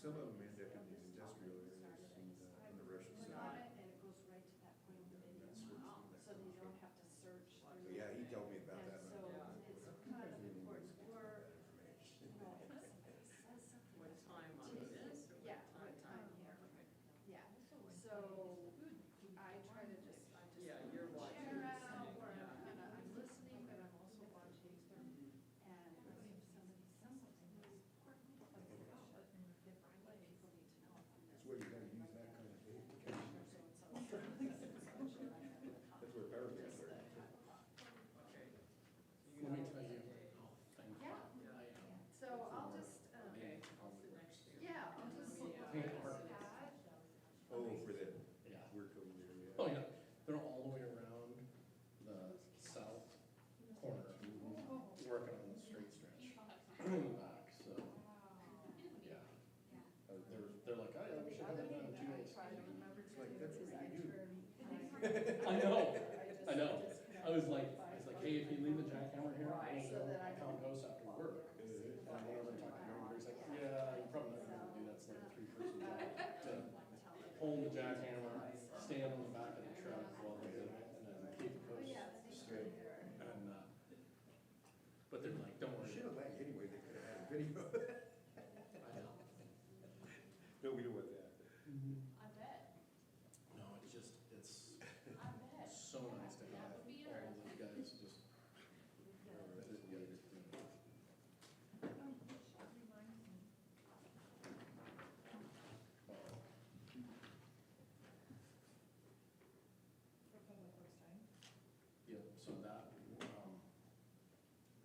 Some of them end up in these industrial areas on the Russian side. And it goes right to that point of video, so that you don't have to search. Yeah, he told me about that. And so it's kind of important, or, you know, if somebody says something. What time on this? Or Yeah, what time here, yeah, so I try to just, Yeah, you're watching. share out, or Yeah. I'm listening, but I'm also watching, and if somebody says something that's important, like, what people need to know. That's where you gotta use that kind of education. So That's where paragraphs are. Okay. Let me tell you. Oh, thank you. Yeah. So I'll just, Okay, I'll sit next to you. yeah, I'll just add. Oh, for the Yeah. work over there, yeah. Oh, yeah, they're all the way around the south corner, working on the straight stretch in the back, so, yeah. They're like, oh, yeah, we should have that done in 2 days. It's like, that's what you do. I know. I was like, hey, if you leave the jackhammer here, I'll go pound house after work. And I went over and talked to him, he's like, yeah, you're probably not gonna do that, it's like a 3-person job. To hold the jackhammer, stand on the back of the truck while they do it, and then keep the post straight. And, but they're like, don't worry. Should have let you anyway, they could have had a video. I know. No, we don't want that. I bet, No, it's just, it's I bet. so nice to have all of these guys just. Yep, so that,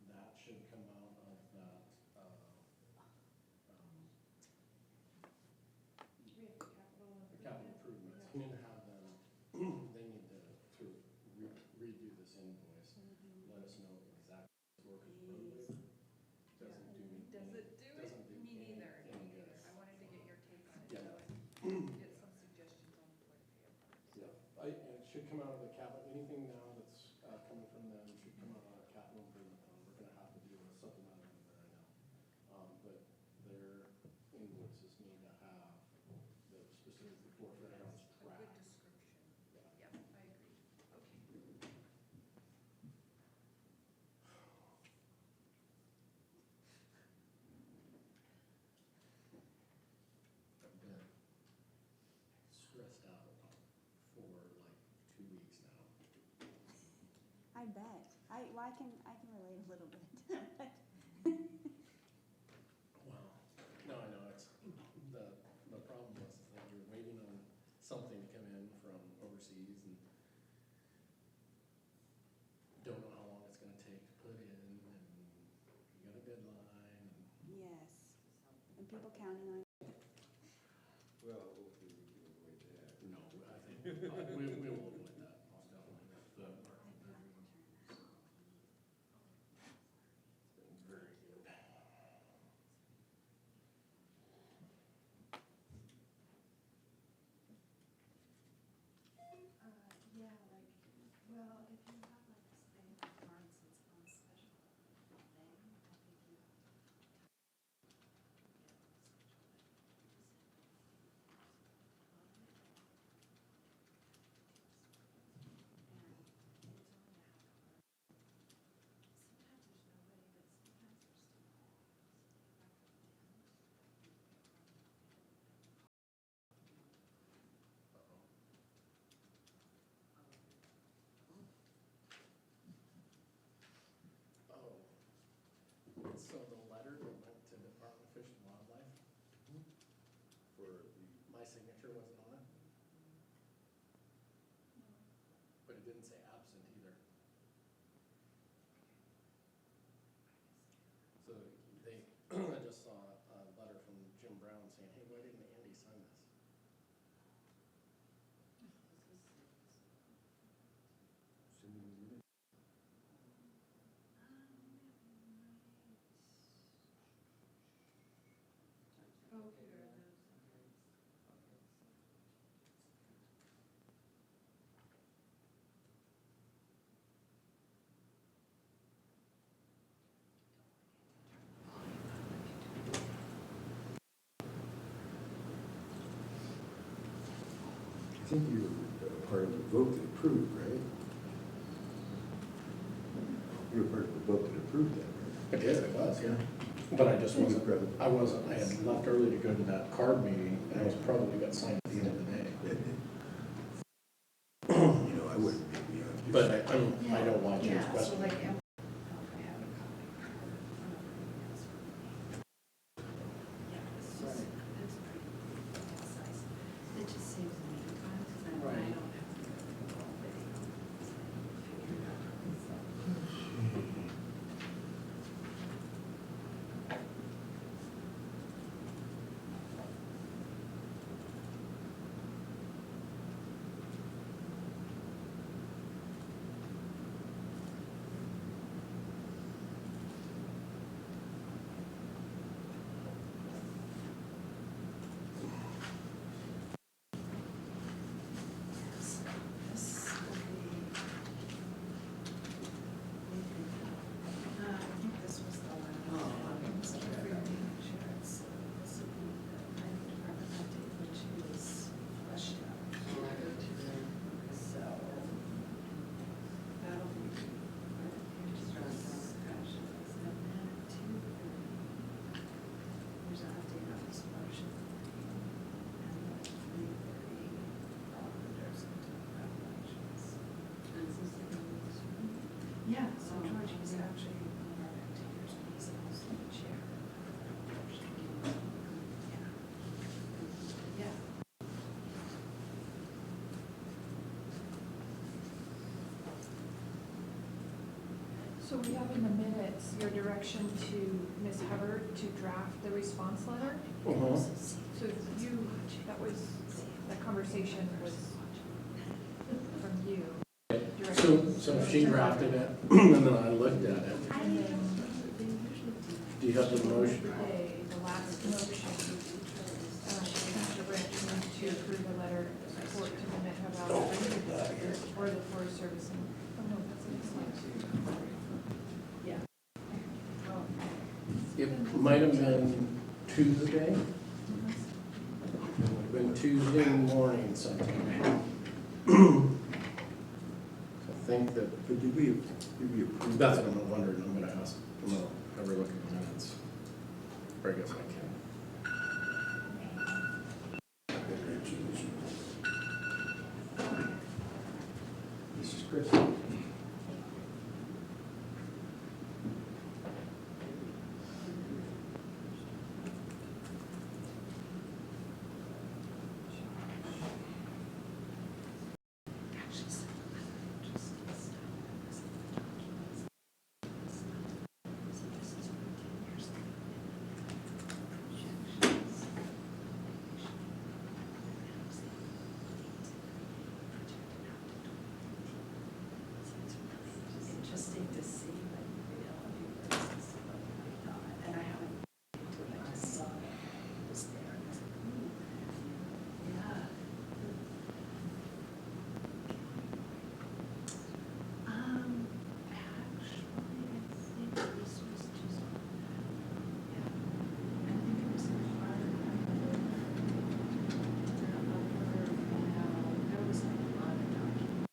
that should come out of that, the capital improvements. We need to have them, they need to redo this invoice, let us know exactly what work doesn't do me. Doesn't do me neither. any good. I wanted to get your take on it, Yeah. so I get some suggestions on what to pay for. Yeah, it should come out of the capital, anything now that's coming from them should come out of our capital improvement fund. We're gonna have to do a supplemental in there, I know. But their invoices need to have the specifically for Fairgrounds A track. good description. Yeah. Yep, I agree. Okay. I've been stressed out for like 2 weeks now. I bet. Well, I can relate a little bit. Well, no, I know, it's, the problem was that you're waiting on something to come in from overseas and don't know how long it's gonna take to put in, and you got a deadline, and Yes. And people counting on it. Well, hopefully we can avoid that. no, I think, we will avoid that, most definitely. The it's been very good. Yeah, like, well, if you have like this thing, for instance, on special thing, I think you have to. And it's only a half hour. Sometimes there's nobody, but sometimes there's still. Uh-oh. Oh, so the letter that went to Department of Fish and Wildlife, For the, my signature wasn't on it, but it didn't say absent either. So they, I just saw a letter from Jim Brown saying, hey, why didn't Andy sign this? send me the minute. Okay, there it is. think you were part of the vote that approved, right? You were part of the vote that approved that, right? I did, it was, yeah. But I just wasn't, I had left early to go to that card meeting, and I was probably got signed at the end of the day. You know, I wouldn't be, But I don't want you to Yeah, so question. like, I have a copy. Yeah, it's just, it's pretty concise. It just saves me time, because I Right. don't have to go through the whole video. Figure it out. Yes, this will be. I think this was the last one. It's everything insurance. This will be the planning department update, which is fleshed out. So that'll be. Discussions. And then at 2:30, there's an update on this motion. And then at 3:30, there's some talk about elections. Yeah, so George is actually one of our actors, but he's also the chair. Yeah. So we have in the minutes your direction to Ms. Hubbard to draft the response letter. Uh-huh. So you, that conversation was from you. So she drafted it, and then I looked at it. And then Do you have the motion? today, the last motion, Commissioner Ray Campbell to approve the letter of support to the Methow Valley for the Forest Service. Oh, no, that's the next slide. Yeah. It might have been Tuesday. It would have been Tuesday morning sometime. I think that, but did we approve? that's what I'm wondering, I'm gonna ask, I'm gonna have her look at the minutes. Or I guess I can. This is Chris. Interesting to see, like, reality versus what we thought, and I haven't, I just saw it, it was there, and I was like, ooh, yeah. Actually, I think this was just, yeah, I think it was a part of there was like a lot of documents.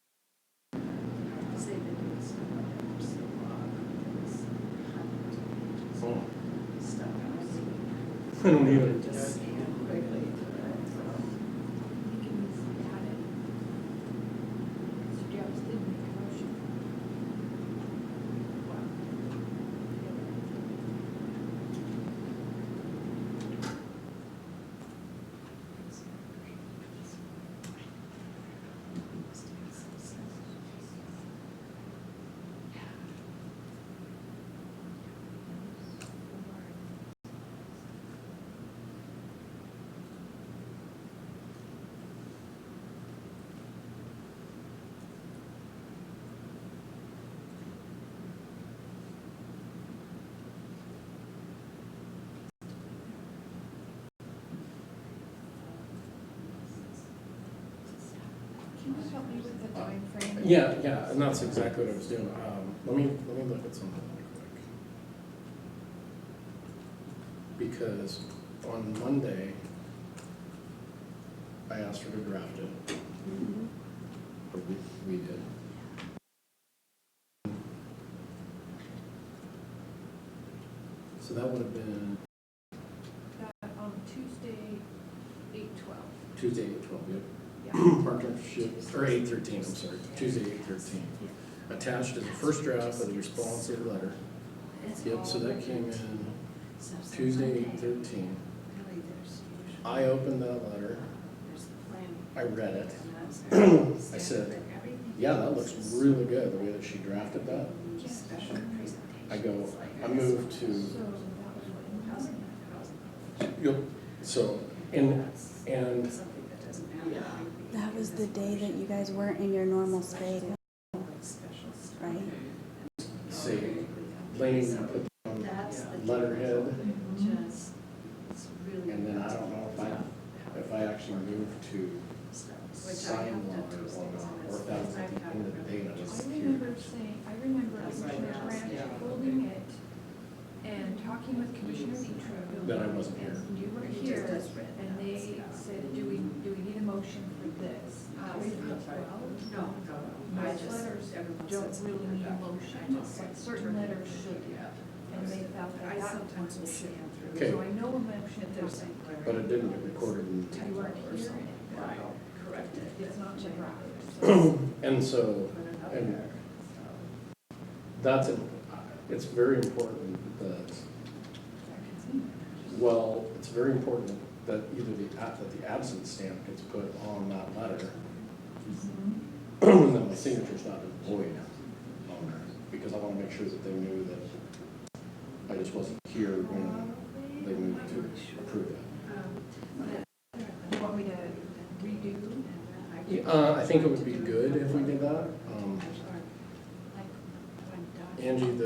Say that it was so long, there was hundreds of pages Oh. of stuff. I don't even. Just scan quickly to learn from. You can easily add it. So Jeffs did make a motion. Can you help me with the timeframe? Yeah, and that's exactly what I was doing. Let me look at something real quick. Because on Monday, I asked her to draft it. Or we did. So that would have been That on Tuesday, 8/12. Tuesday, 8/12, yep. Yeah. Partnership, or 8/13, I'm sorry, Tuesday, 8/13. Attached is the first draft of the responsive letter. Yep, so that came in Tuesday, 8/13. I opened that letter, I read it. I said, yeah, that looks really good, the way that she drafted that. I moved to, So that was what, yep, so, and That was the day that you guys weren't in your normal state, right? say, Lainey put on letterhead, and then I don't know if I actually moved to sign law or not, or if that was at the end of the day, and I I wasn't remember here. saying, I remember Commissioner Grant holding it and talking with Commissioner DeTro. Then I wasn't here. You were here, and they said, do we need a motion for this? No, Most letters don't really need a motion, but certain letters should, and they felt that that one should. Okay. So I know a motion is, But it didn't get recorded in. you weren't here, Right, correct. it's not the draft. So And so, and that's, it's very important that, well, it's very important that either that the absence stamp gets put on that letter, that my signature's not void on there, because I wanna make sure that they knew that I just wasn't here when they moved to approve that. you want me to redo? I think it would be good if we did that. Angie,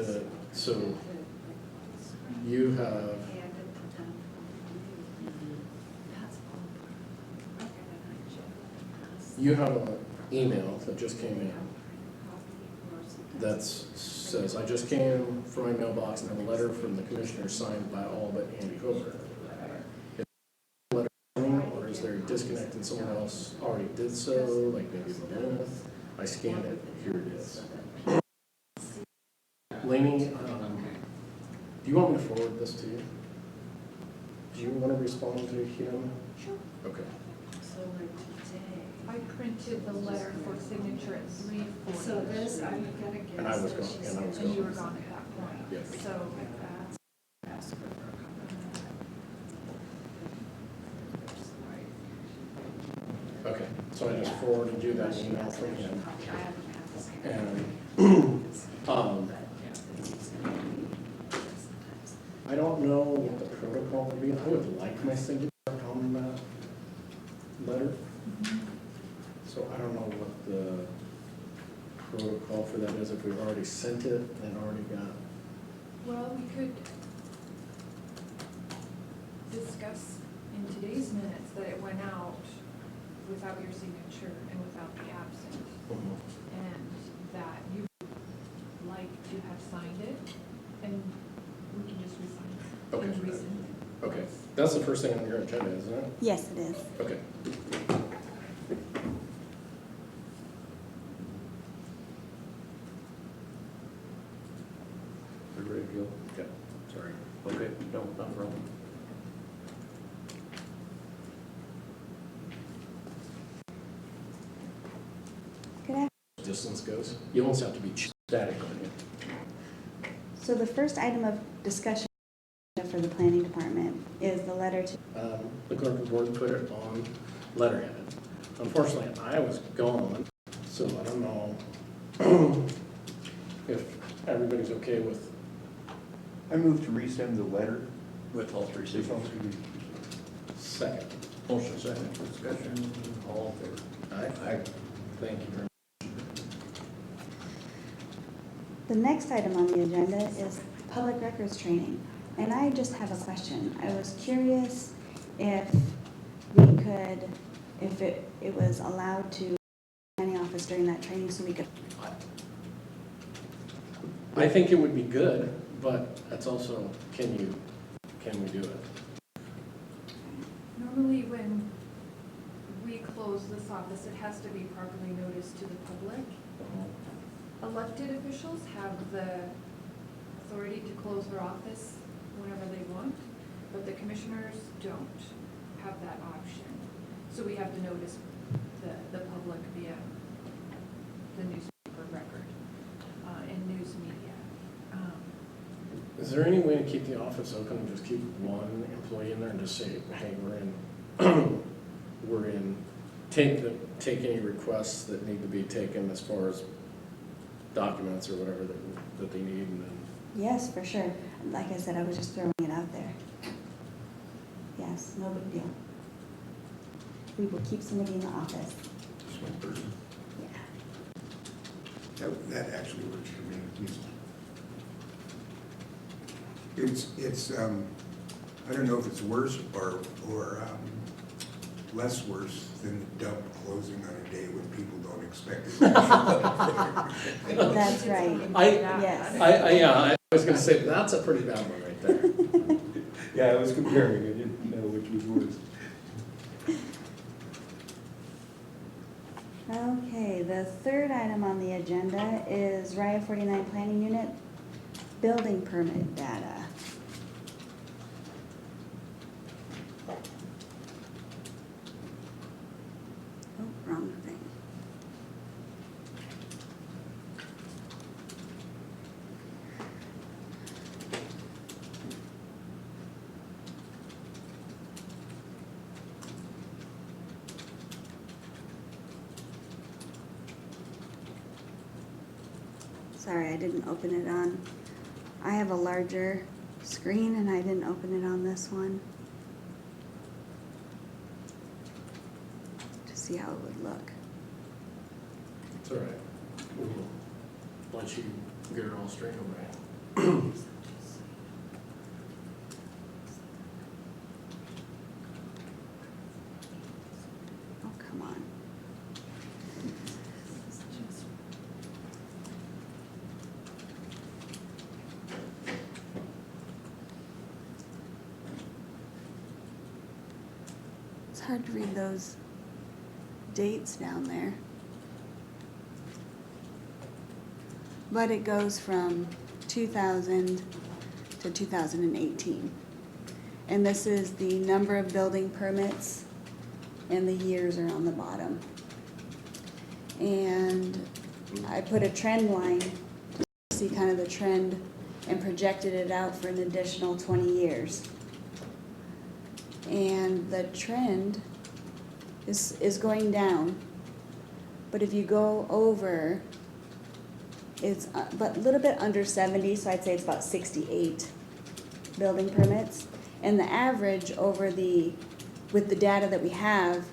so you have, an email that just came in that says, I just came from my mailbox and have a letter from the commissioner signed by all but Angie Hubbard. Is the letter coming, or is there a disconnect and someone else already did so, like maybe Melissa? I scanned it, here it is. Lainey, do you want me to forward this to you? Do you want to respond to him? Sure. Okay. I printed the letter for signature at 3:40. So this, I'm gonna guess. And I was that gone, she and I was said And you gone. were gone at that point. Yep. So, ask her for a comment. Okay, so I just forwarded you that email from him. I haven't had this. And, I don't know what the protocol would be. I would like my signature on that letter. So I don't know what the protocol for that is, if we've already sent it and already got. well, we could discuss in today's minutes that it went out without your signature and without the absent, and that you would like to have signed it, and we can just re-sign it. Okay. And resend it. Okay, that's the first thing on your agenda, isn't it? Yes, it is. Okay. Are you ready to go? Okay, sorry. Okay, no, not a problem. Good afternoon. Distance goes, you almost have to be static on it. So the first item of discussion for the planning department is the letter to, The clerk of the board put it on letterhead. Unfortunately, I was gone, so I don't know if everybody's okay with. I move to resend the letter. With all three signatures. Second. Motion second for discussion, all in favor? Aye. Thank you very much. the next item on the agenda is public records training. And I just have a question. I was curious if we could, if it was allowed to planning office during that training so we could. I think it would be good, but that's also, can we do it? Normally, when we close this office, it has to be properly noticed to the public. Elected officials have the authority to close their office whenever they want, but the commissioners don't have that option. So we have to notice the public via the newspaper record and news media. Is there any way to keep the office open and just keep one employee in there and just say, hey, we're in, take any requests that need to be taken as far as documents or whatever that they need, and then. Yes, for sure. Like I said, I was just throwing it out there. Yes, no big deal. We will keep somebody in the office. Just one person. Yeah. That actually works for me. It's I don't know if it's worse or less worse than the dump closing on a day when people don't expect it. That's right. Yes. I was gonna say, that's a pretty bad one right there. Yeah, I was comparing, I didn't know which was worse. Okay, the third item on the agenda is RIA 49 Planning Unit building permit data. Oh, wrong thing. Sorry, I didn't open it on. I have a larger screen and I didn't open it on this one to see how it would look. It's all right. Once you get it all straight away. Oh, come on. It's hard to read those dates down there. But it goes from 2000 to 2018. And this is the number of building permits, and the years are on the bottom. And I put a trend line to see kind of the trend and projected it out for an additional 20 years. And the trend is going down. But if you go over, it's but a little bit under 70, so I'd say it's about 68 building permits. And the average over with the data that we have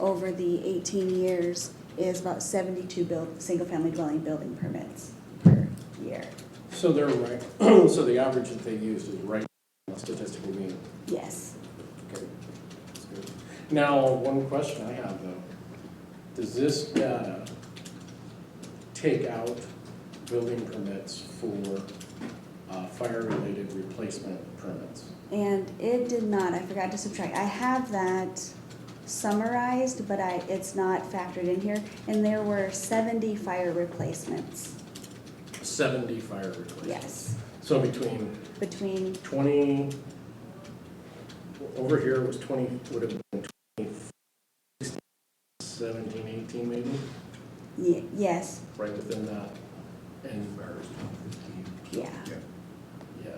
over the 18 years is about 72 single-family dwelling building permits per year. So they're right, so the average that they used is right on the statistical mean. Yes. Okay, that's good. Now, one question I have though, does this data take out building permits for fire-related replacement permits? And it did not, I forgot to subtract. I have that summarized, but it's not factored in here. And there were 70 fire replacements. 70 fire replacements? Yes. So between 20, over here was 20, would have been 20, 17, 18 maybe? Yes. Right within that. And Yeah. yeah.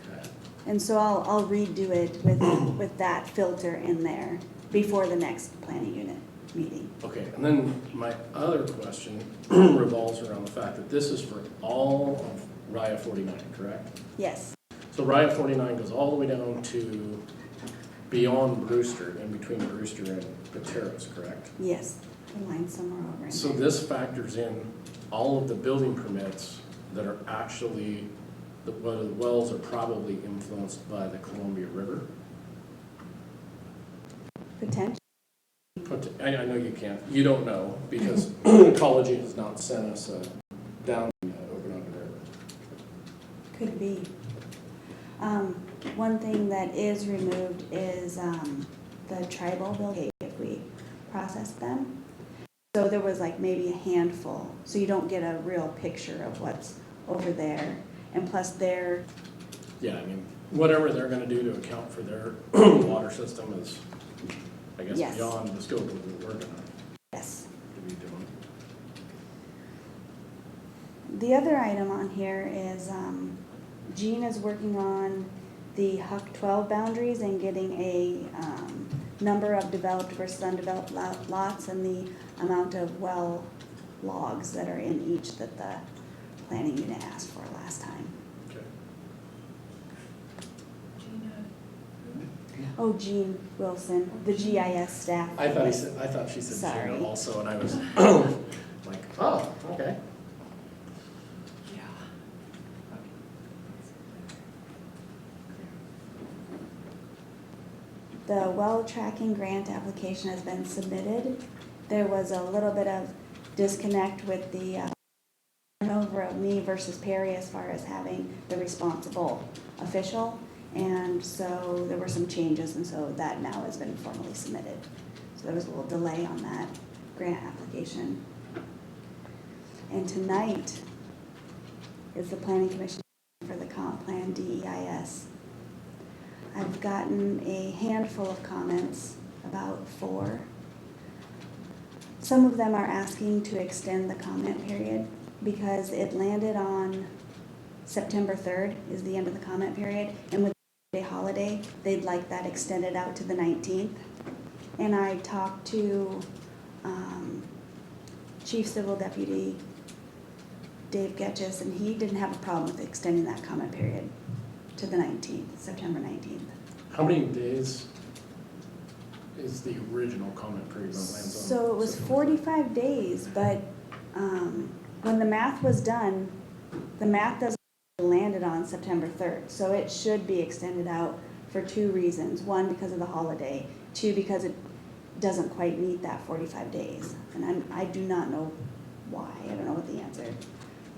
Okay. And so I'll redo it with that filter in there before the next planning unit meeting. Okay, and then my other question revolves around the fact that this is for all of RIA 49, correct? Yes. So RIA 49 goes all the way down to beyond Brewster, in between Brewster and Pateros, correct? Yes. The line somewhere over in So there. this factors in all of the building permits that are actually, whether the wells are probably influenced by the Columbia River? Potential. I know you can't, you don't know, because ecology has not sent us down the Okanogan River. Could be. One thing that is removed is the tribal bill if we processed them. So there was like maybe a handful, so you don't get a real picture of what's over there. And plus they're, Yeah, I mean, whatever they're gonna do to account for their water system is, I guess, Yes. beyond the scope of what we're gonna yes. be doing. The other item on here is Jean is working on the Huck 12 boundaries and getting a number of developed versus undeveloped lots and the amount of well logs that are in each that the planning unit asked for last time. Okay. Oh, Jean Wilson, the GIS staff. I thought she said Sorry. Gina also, and I was like, oh, okay. The well tracking grant application has been submitted. There was a little bit of disconnect with the turnover of me versus Perry as far as having the responsible official. And so there were some changes, and so that now has been formally submitted. So there was a little delay on that grant application. And tonight is the planning commission for the comp plan DEIS. I've gotten a handful of comments, about 4. Some of them are asking to extend the comment period because it landed on September 3rd is the end of the comment period, and with the holiday, they'd like that extended out to the 19th. And I talked to Chief Civil Deputy Dave Getchis, and he didn't have a problem with extending that comment period to the 19th, September 19th. How many days is the original comment period on land zone? So it was 45 days, but when the math was done, the math doesn't landed on September 3rd. So it should be extended out for 2 reasons. 1, because of the holiday. 2, because it doesn't quite meet that 45 days. And I do not know why. I don't know what the answer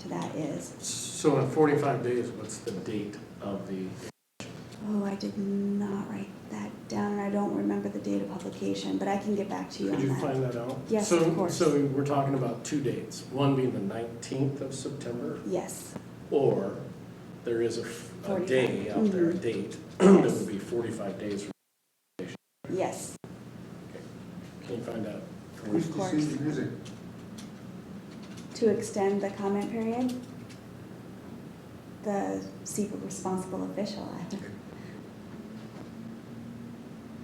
to that is. So in 45 days, what's the date of the? Oh, I did not write that down, and I don't remember the date of publication, but I can get back to you on Could that. you find that out? Yes, So- of course. So we're talking about 2 dates, one being the 19th of September, Yes, or there is a 45. day out there, a Mhm. date, that Yes. would be 45 days. yes, Can you find out? Whose Of course. decision is it? to extend the comment period. The secret responsible official,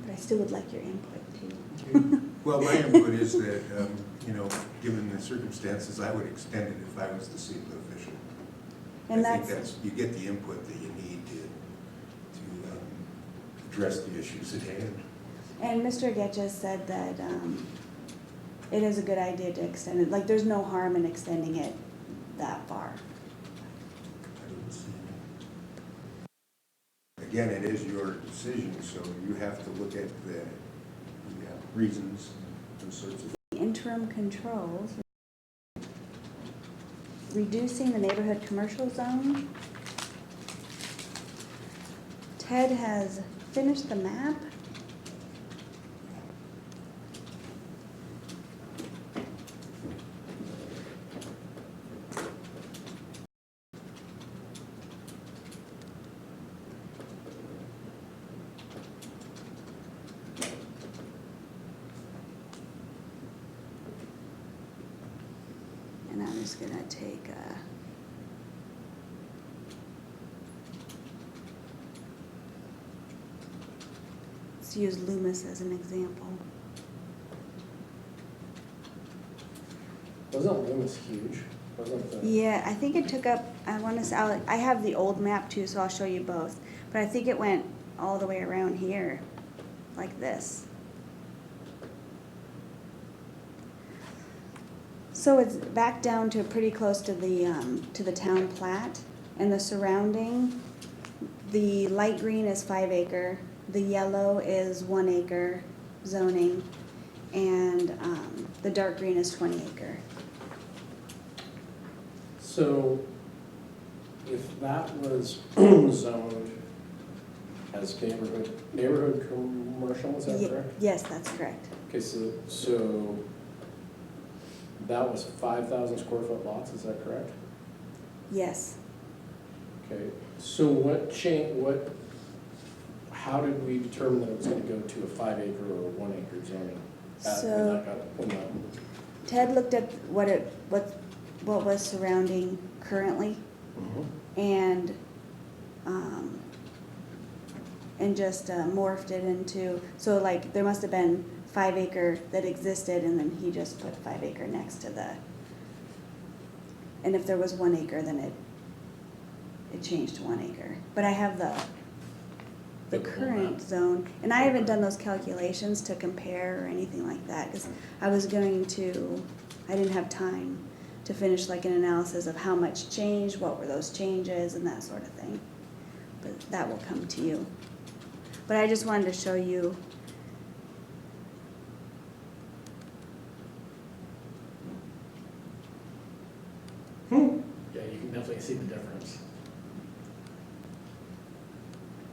but I still would like your input too. Well, my input is that, given the circumstances, I would extend it if I was the city official. And I think that's, you get the input that you need to address the issues at hand. and Mr. Getchis said that it is a good idea to extend it, like, there's no harm in extending it that far. I don't see it. Again, it is your decision, so you have to look at the reasons and sorts of. Interim controls, reducing the neighborhood commercial zone. Ted has finished the map. And I'm just gonna take let's use Loomis as an example. Wasn't Loomis huge? Wasn't the? Yeah, I think it took up, I wanna say, I have the old map too, so I'll show you both. But I think it went all the way around here, like this. So it's back down to pretty close to the town plat, and the surrounding, the light green is 5 acre, the yellow is 1 acre zoning, and the dark green is 20 acre. So if that was zoned as neighborhood commercial, is that Ye- correct? Yes, that's correct. Okay, so that was 5,000 square foot lots, is that correct? Yes. Okay, so how did we determine that it was gonna go to a 5 acre or a 1 acre zoning? When that- Ted looked at what was surrounding currently and just morphed it into, so like there must have been 5 acre that existed and then he just put 5 acre next to and if there was 1 acre, then it changed to 1 acre. But I have the current zone, and I haven't done those calculations to compare or anything like that, because I didn't have time to finish like an analysis of how much changed, what were those changes, and that sort of thing. But that will come to you. But I just wanted to show you. Yeah, you can definitely see the difference.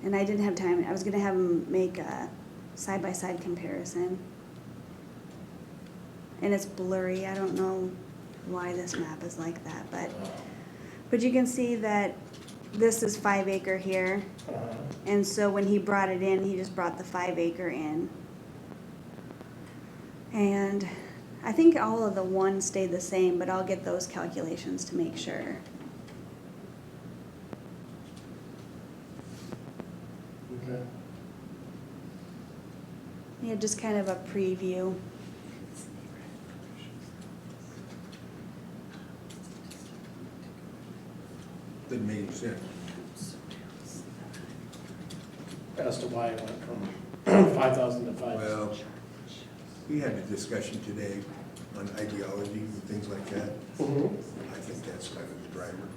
And I didn't have time, I was gonna have them make a side-by-side comparison. And it's blurry, I don't know why this map is like that, but you can see that this is 5 acre here. And so when he brought it in, he just brought the 5 acre in. And I think all of the ones stayed the same, but I'll get those calculations to make sure. Okay. Yeah, just kind of a preview. That made sense. As to why it went from 5,000 to 5. Well, we had a discussion today on ideology and things like that. I think that's kind of the driver.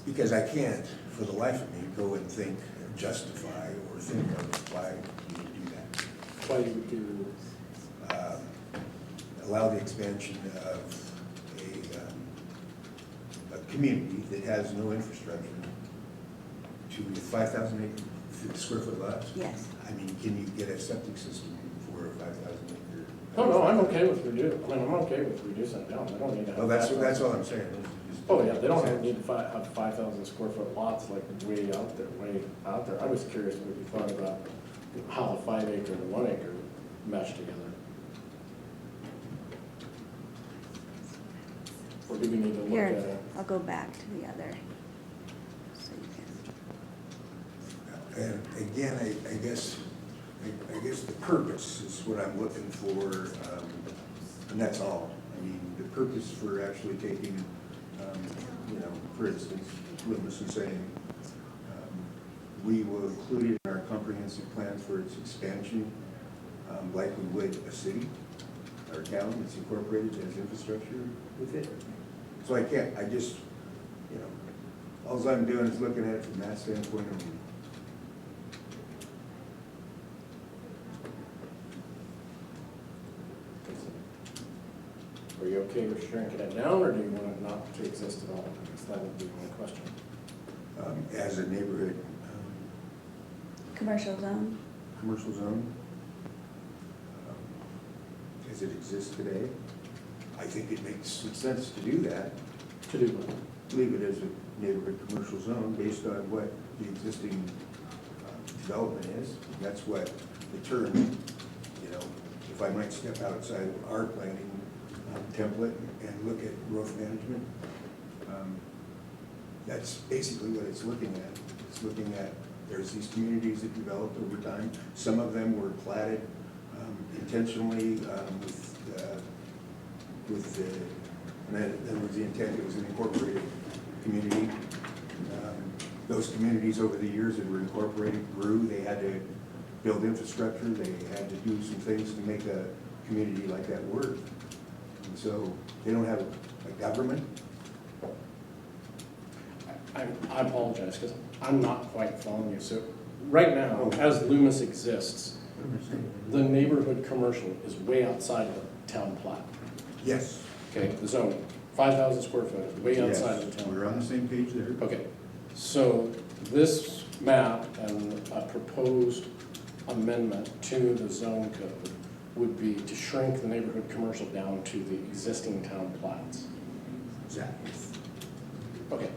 Because I can't, for the life of me, go and think, justify, or think of why you would do that. Why you would do, Allow the expansion of a community that has no infrastructure to 5,000 square foot lots. Yes. I mean, can you get a septic system for a 5,000 acre? oh no, I'm okay with I'm okay with reducing it down, they don't need to have. Well, that's 5,000. all I'm saying. Oh, yeah, they don't need to have 5,000 square foot lots like way out there. I was curious what you thought about how the 5 acre and the 1 acre mesh together. Or do we need to look at Here, it? I'll go back to the other. So you can. And again, I guess the purpose is what I'm looking for, and that's all. I mean, the purpose for actually taking, for instance, Loomis and saying, we will include it in our comprehensive plan for its expansion, like we would a city or town that's incorporated as infrastructure with it. So I just, all I'm doing is looking at it from that standpoint. Are you okay with shrinking it down, or do you want it not to exist at all? I guess that would be my question. As a neighborhood Commercial zone? commercial zone, as it exists today, I think it makes some sense to do that. To do what? Leave it as a neighborhood commercial zone based on what the existing development is. That's what the term, if I might step outside of our planning template and look at growth management, that's basically what it's looking at. It's looking at, there's these communities that developed over time. Some of them were platted intentionally and that was the intent. It was an incorporated community. Those communities over the years that were incorporated grew. They had to build infrastructure. They had to do some things to make a community like that work. And so they don't have a government. I apologize, because I'm not quite following you. So right now, as Loomis exists, the neighborhood commercial is way outside of the town plat. Yes. Okay, the zoning, 5,000 square foot, is way outside of the Yes, town. we're on the same page there. Okay, So this map and a proposed amendment to the zone code would be to shrink the neighborhood commercial down to the existing town plats. Exactly. Okay.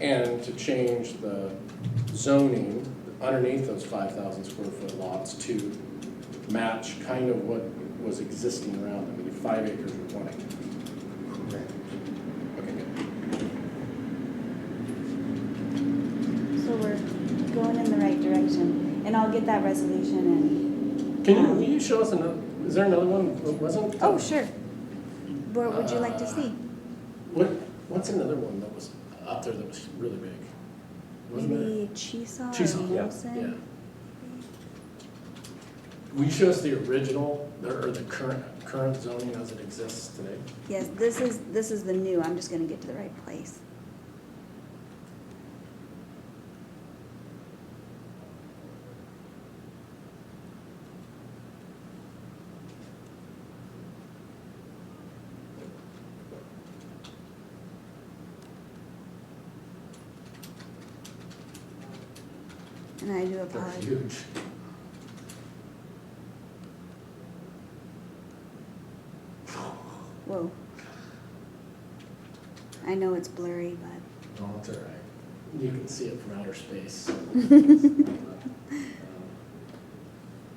And to change the zoning underneath those 5,000 square foot lots to match kind of what was existing around them, 5 acres or 1 acre. Correct. Okay, good. So we're going in the right direction, and I'll get that resolution and. Can you show us another, is there another one that wasn't? Oh, sure. What would you like to see? What's another one that was up there that was really big? Wasn't it? Maybe Chesaw or Chesaw, yeah, Wilson? yeah. Will you show us the original, or the current zoning as it exists today? Yes, this is the new, I'm just gonna get to the right place. And I do They're apologize. huge. Whoa. I know it's blurry, but. No, that's all right. You can see it from outer space.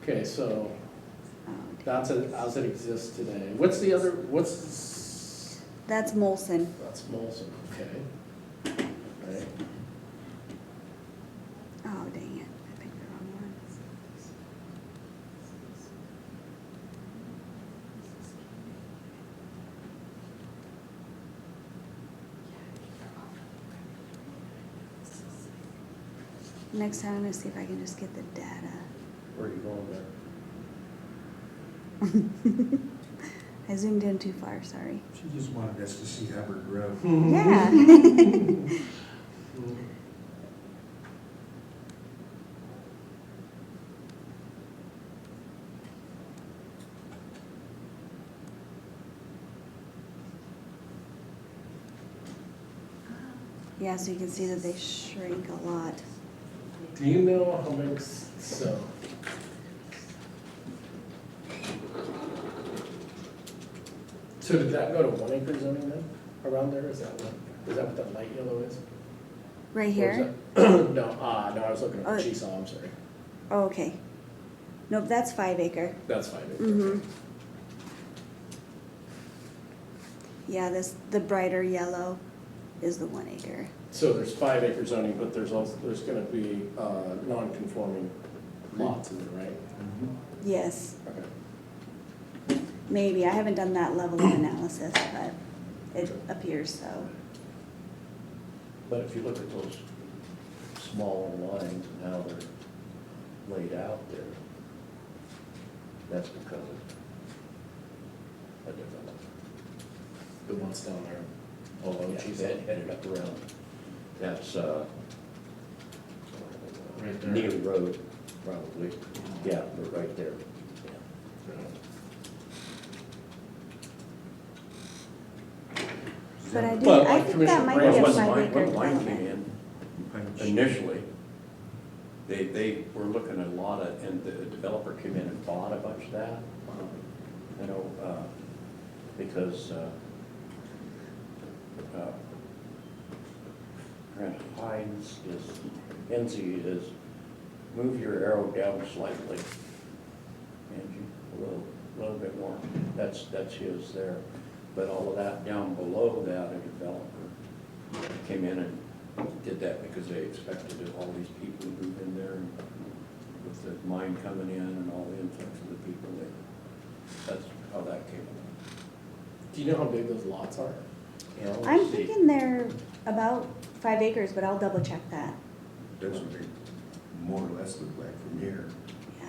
Okay, so Oh, that's it, as it exists today. What's the other, that's Molson. that's Molson, okay. Right. Oh, dang it, I picked the wrong one. Next time, I'm gonna see if I can just get the data. Where are you going there? I zoomed in too far, sorry. She just wanted us to see Hubbard Road. Yeah. Yeah, so you can see that they shrink a lot. Do you know how big, so, so did that go to 1 acre zoning then, around there, is that what that light yellow is? Right Or is here? that- No, no, I was looking Oh. at Chesaw, I'm sorry. Oh, okay. Nope, that's 5 acre. That's 5 acre. Mm-hmm. Yeah, the brighter yellow is the 1 acre. So there's 5 acre zoning, but there's gonna be, non-conforming lots in there, right? Yes, Okay. maybe. I haven't done that level of analysis, but it appears so. But if you look at those small lines and how they're laid out there, that's because of a development. The ones down there, below Chesaw. Headed up around, that's, Right there. Neely Road, probably, yeah, but right there. But I do, Well, I like think that Commissioner might Ray be a When 5 mine- acre when mine came development. in, initially, they were looking at a lot of, and the developer came in and bought a bunch of that, you know, because, Grant Hines is, Enzi is, move your arrow down slightly, Angie, a little bit more, that's his there. But all of that down below that, a developer came in and did that because they expected that all these people to move in there, and with the mine coming in and all the influx of the people, that's how that came about. Do you know how big those lots are? You know, I'm see, thinking they're about 5 acres, but I'll double check that. That's what they more or less look like from here.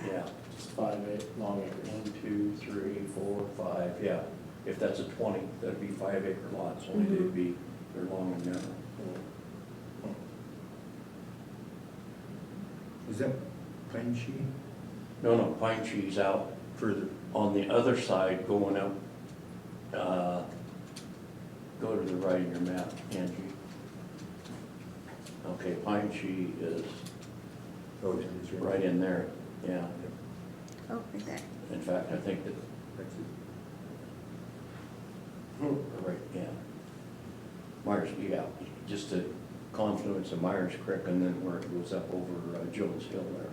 Yeah, Just 5 long acres. 1, 2, 3, 4, 5, yeah. If that's a 20, that'd be 5 acre lots, only they'd be, they're long and narrow. Is that Pine Tree? No, Pine Tree's out Further. on the other side going up, go to the right of your map, Angie. Okay, Pine Tree is Oh, it's right in there, yeah. Oh, right there. In fact, I think that, right, yeah. Myers, yeah, just a confluence of Myers Creek, and then where it goes up over Jones Hill there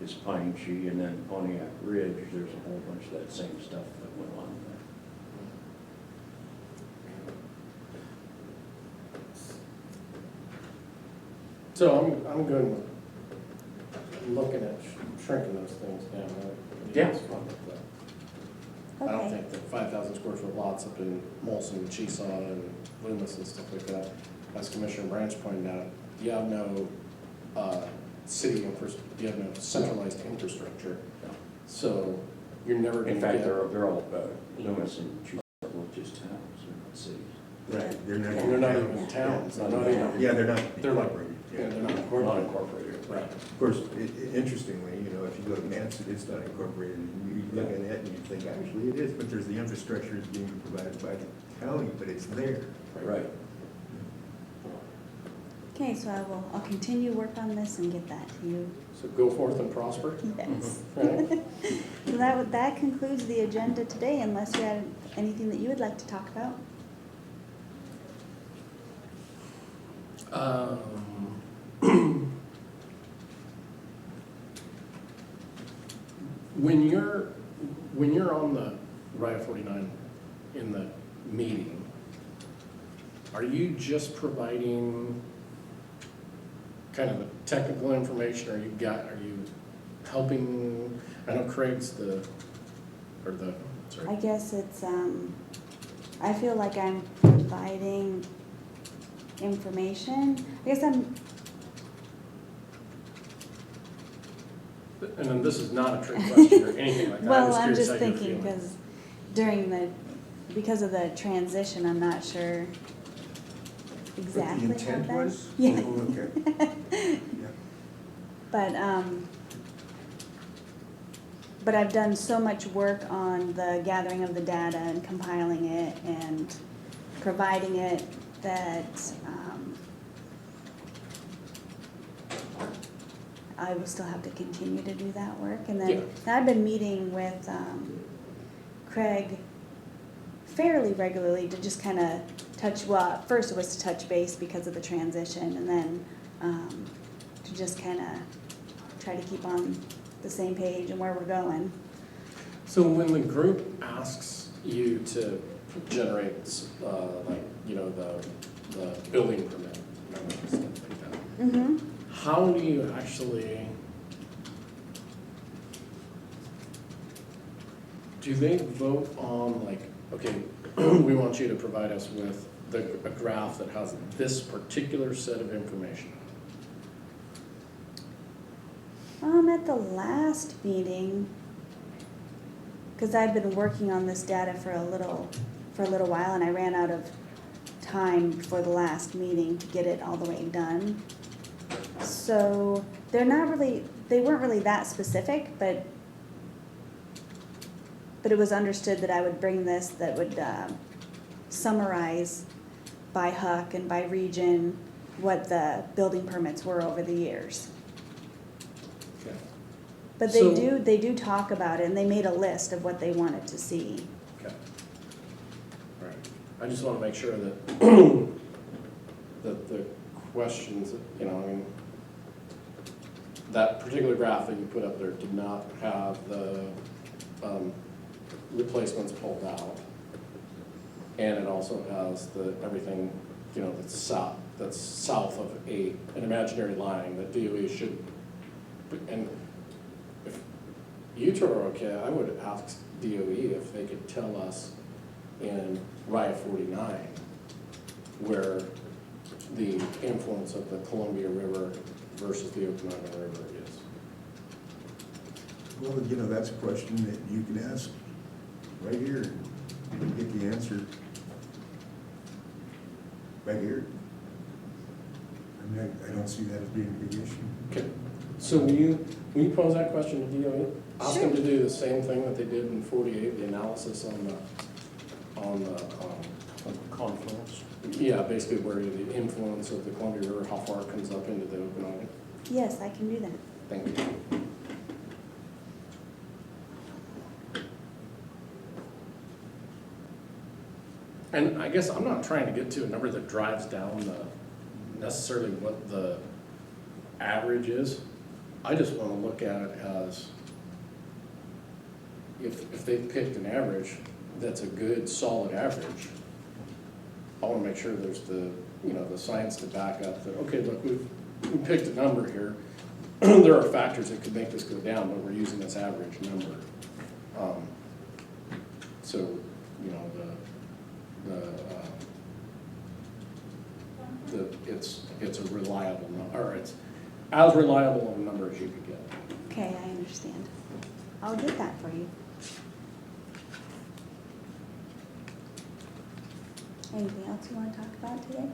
is Pine Tree, and then Pontiac Ridge, there's a whole bunch of that same stuff that went on there. So I'm good with looking at shrinking those things down. Yeah. It's fun with that. I don't Okay. think that 5,000 square foot lots up in Molson and Chesaw and Loomis and stuff like that, as Commissioner Branch pointed out, you have no you have no centralized infrastructure. So you're never gonna In fact, get. they're all, Loomis and Chesapeake are just towns, they're not cities. Right, they're not. And they're not even towns, they're not even. Yeah, they're not. They're like, incorporated, yeah, they're not Not incorporated. incorporated. Right. Of course, interestingly, you know, if you go to Manson, it's not incorporated, and you look at it and you think, actually it is, but there's the infrastructure is being provided by the county, but it's there. Right. Okay, so I'll continue work on this and get that to you. So go forth and prosper. Yes. Right? So that concludes the agenda today, unless you had anything that you would like to talk about. When you're on the WRIA 49 in the meeting, are you just providing kind of the technical information, or are you helping? I know Craig's I guess it's, I feel like I'm providing information. I guess and then this is not a trick question or anything like that. well, I'm curious just how you're thinking, feeling. because of the transition, I'm not sure exactly What the how intent that. was? Yeah. Oh, okay. Yeah. But I've done so much work on the gathering of the data and compiling it and providing it that I will still have to continue to do that work. And Yeah. then I've been meeting with Craig fairly regularly to just kind of at first it was to touch base because of the transition, and then to just kind of try to keep on the same page and where we're going. So when the group asks you to generate, the building permit, stuff like that, Mm-hmm. how do you actually, do they vote on like, okay, we want you to provide us with a graph that has this particular set of information? At the last meeting, because I've been working on this data for a little while, and I ran out of time before the last meeting to get it all the way done. So they weren't really that specific, but it was understood that I would bring this that would summarize by HUC and by region what the building permits were over the years. Okay. But So- they do talk about it, and they made a list of what they wanted to see. Okay. All right. I just want to make sure that, that the questions, I mean, that particular graph that you put up there did not have the replacements pulled out. And it also has everything, that's south of an imaginary line that DOE should, and if you two are okay, I would ask DOE if they could tell us in WRIA 49 where the influence of the Columbia River versus the Okanogan River is. Well, that's a question that you can ask right here, and get the answer right here. I mean, I don't see that as being a big issue. Okay, so will you pose that question to DOE? Ask them Sure. to do the same thing that they did in 48, the analysis on the Confluence. Yeah, basically where the influence of the Columbia River, how far it comes up into the Okanogan. Yes, I can do that. Thank you. And I guess I'm not trying to get to a number that drives down necessarily what the average is. I just want to look at it as if they picked an average that's a good, solid average, I want to make sure there's the science to back up that, okay, look, we picked a number here. There are factors that could make this go down, but we're using this average number. So, it's a reliable number, or it's as reliable a number as you could get. Okay, I understand. I'll get that for you. Anything else you want to talk about today?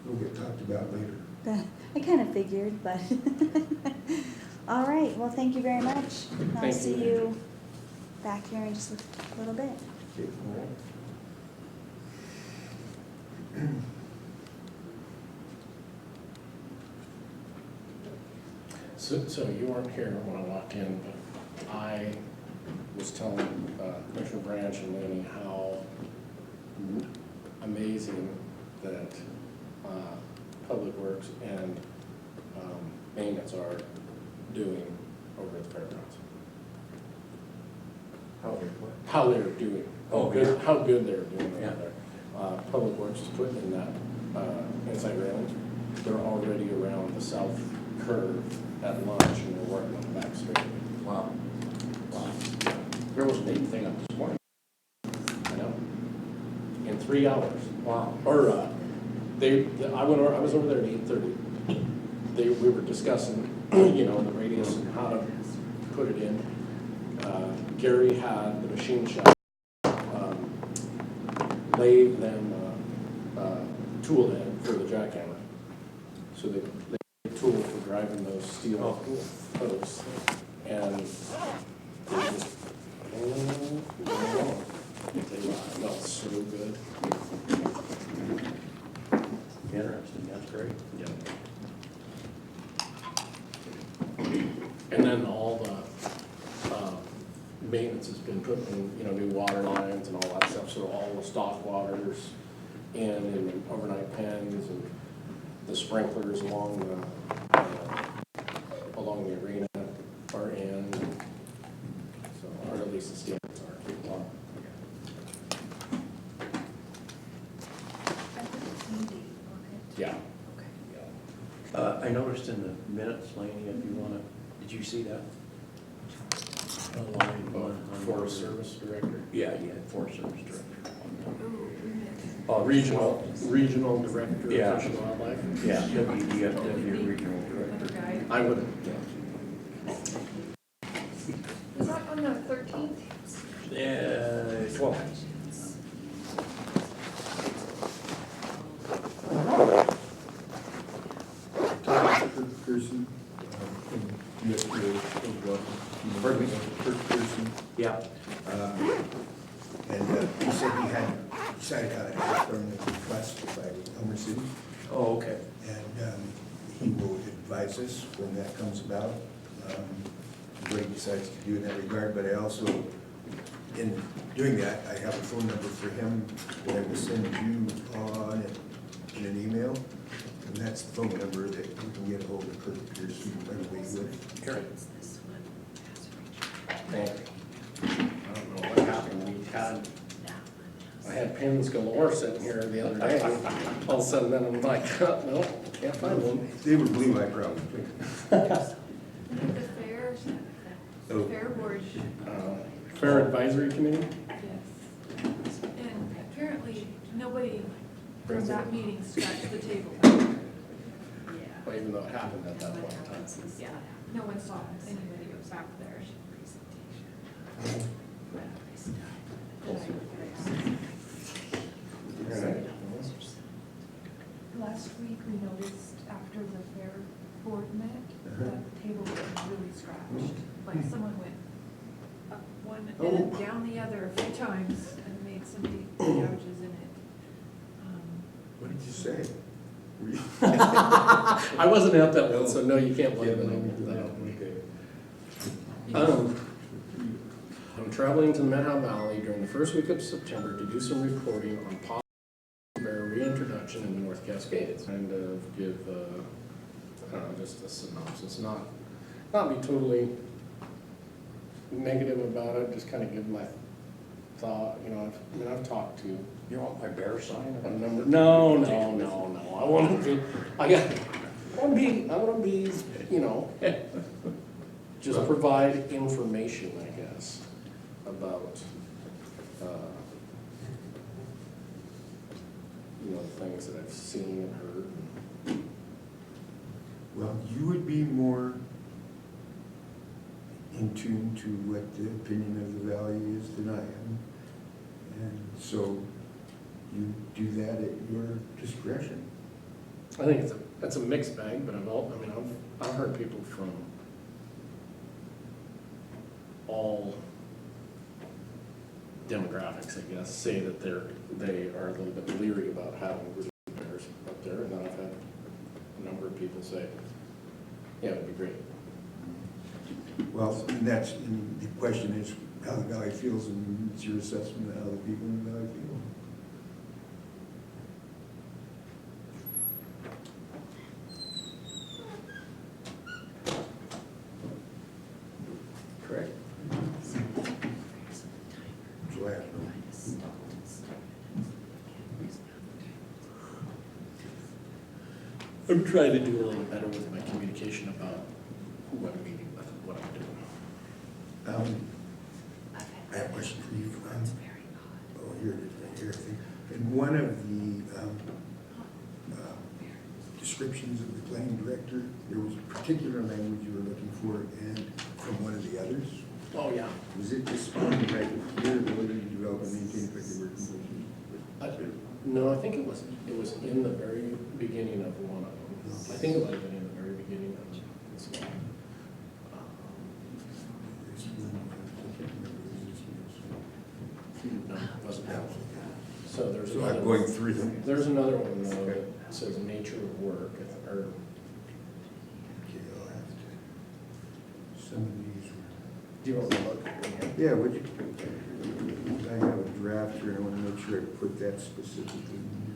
We'll get talked about later. I kind of figured, but all right. Well, thank you very much. I'll Thank see you. you back here in just a little bit. Okay. So you weren't here when I walked in, but I was telling Commissioner Branch and Laney how amazing that Public Works and maintenance are doing over at the Fairgrounds. How they're doing. Oh, good, yeah. how good they're doing Yeah. over there. Public Works is putting in that inside railing. They're already around the south curve at lunch and they're working on the back street. Wow. Wow. There was a neat thing up this morning. I know. In 3 hours. Wow. Or I was over there at 8:30. We were discussing, the radius and how to put it in. Gary had the machine shop lay them tool head for the jackhammer. So they tool for driving those steel posts. And they just, no, it's so good. Interesting, that's great. Yeah. And then all the maintenance has been put in, new water lines and all that stuff, so all the stock waters and the overnight pens and the sprinklers along the arena are in, so, or at least the standards are. Yeah. I noticed in the minutes, Laney, if you wanna, did you see that? Forest Service Director. Yeah, you had Forest Service Director. Regional Director Yeah. of Fish and Wildlife. Yeah, WDFW Regional Director. I would, Was that on the 13th? 12. Kirk Pearson, Pardon me? Kirk Pearson. Yeah. And he said he had decided how to act on the request by Elmer City. Oh, okay. And he will advise us when that comes about, what he decides to do in that regard. But I also, in doing that, I have a phone number for him that I will send you on in an email. And that's the phone number that you can get a hold of Kirk Pearson right away with. Sure. Thank you. I don't know what happened. I had pins galore sitting here the other day. All of a sudden, then I'm like, no, can't find one. They would believe I probably. The fair, Oh. fair board. Fair Advisory Committee? Yes. And apparently, nobody from that meeting scratched the table. Well, even though it happened at that point in time. Yeah, no one saw anybody back there. Last week, we noticed after the fair board met, that the table was really scratched. Like someone went up one and then down the other a few times and made some deep gouges in it. did you say? Were you- I wasn't at that one, so no, you can't blame it on that. Okay. I'm traveling to the Methow Valley during the first week of September to do some reporting on possible bear reintroduction in the North Cascades. Kind of give, I don't know, just a synopsis, not be totally negative about it, just kind of give my thought, you know, I've talked to You want my bear sign? a number, no, I want to be, you know, just provide information, I guess, about, you know, the things that I've seen and heard. Well, you would be more in tune to what the opinion of the valley is than I am. And so you do that at your discretion. I think it's a mixed bag, but I've heard people from all demographics, I guess, say that they are a little bit leery about having grizzly bears up there, and then I've had a number of people say, yeah, it'd be great. Well, and the question is how the valley feels, and it's your assessment of how the people in the valley feel. Correct. Glad. I'm trying to do a little better with my communication about who I'm meeting with and what I'm doing. I have a question for you. Oh, here it is, right here, I think. In one of the descriptions of the planning director, there was a particular language you were looking for, and from one of the others. Oh, yeah. Was it this one right here, the ability to develop and maintain effective working conditions? No, I think it was in the very beginning of one of them. I think it might have been in the very beginning of this one. This one, I can't remember what this one No, it wasn't that one. So there's is. So another I'm going through them. There's another one though that says nature of work, or Okay, I'll have to, some of these were. do you want to look? Yeah, would you? I have a draft here, I want to make sure I put that specifically in here.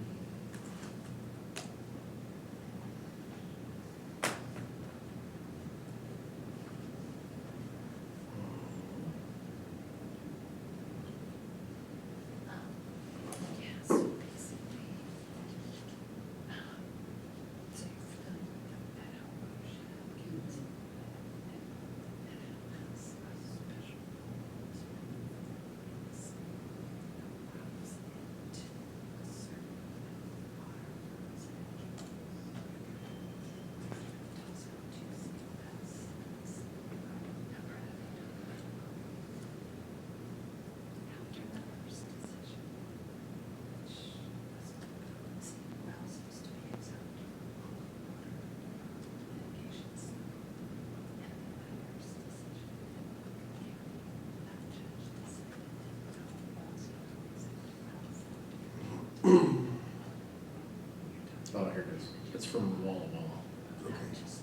Oh, here it is. It's from Walla Walla. Okay.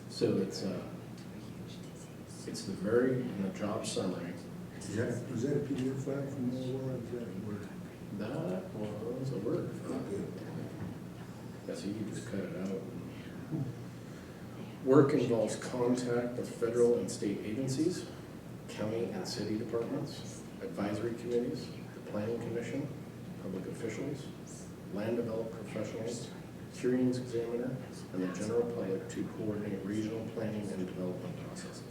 So it's the very, in the job summary, Was that a PDF file from Walla? that was a Word. Okay. Yeah, so you can just cut it out. Work involves contact with federal and state agencies, county and city departments, advisory committees, the planning commission, public officials, land development professionals, hearings examiner, and the general public to coordinate regional planning and development processes.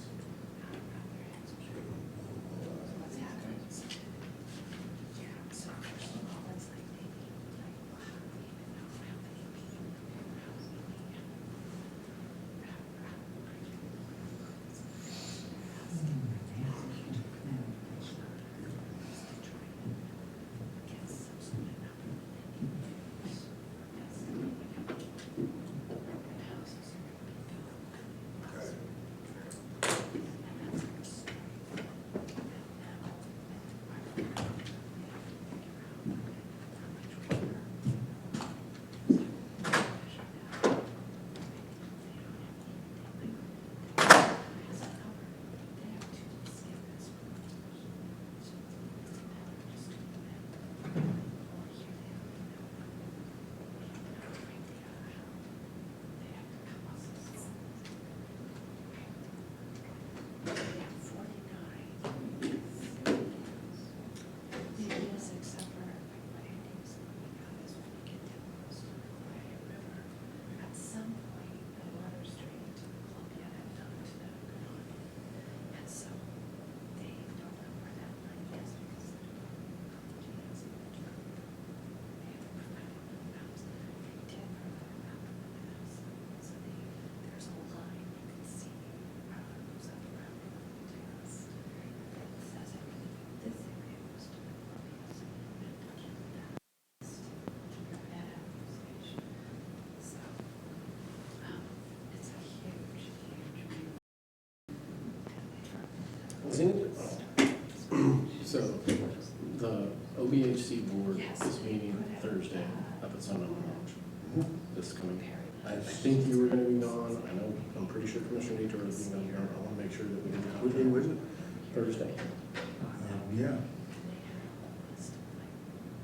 So, the OBHC board is meeting Thursday up at Summit Lodge. This coming. I think you were gonna be gone. I know, I'm pretty sure Commissioner Ray Campbell is gonna be gone. I wanna make sure that we didn't. What day was it? Thursday. Yeah.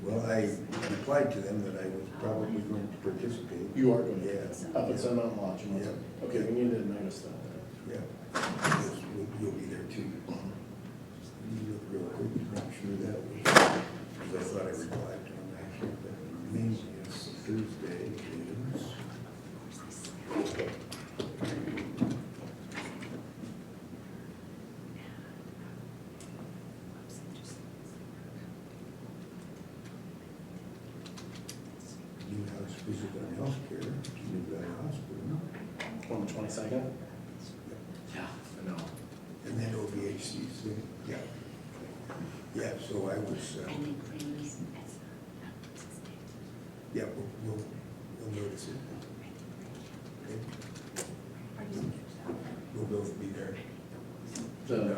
Well, I replied to them that I was probably going to participate. You are going to? Yeah. Up at Summit Lodge. Yeah. Okay, we need to notice that. Yeah. Yes, you'll be there too. You look real quick, I'm sure that was, because I thought I replied to them actually, but maybe it's Thursday is. New house visit on healthcare, new guy hospital. On the 22nd? Yeah, I know. And then OBHC, yeah. Yeah, so I was, yeah, we'll notice it. Okay. We'll both be there. The,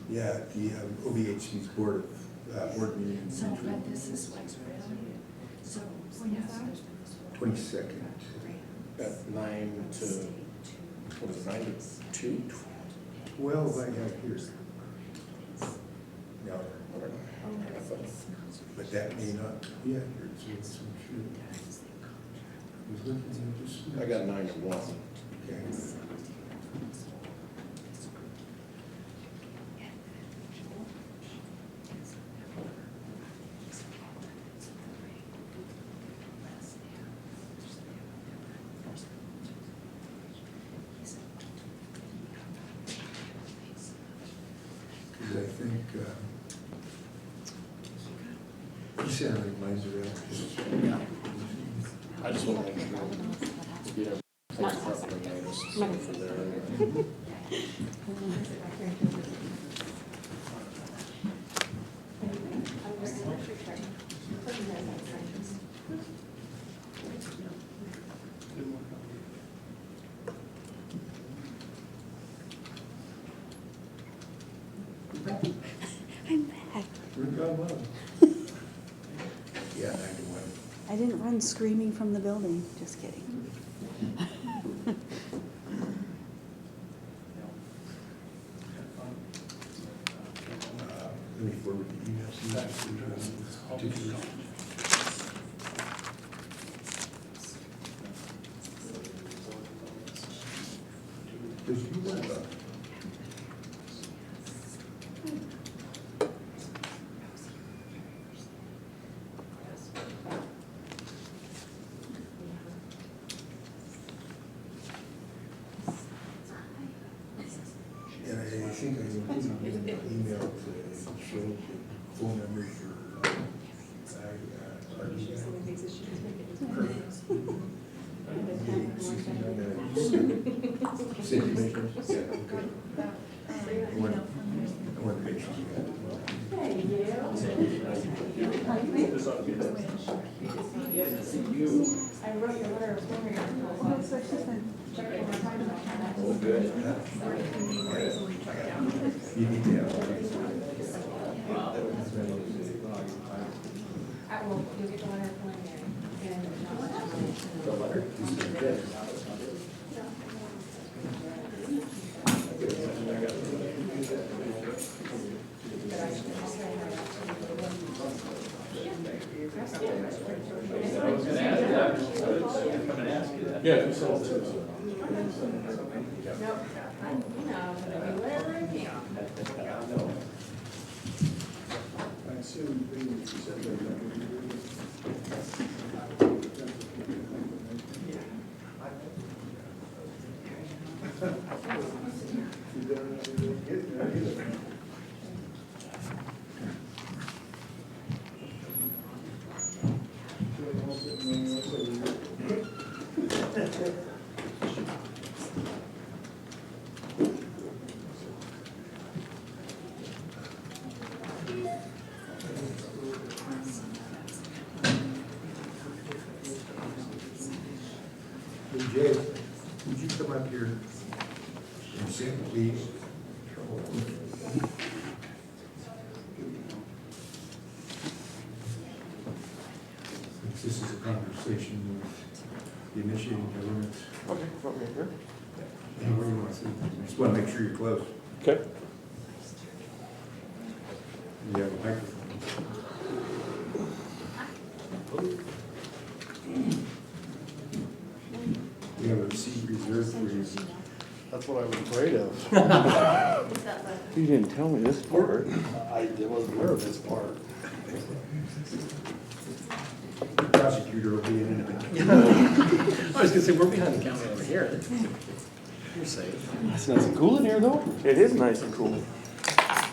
Yeah, the OBHC's board meeting. So, but this is what's really, so, yes, there's been this whole. 22nd. at 9 to, what is it, 9 to 2? Well, I have here. No, but that may not be accurate, so it's true. I was looking at this. I got 9 to 1. Okay. Because I think, you said how many lines are out? Yeah. I just want to make sure, you know, things properly noticed for there. I'm back. We're gone well. Yeah, 9 to 1. I didn't run screaming from the building, just kidding. Let me forward the email to you. Does you want and I think I included an email to show the phone number for, city commissioners. Yeah, okay. I want to make sure you got it well. I wrote your letter of You need to have. You'll get the letter of preliminary, and The letter? Good. Yeah, you saw it too. no, Hey Jay, would you come up here and sit, please? This is a conversation with the initiating government. Okay, want me here? Anywhere you want to sit. Just want to make sure you're close. Okay. You have a microphone. We have a seat reserved for you. That's what I was afraid of. You didn't tell me this part. I wasn't aware of this part. The prosecutor will be in a minute. I was gonna say, we're behind the counter over here. You're safe. It's nice and cool in here, though. It is nice and cool.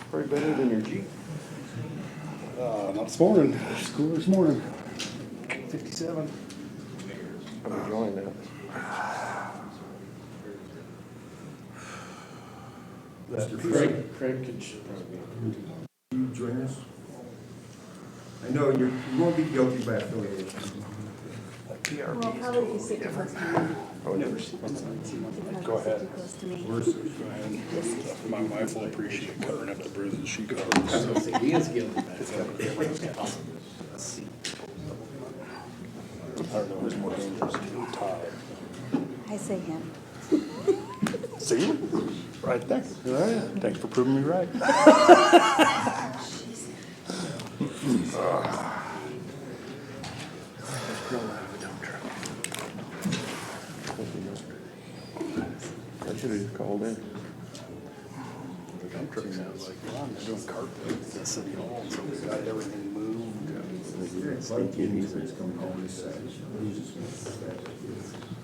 Probably better than your Jeep. Not this morning. It's cool this morning. 57. I'm enjoying that. Craig could probably. You join us? I know you won't be guilty by affiliation. PRB. Well, probably if you sit too close to me. I would never see Because Go you sit ahead. too close to me. Worse. My wife will appreciate covering up the bruises she I was covers. gonna say, he is guilty, but it's got a seat. I don't know who's more dangerous, you or Todd. I say him. See? Right there. Thanks for proving me right. I should have just called in. The dump truck sounds like fun. They're doing carpet at City Hall, so we got everything moved. Sneaky and easy. It's coming on this side.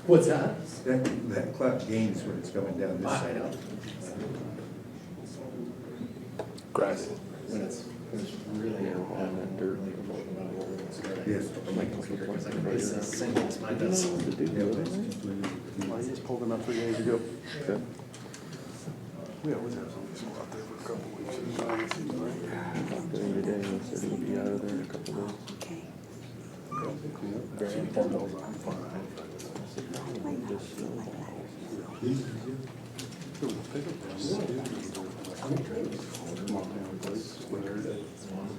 What's that? That cloud gains when it's coming down this I side. know. Grass. When it's really On that dirt. Yes. because I can base this single, it's my best. The dude Yeah, goes but it's in just really- I just pulled them up 3 days ago. there? Okay. We always have somebody small out there for a couple weeks at a time, it seems like. Talked to him today and he said he'd be out of there in a couple days. Okay. Grand portals, I'm fine. Might not feel like that. These-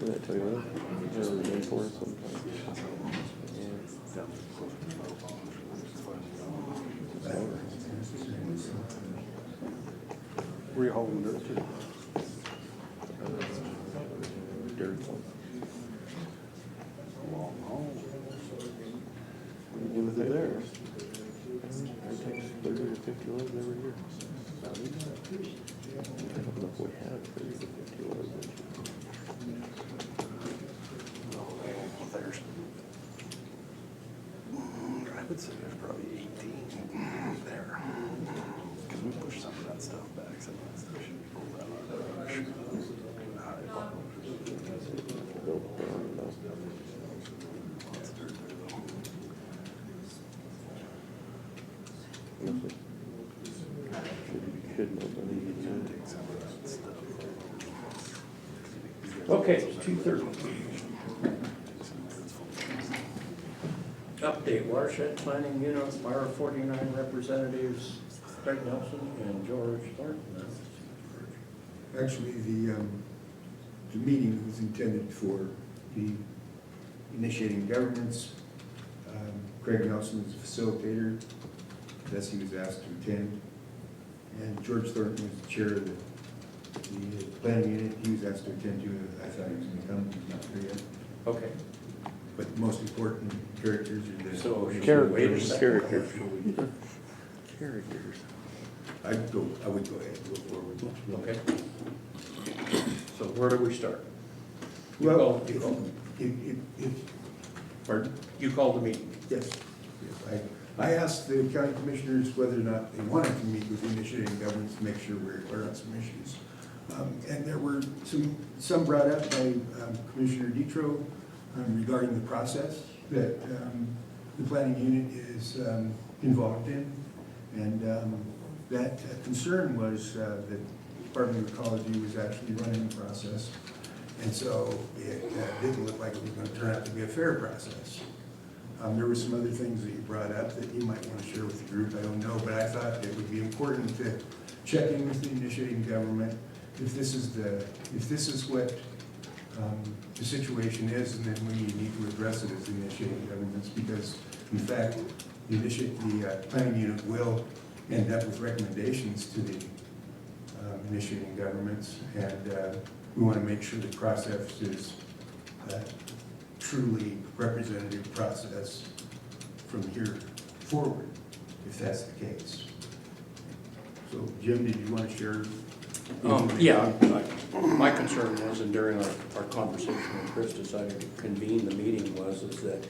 Did I tell you that? You know, the name for it sometimes. Where you hauling dirt to? Dirt. Long haul. What do you do with it there? It takes 30 to 50 loads every year. I don't know if we have 30 to 50 loads. There's, I would say there's probably 18 there. Because we pushed some of that stuff back, some of that stuff should be pulled out of the brush. Built down, Lots of dirt there though. Nothing. Should know, but he You can didn't. take some of that stuff. Okay, it's 2:30. Update watershed planning unit, fire 49 representatives, Craig Nelson and George Thornton. Actually, the meeting was intended for the initiating governments. Craig Nelson was the facilitator, thus he was asked to attend. And George Thornton was the chair of the planning unit, he was asked to attend to it. I thought he was gonna come, he's not here yet. Okay. But the most important characters are the. So, wait a Characters, second. characters. Characters. I would go ahead and go forward. Okay. So where do we start? Well, You go. Pardon? You called the meeting. Yes. Yes. I asked the county commissioners whether or not they wanted to meet with initiating governments to make sure we're clear on some issues. And there were some brought up by Commissioner DeTro regarding the process that the planning unit is involved in. And that concern was that the Department of Ecology was actually running the process. And so it didn't look like it was going to turn out to be a fair process. There were some other things that you brought up that you might want to share with the group, I don't know, but I thought it would be important to check in with the initiating government if this is what the situation is, and then we need to address it as the initiating governments, because in fact, the planning unit will end up with recommendations to the initiating governments, and we want to make sure the process is truly representative process from here forward, if that's the case. So Jim, did you want to share? Yeah, my concern was, and during our conversation when Chris decided to convene the meeting, was that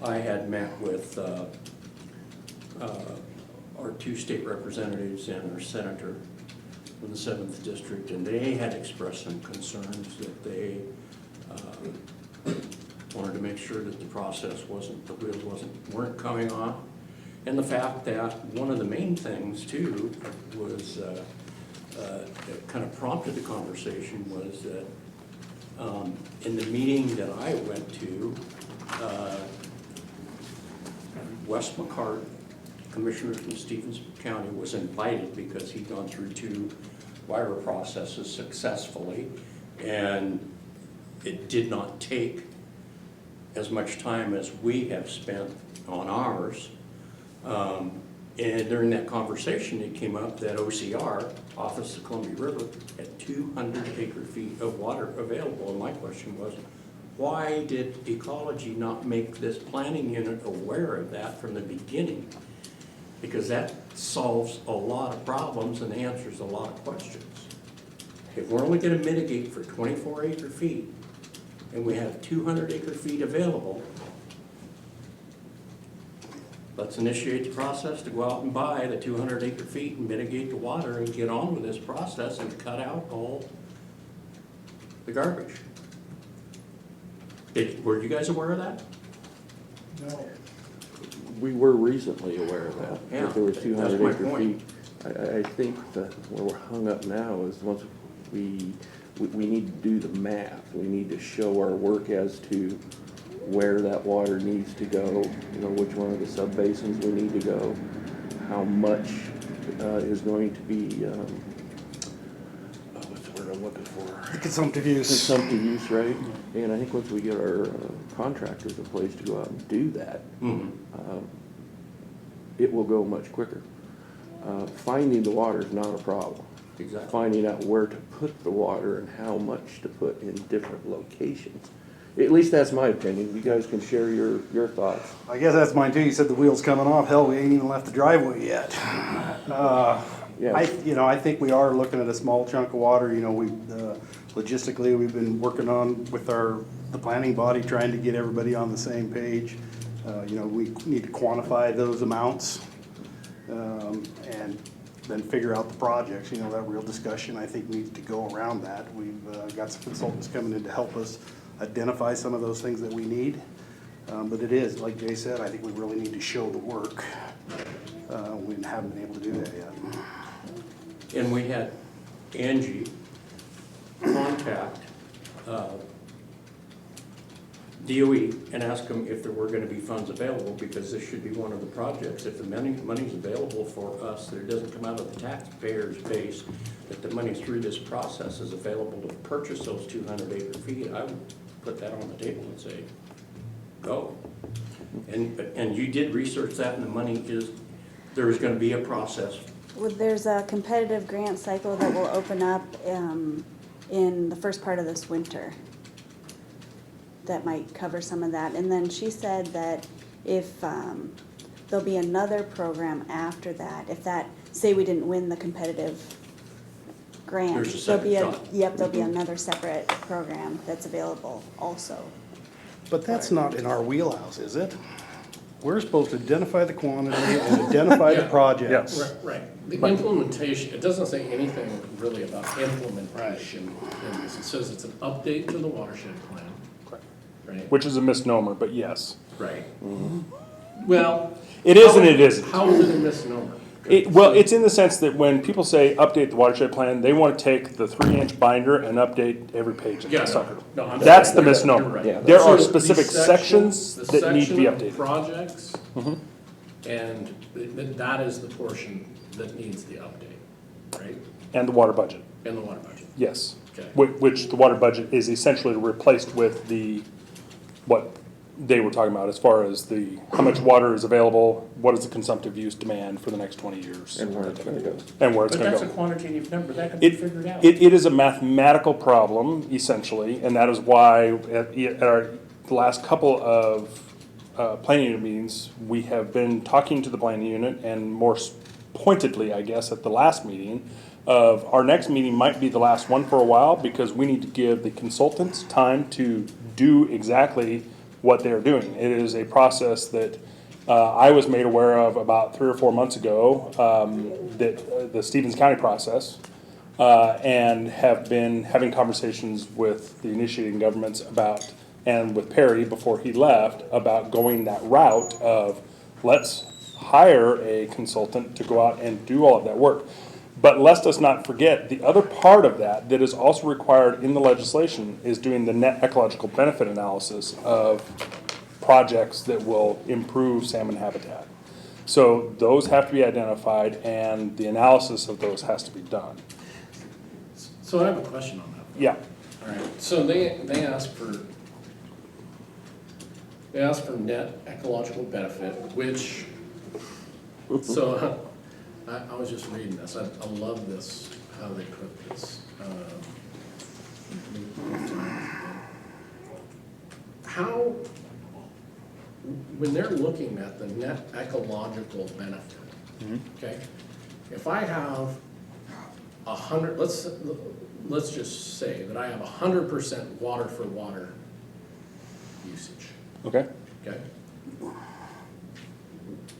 I had met with our 2 state representatives and our senator from the 7th district, and they had expressed some concerns that they wanted to make sure that the process the wheels weren't coming off. And the fact that one of the main things too was that kind of prompted the conversation was that in the meeting that I went to, Wes McCart, Commissioner from Stevens County, was invited because he'd gone through 2 WRIA processes successfully, and it did not take as much time as we have spent on ours. And during that conversation, it came up that OCR, Office of Columbia River, had 200 acre-feet of water available. And my question was, why did Ecology not make this planning unit aware of that from the beginning? Because that solves a lot of problems and answers a lot of questions. If we're only going to mitigate for 24 acre-feet, and we have 200 acre-feet available, let's initiate the process to go out and buy the 200 acre-feet and mitigate the water and get on with this process and cut out all the garbage. Were you guys aware of that? No. We were recently aware of that, Yeah, that there was 200 that's my acre point. feet. I think that where we're hung up now is once we need to do the math. We need to show our work as to where that water needs to go, which one of the sub-basins we need to go, how much is going to be, what's the word I'm looking for? Consumptive use. Consumptive use, right? And I think once we get our contractors in place to go out and do that, it will go much quicker. Finding the water is not a problem. Exactly. Finding out where to put the water and how much to put in different locations. At least that's my opinion. You guys can share your thoughts. I guess that's mine too. You said the wheel's coming off. Hell, we ain't even left the driveway yet. Yeah. I think we are looking at a small chunk of water. Logistically, we've been working on with the planning body, trying to get everybody on the same page. We need to quantify those amounts, and then figure out the projects. That real discussion, I think, needs to go around that. We've got some consultants coming in to help us identify some of those things that we need. But it is, like Jay said, I think we really need to show the work. We haven't been able to do that yet. And we had Angie contact DOE and ask them if there were going to be funds available, because this should be one of the projects. If the money's available for us, that it doesn't come out of the taxpayers' base, that the money through this process is available to purchase those 200 acre feet, I would put that on the table and say, go. And you did research that, and the money is, there is going to be a process. Well, there's a competitive grant cycle that will open up in the first part of this winter. That might cover some of that. And then she said that if there'll be another program after that, if that, say we didn't win the competitive grant, There's a separate shot. there'll be another separate program that's available also. But that's not in our wheelhouse, is it? We're supposed to identify the quantity and identify the Yeah. projects. Right. The implementation, it doesn't say anything really about implementation in this. It says it's an update to the watershed plan. Right? Which is a misnomer, but yes. Right. Well. It is and it isn't. How is it a misnomer? Well, it's in the sense that when people say update the watershed plan, they want to take the 3-inch binder and update every page of Yeah, the sucker. no, I'm That's sorry. the You're misnomer. right. Yeah. There are So specific the section- sections the that need to be section of updated. Projects, and that is the portion that needs the update, right? And the water budget, And the water budget. yes. Okay. Which the water budget is essentially replaced with what they were talking about as far as how much water is available, what is the consumptive use demand for the next 20 years. And where it's gonna go. And where it's But gonna that's a go. quantitative number, that can be It, figured out. it is a mathematical problem essentially, and that is why at our last couple of planning unit meetings, we have been talking to the planning unit, and more pointedly, I guess, at the last meeting, of our next meeting might be the last one for a while, because we need to give the consultants time to do exactly what they're doing. It is a process that I was made aware of about 3 or 4 months ago, that the Stevens County process, and have been having conversations with the initiating governments about, and with Perry before he left, about going that route of let's hire a consultant to go out and do all of that work. But let us not forget, the other part of that is also required in the legislation is doing the net ecological benefit analysis of projects that will improve salmon habitat. So those have to be identified, and the analysis of those has to be done. So I have a question on that. Yeah, All right, so they ask for net ecological benefit, which, so I was just reading this, I love this, how they put this. How, when they're looking at the net ecological benefit, okay? If I have 100, let's just say that I have 100% water for water usage, okay. okay?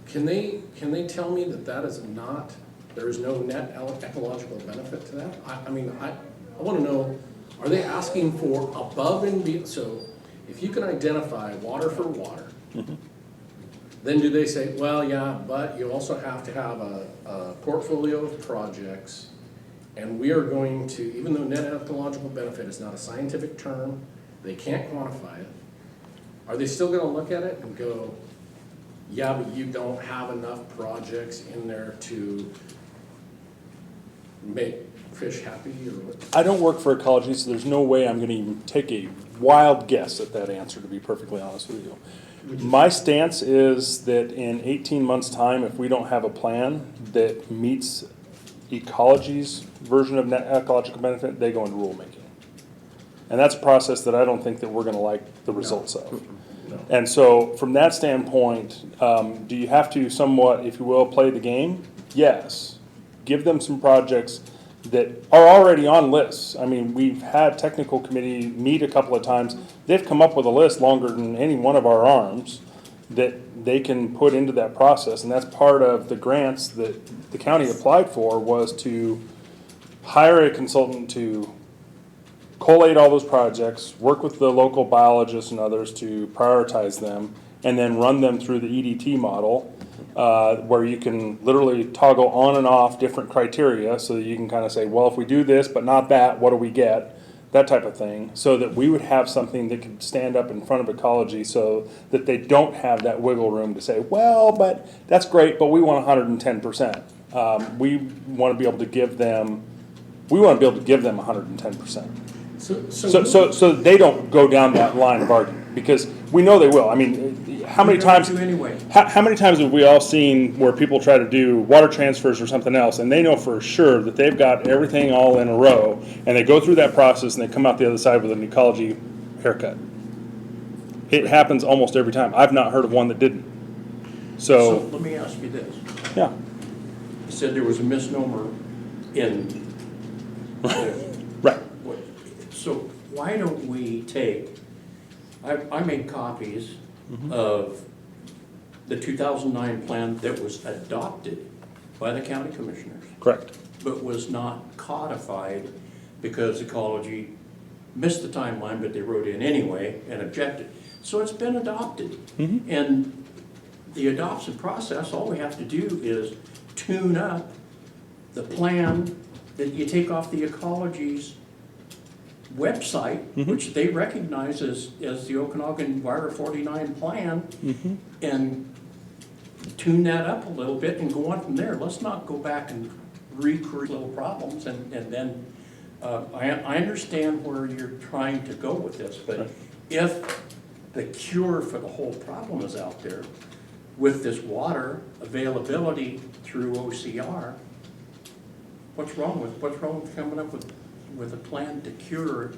Can they tell me that that is not, there is no net ecological benefit to that? I mean, I want to know, are they asking for above and beyond? So if you can identify water for water, then do they say, well, yeah, but you also have to have a portfolio of projects, and we are going to, even though net ecological benefit is not a scientific term, they can't quantify it, are they still gonna look at it and go, yeah, but you don't have enough projects in there to make fish happy, or what? I don't work for ecology, so there's no way I'm gonna even take a wild guess at that answer, to be perfectly honest with you. My stance is that in 18 months' time, if we don't have a plan that meets ecology's version of net ecological benefit, they go into rulemaking. And that's a process that I don't think that we're gonna like the results of. No. And so, from that standpoint, do you have to somewhat, if you will, play the game? Yes. Give them some projects that are already on lists. I mean, we've had technical committee meet a couple of times. They've come up with a list longer than any one of our arms that they can put into that process. And that's part of the grants that the county applied for, was to hire a consultant to collate all those projects, work with the local biologists and others to prioritize them, and then run them through the EDT model, where you can literally toggle on and off different criteria, so that you can kind of say, well, if we do this but not that, what do we get? That type of thing, so that we would have something that could stand up in front of ecology, so that they don't have that wiggle room to say, well, but that's great, but we want 110%. We want to be able to give them 110%. So they don't go down that line of argument, because we know they will. I mean, how many times? Anyway. How many times have we all seen where people try to do water transfers or something else, and they know for sure that they've got everything all in a row, and they go through that process and they come out the other side with an ecology haircut? It happens almost every time. I've not heard of one that didn't. So let me ask you this. Yeah. You said there was a misnomer in. Right. So why don't we take I made copies of the 2009 plan that was adopted by the county commissioners, Correct. but was not codified because ecology missed the timeline, but they wrote in anyway and objected. So it's been adopted. And the adoption process, all we have to do is tune up the plan that you take off the ecology's website, which they recognize as the Okanogan WRIA 49 plan, and tune that up a little bit and go on from there. Let's not go back and recreate little problems and then, I understand where you're trying to go with this, but if the cure for the whole problem is out there with this water availability through OCR, what's wrong with coming up with a plan to cure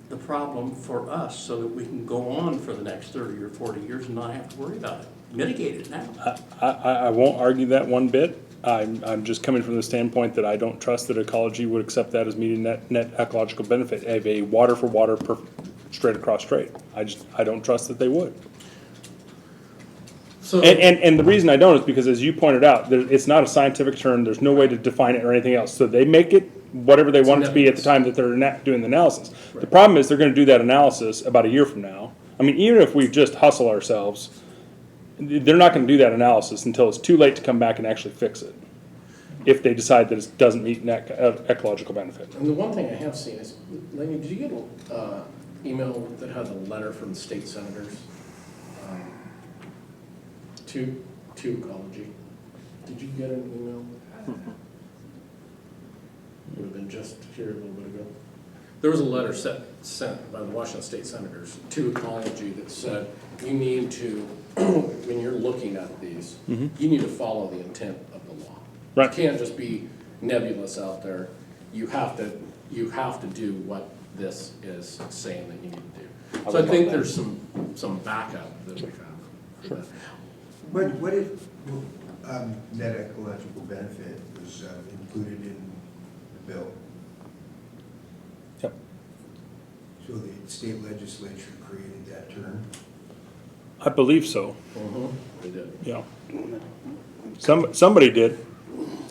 the problem for us so that we can go on for the next 30 or 40 years and not have to worry about it? Mitigate it now. I won't argue that one bit. I'm just coming from the standpoint that I don't trust that ecology would accept that as meeting net ecological benefit of a water for water per straight across straight. I don't trust that they would. So, And the reason I don't is because, as you pointed out, it's not a scientific term. There's no way to define it or anything else. So they make it whatever they want it to be at the time that they're doing the analysis. The problem is they're going to do that analysis about a year from now. I mean, even if we just hustle ourselves, they're not going to do that analysis until it's too late to come back and actually fix it, if they decide that it doesn't meet net ecological benefit. and the one thing I have seen is, Lenny, did you get an email that had a letter from the state senators to ecology? Did you get an email? Would have been just here a little bit ago. There was a letter sent by the Washington State Senators to ecology that said, you need to, when you're looking at these, you need to follow the intent of the law. Right. You can't just be nebulous out there. You have to do what this is saying that you need to do. So I think there's some backup that we have for that. What if net ecological benefit was included in the bill? Yep. So the state legislature created that term? I believe so. They did. Yeah. Somebody did.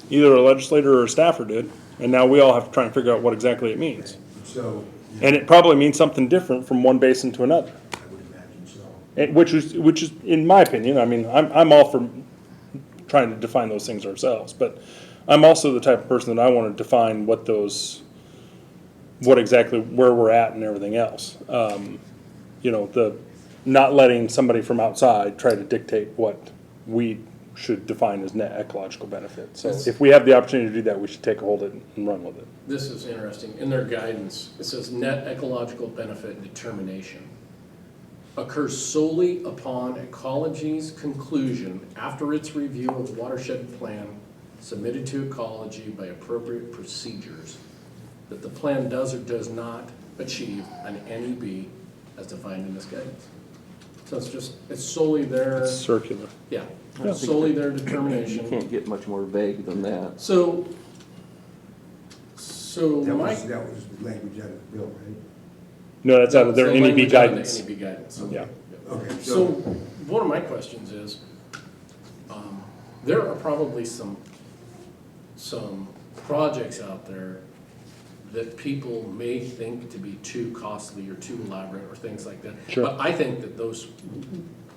Either a legislator or a staffer did. And now we all have to try and figure out what exactly it means. So, And it probably means something different from one basin to another. I would imagine so. Which is, in my opinion, I mean, I'm all for trying to define those things ourselves, but I'm also the type of person that I want to define what exactly where we're at and everything else. Not letting somebody from outside try to dictate what we should define as net ecological benefit. So if we have the opportunity to do that, we should take a hold of it and run with it. This is interesting. In their guidance, it says net ecological benefit determination occurs solely upon ecology's conclusion after its review of the watershed plan submitted to ecology by appropriate procedures that the plan does or does not achieve an NEB as defined in this guidance. So it's solely their, It's circular. yeah, Yeah. solely their You determination. can't get much more vague than that. So That my. was language out of the bill, right? No, that's out of their So NEB language out of the guidance. NEB guidance. Yeah. Okay, So one of my questions is, there are probably some projects out there that people may think to be too costly or too elaborate or things like that. Sure. But I think that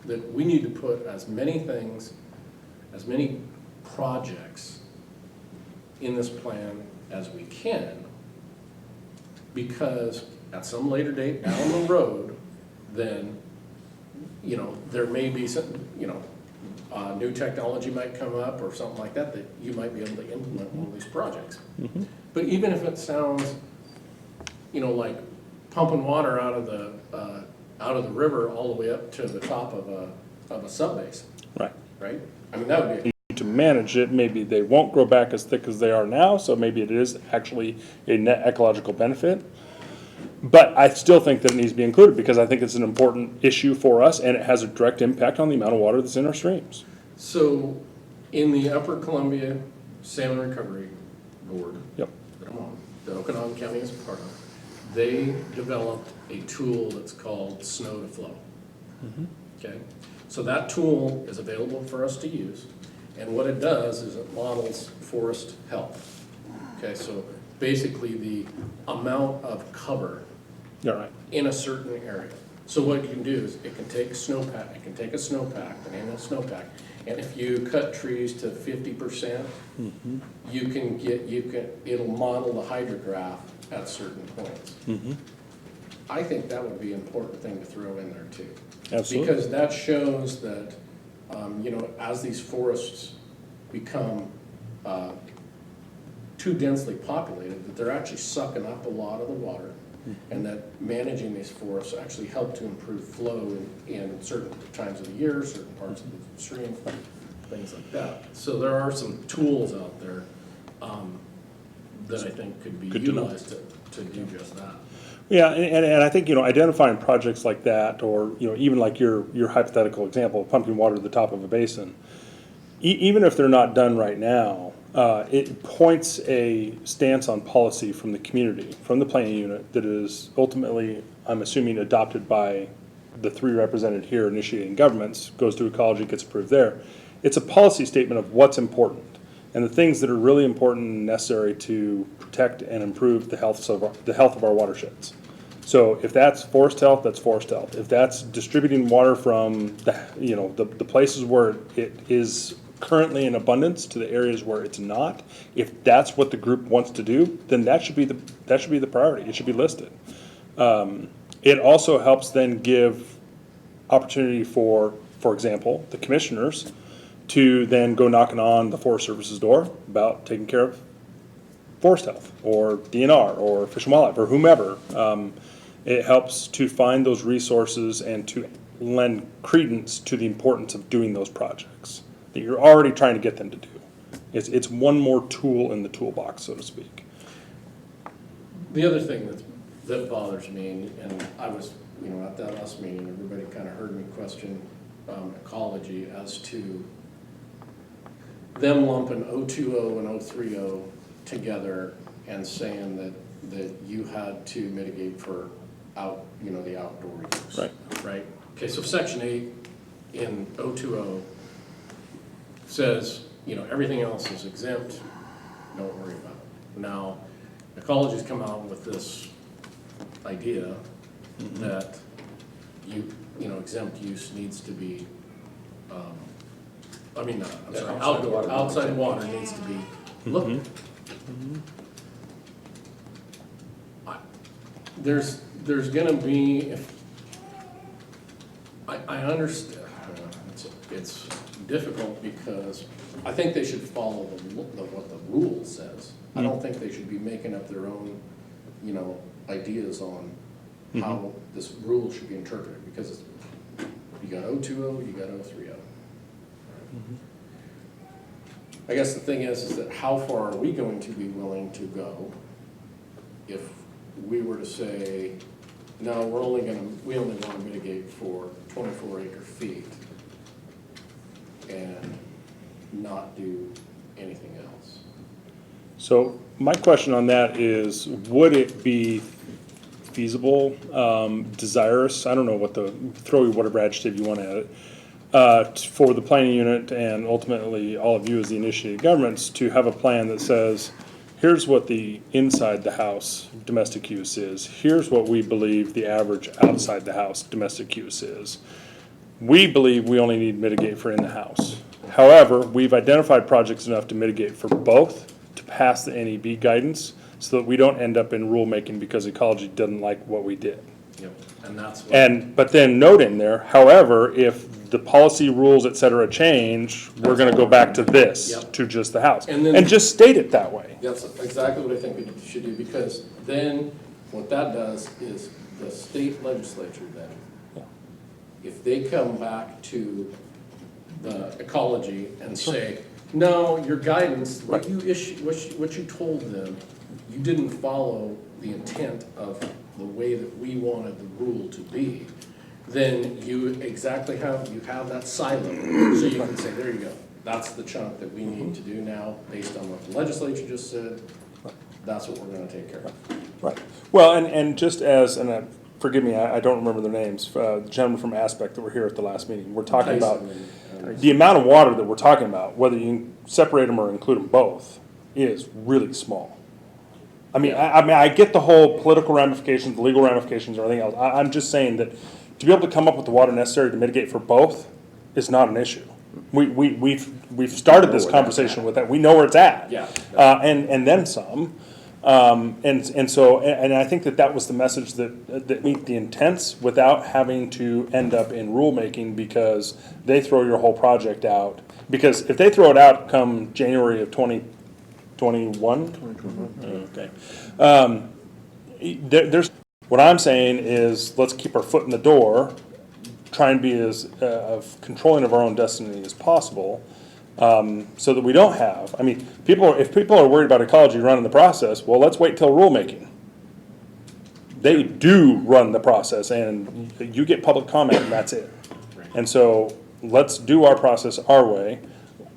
that we need to put as many projects in this plan as we can, because at some later date down the road, then, there may be some, new technology might come up or something like that you might be able to implement one of these projects. But even if it sounds, like pumping water out of the river all the way up to the top of a sub-basin, Right. right? I mean, that would be, To manage it, maybe they won't grow back as thick as they are now, so maybe it is actually a net ecological benefit. But I still think that it needs to be included, because I think it's an important issue for us, and it has a direct impact on the amount of water that's in our streams. so in the Upper Columbia Salmon Recovery Board Yep. that I'm on, that Okanogan County is a part of, they developed a tool that's called Snow to Flow. Okay, so that tool is available for us to use, and what it does is it models forest health. Okay, so basically the amount of cover Yeah, right. in a certain area. So what you can do is it can take a snowpack, an annual snowpack, and if you cut trees to 50%, it'll model the hydrograph at certain points. I think that would be an important thing to throw in there too. Absolutely. Because that shows that, as these forests become too densely populated, that they're actually sucking up a lot of the water, and that managing these forests actually help to improve flow in certain times of the year, certain parts of the stream, things like that. So there are some tools out there that I think could be Good to know. utilized to do just that. Yeah, and I think, identifying projects like that, or, even like your hypothetical example of pumping water to the top of a basin, even if they're not done right now, it points a stance on policy from the community, from the planning unit, that is ultimately, I'm assuming, adopted by the three represented here initiating governments, goes through ecology, gets approved there. It's a policy statement of what's important, and the things that are really important and necessary to protect and improve the health of our watersheds. So if that's forest health, that's forest health. If that's distributing water from the places where it is currently in abundance to the areas where it's not, if that's what the group wants to do, then that should be the priority. It should be listed. It also helps then give opportunity for example, the commissioners to then go knocking on the Forest Service's door about taking care of forest health, or DNR, or Fish and Wildlife, or whomever. It helps to find those resources and to lend credence to the importance of doing those projects that you're already trying to get them to do. It's one more tool in the toolbox, so to speak. The other thing that bothers me, and I was, at that last meeting, everybody kind of heard me question ecology as to them lumping 020 and 030 together and saying that you had to mitigate for the outdoor use. Right. Right? Okay, so section 8 in 020 says, everything else is exempt, don't worry about it. Now, ecology's come out with this idea that exempt use needs to be, outside water needs to be looked at. There's gonna be, I understand, it's difficult because I think they should follow what the rule says. I don't think they should be making up their own, ideas on how this rule should be interpreted, because you got 020, you got 030. I guess the thing is that how far are we going to be willing to go if we were to say, no, we only want to mitigate for 24 acre-feet and not do anything else? So my question on that is, would it be feasible, desirous, I don't know throw whatever adjective you want at it, for the planning unit and ultimately all of you as the initiated governments to have a plan that says, here's what the inside the house domestic use is, here's what we believe the average outside the house domestic use is. We believe we only need to mitigate for in the house. However, we've identified projects enough to mitigate for both to pass the NEB guidance, so that we don't end up in rulemaking because ecology doesn't like what we did. Yep, and that's what. But then note in there, however, if the policy, rules, et cetera, change, we're gonna go back to this, Yep. to just the house. And then- And just state it that way. That's exactly what I think we should do, because then what that does is the state legislature then, if they come back to the ecology and say, no, your guidance, what you what you told them, you didn't follow the intent of the way that we wanted the rule to be, then you have that silo, so you can say, there you go, that's the chunk that we need to do now, based on what the legislature just said, that's what we're gonna take care of. Right. Well, and just as, and forgive me, I don't remember their names, the gentlemen from Aspect that were here at the last meeting, we're talking about the amount of water that we're talking about, whether you separate them or include them both, is really small. I mean, I get the whole political ramifications, the legal ramifications, and everything else. I'm just saying that to be able to come up with the water necessary to mitigate for both is not an issue. We've started this conversation with that. We know where it's at. Yeah. And then some. And so I think that was the message that meet the intents without having to end up in rulemaking because they throw your whole project out. Because if they throw it out come January of 2021? 2021. Okay. There's, what I'm saying is, let's keep our foot in the door, try and be as controlling of our own destiny as possible, so that we don't have, I mean, if people are worried about ecology running the process, well, let's wait till rulemaking. They do run the process, and you get public comment, and that's it. And so, let's do our process our way.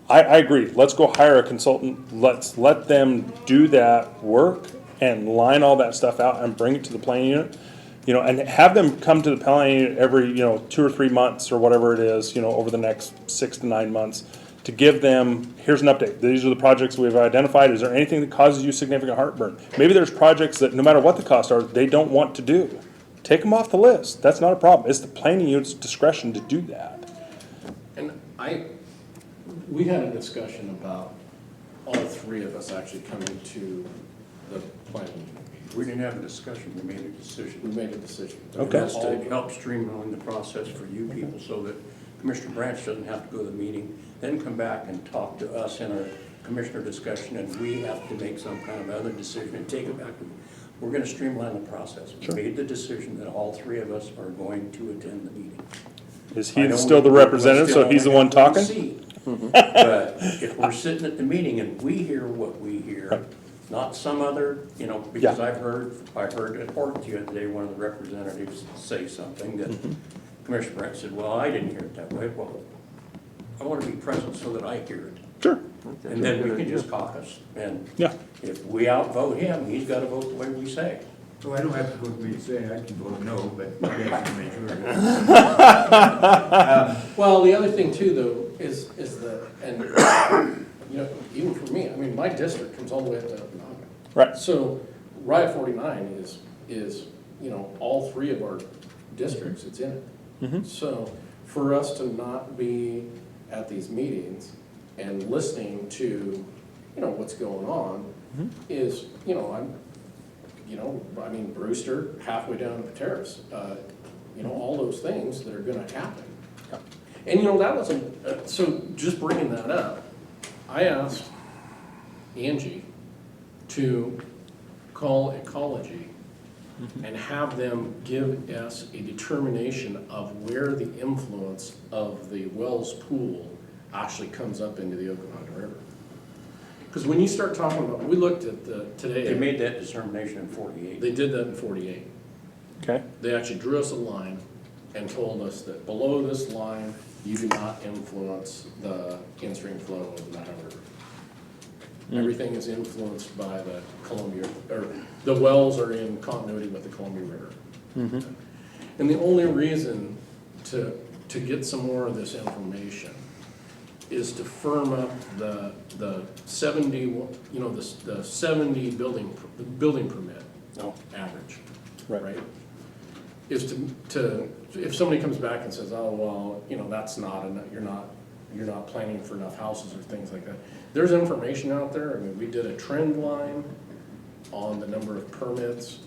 I agree, let's go hire a consultant, let's let them do that work and line all that stuff out and bring it to the planning unit. You know, and have them come to the planning unit every, 2 or 3 months or whatever it is, over the next 6 to 9 months, to give them, here's an update. These are the projects we've identified. Is there anything that causes you significant heartburn? Maybe there's projects that no matter what the costs are, they don't want to do. Take them off the list. That's not a problem. It's the planning unit's discretion to do that. And we had a discussion about all three of us actually coming to the planning. We didn't have a discussion, we made a decision. We made a decision. Okay. That's to help streamline the process for you people so that Commissioner Branch doesn't have to go to the meeting, then come back and talk to us in our commissioner discussion, and we have to make some kind of other decision and take it back. We're gonna streamline the process. We made the decision that all three of us are going to attend the meeting. Is I he know still the we representative, still so he's the only one have talking? seat. But if we're sitting at the meeting and we hear what we hear, not some other, because I heard at Horton the other day, one of the representatives say something that Commissioner Brett said, well, I didn't hear it that way. Well, I want to be present so that I hear it. Sure. And then we can just caucus. And Yeah. if we outvote him, he's got to vote the way we say. So I don't have to vote for me to say, I can vote no, but you guys can make sure. Well, the other thing too, though, is that, and, even for me, I mean, my district comes all the way up to Okanogan. Right. So, RIA 49 is, all three of our districts, it's in it. So, for us to not be at these meetings and listening to, what's going on is, Brewster, halfway down the terrace, all those things that are gonna happen. And that wasn't, so just bringing that up, I asked Angie to call ecology and have them give us a determination of where the influence of the Wells Pool actually comes up into the Okanogan River. Because when you start talking about, we looked at today. They made that determination in 48. They did that in 48. Okay. They actually drew us a line and told us that below this line, you do not influence the in-stream flow of the Methow River. Everything is influenced by the Columbia, or the wells are in continuity with the Columbia River. And the only reason to get some more of this information is to firm up the 70, the 70 building permit average, Right. Is to if somebody comes back and says, oh, well, that's not enough, you're not planning for enough houses or things like that. There's information out there. I mean, we did a trend line on the number of permits,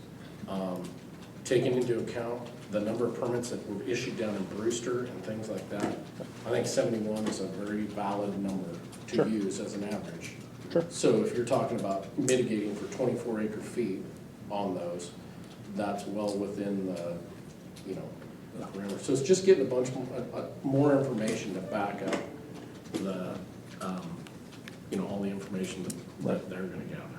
taking into account the number of permits that were issued down in Brewster and things like that. I think 71 is a very valid number to use as an average. Sure. So if you're talking about mitigating for 24 acre-feet on those, that's well within the, the parameter. So it's just getting a bunch more information to back up the, all the information that they're gonna gather,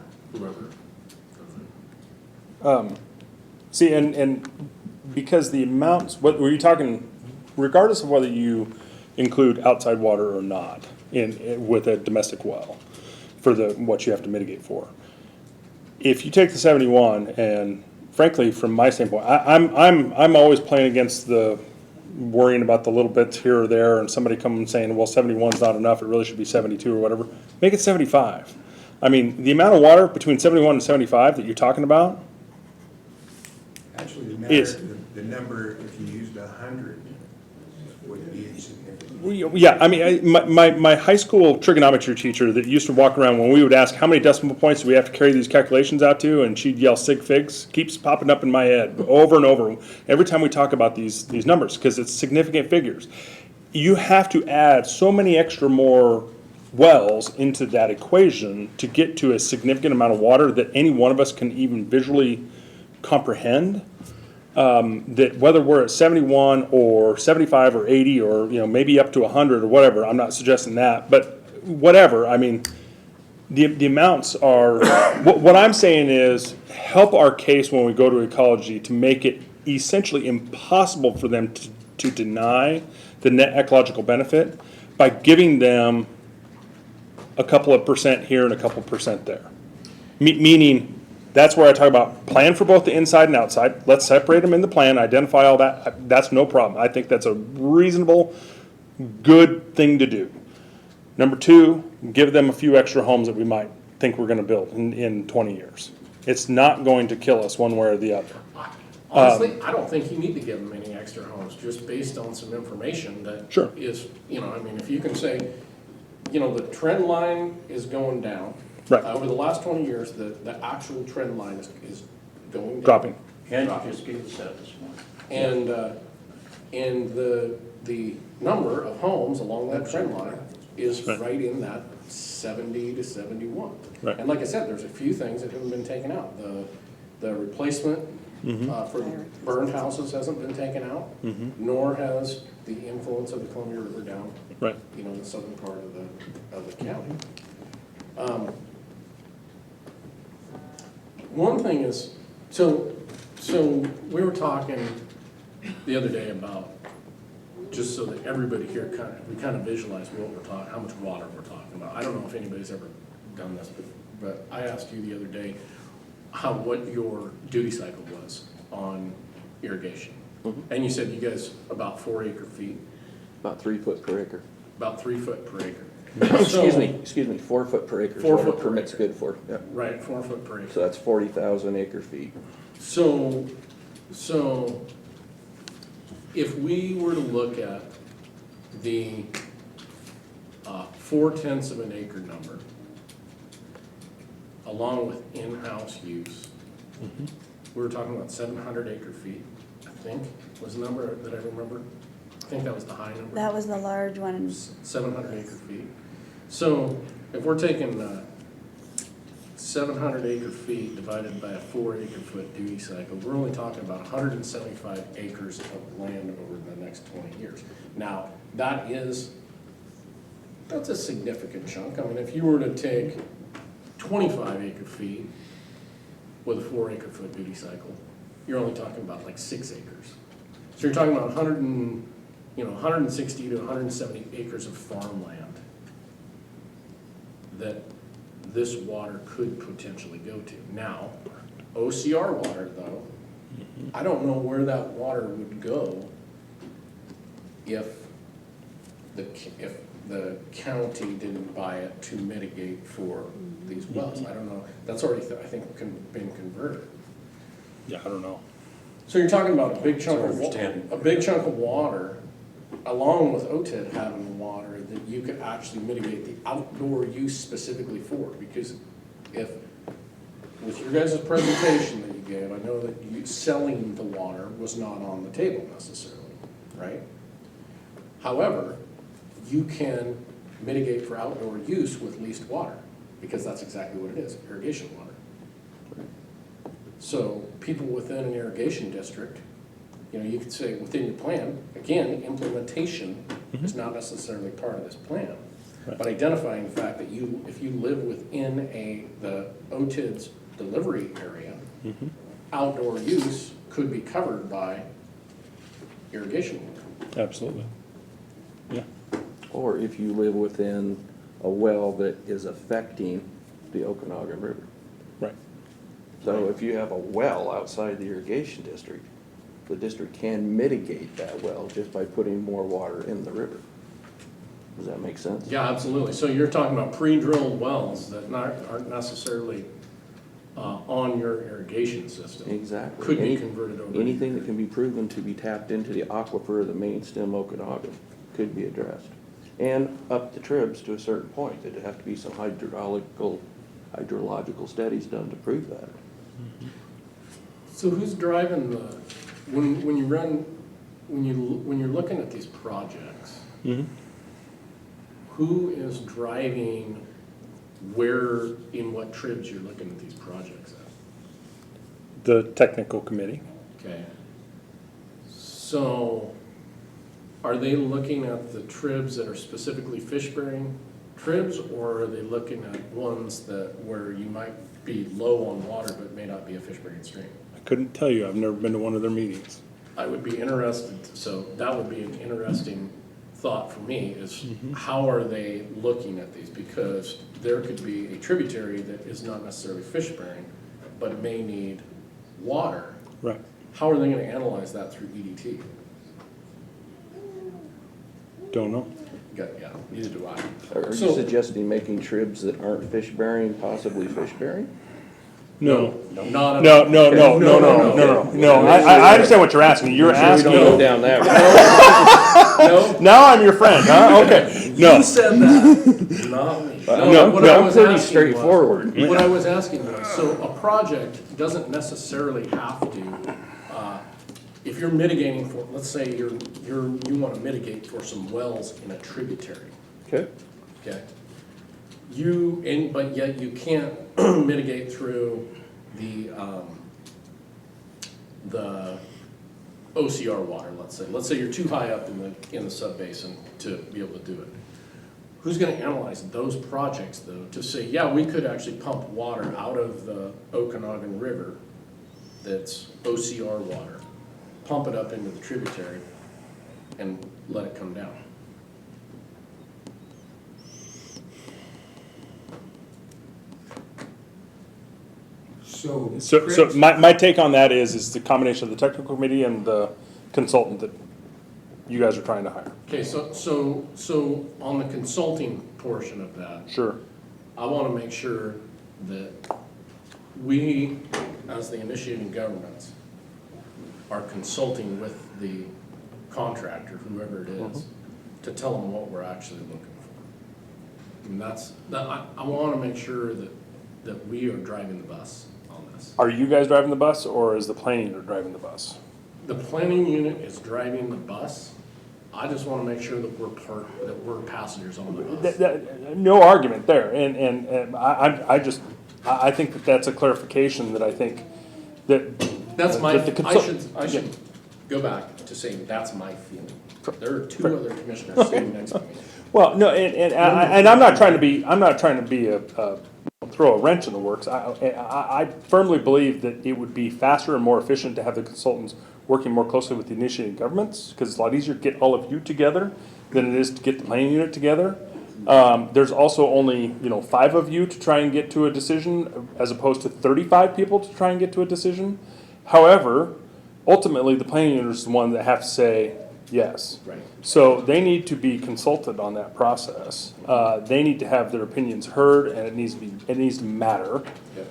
whoever. See, and because the amounts, what were you talking, regardless of whether you include outside water or not with a domestic well for what you have to mitigate for, if you take the 71, and frankly, from my standpoint, I'm always playing against the worrying about the little bits here or there, and somebody coming and saying, well, 71's not enough, it really should be 72 or whatever. Make it 75. I mean, the amount of water between 71 and 75 that you're talking about, Actually, Is- the number, if you used 100, would be insignificant. yeah, I mean, my high school trigonometry teacher that used to walk around when we would ask, how many decimal points do we have to carry these calculations out to? And she'd yell sig figs, keeps popping up in my head over and over, every time we talk about these numbers, because it's significant figures. You have to add so many extra more wells into that equation to get to a significant amount of water that any one of us can even visually comprehend. That whether we're at 71 or 75 or 80 or, maybe up to 100 or whatever, I'm not suggesting that, but whatever, I mean, the amounts are, what I'm saying is, help our case when we go to ecology to make it essentially impossible for them to deny the net ecological benefit by giving them a couple of percent here and a couple percent there. Meaning, that's where I talk about plan for both the inside and outside. Let's separate them in the plan, identify all that. That's no problem. I think that's a reasonable, good thing to do. Number two, give them a few extra homes that we might think we're gonna build in 20 years. It's not going to kill us one way or the other. Honestly, I don't think you need to give them any extra homes, just based on some information that Sure. is, I mean, if you can say, the trend line is going down. Right. Over the last 20 years, the actual trend line is going down. Dropping. Ken just gave us that this morning. And the number of homes along that trend line is Right. right in that 70 to 71. Right. And like I said, there's a few things that haven't been taken out. The replacement for burned houses hasn't been taken out, nor has the influence of the Columbia River down, Right. the southern part of the county. One thing is, so we were talking the other day about, just so that everybody here we kind of visualize what we're talking, how much water we're talking about. I don't know if anybody's ever done this, but I asked you the other day what your duty cycle was on irrigation. And you said you guys about 4 acre-feet, About 3 foot per acre. about 3 foot per acre. Excuse me, 4 foot per acre. is 4 what foot the per permit's acre. good for, yeah. Right, 4 foot per acre. So that's 40,000 acre feet. So if we were to look at the 4/10 of an acre number, along with in-house use, we were talking about 700 acre feet, I think, was the number that I remember. I think that was the high number. That was the large one. 700 acre feet. So if we're taking 700 acre feet divided by a 4 acre foot duty cycle, we're only talking about 175 acres of land over the next 20 years. Now, that's a significant chunk. I mean, if you were to take 25 acre feet with a 4 acre foot duty cycle, you're only talking about like 6 acres. So you're talking about 160 to 170 acres of farmland that this water could potentially go to. Now, OCR water though, I don't know where that water would go if the county didn't buy it to mitigate for these wells. I don't know, that's already, I think, been converted. Yeah, I don't know. So you're talking about a big chunk of, understanding. a big chunk of water, along with OTID having water that you could actually mitigate the outdoor use specifically for. Because if, with your guys' presentation that you gave, I know that selling the water was not on the table necessarily, right? However, you can mitigate for outdoor use with leased water, because that's exactly what it is, irrigation water. So people within an irrigation district, you could say within your plan, again, implementation is not necessarily part of this plan. Right. But identifying the fact that if you live within the OTID's delivery area, outdoor use could be covered by irrigation water. Absolutely. Yeah. Or if you live within a well that is affecting the Okanogan River. Right. So if you have a well outside the irrigation district, the district can mitigate that well just by putting more water in the river. Does that make sense? Yeah, absolutely. So you're talking about pre-drilled wells that aren't necessarily on your irrigation system. Exactly. Could be converted over. Anything that can be proven to be tapped into the aquifer of the main stem Okanogan could be addressed. And up the tribs to a certain point. There'd have to be some hydrological studies done to prove that. So who's driving the, when you're looking at these projects, who is driving where, in what tribs you're looking at these projects at? The technical committee. Okay. So are they looking at the tribs that are specifically fish-bearing tribs, or are they looking at ones where you might be low on water but may not be a fish-bearing stream? I couldn't tell you, I've never been to one of their meetings. I would be interested, so that would be an interesting thought for me, is how are they looking at these? Because there could be a tributary that is not necessarily fish-bearing, but it may need water. Right. How are they gonna analyze that through EDT? Don't know. Yeah, neither do I. Are you So- suggesting making tribs that aren't fish-bearing possibly fish-bearing? No. Not at No, all. no, no, no, no, no, no. I understand what you're asking. You're Sure we don't go asking, down that road. No, now I'm your friend, huh? Okay. No. you said that, not me. No, what no, I I'm was pretty asking straightforward. was- What I was asking was, so a project doesn't necessarily have to, if you're mitigating for, let's say you wanna mitigate for some wells in a tributary, Okay. okay? But yet you can't mitigate through the OCR water, let's say. Let's say you're too high up in the sub-basin to be able to do it. Who's gonna analyze those projects though, to say, yeah, we could actually pump water out of the Okanogan River that's OCR water, pump it up into the tributary and let it come down? So my take on that is the combination of the technical committee and the consultant that you guys are trying to hire. Okay, so on the consulting portion of that, Sure. I want to make sure that we, as the initiating governments, are consulting with the contractor, whoever it is, to tell them what we're actually looking for. And I want to make sure that we are driving the bus on this. Are you guys driving the bus, or is the planning unit driving the bus? The planning unit is driving the bus. I just want to make sure that we're passengers on the bus. No argument there, and I think that that's a clarification that I think that. That's my, that the I should go back to saying that's my feeling. There are two other commissioners sitting next to me. Well, no, and I'm not trying to be throw a wrench in the works. I firmly believe that it would be faster and more efficient to have the consultants working more closely with the initiating governments, because it's a lot easier to get all of you together than it is to get the planning unit together. There's also only 5 of you to try and get to a decision, as opposed to 35 people to try and get to a decision. However, ultimately, the planning unit is the one that have to say yes. Right. So they need to be consulted on that process. They need to have their opinions heard, and it needs to matter. Yep.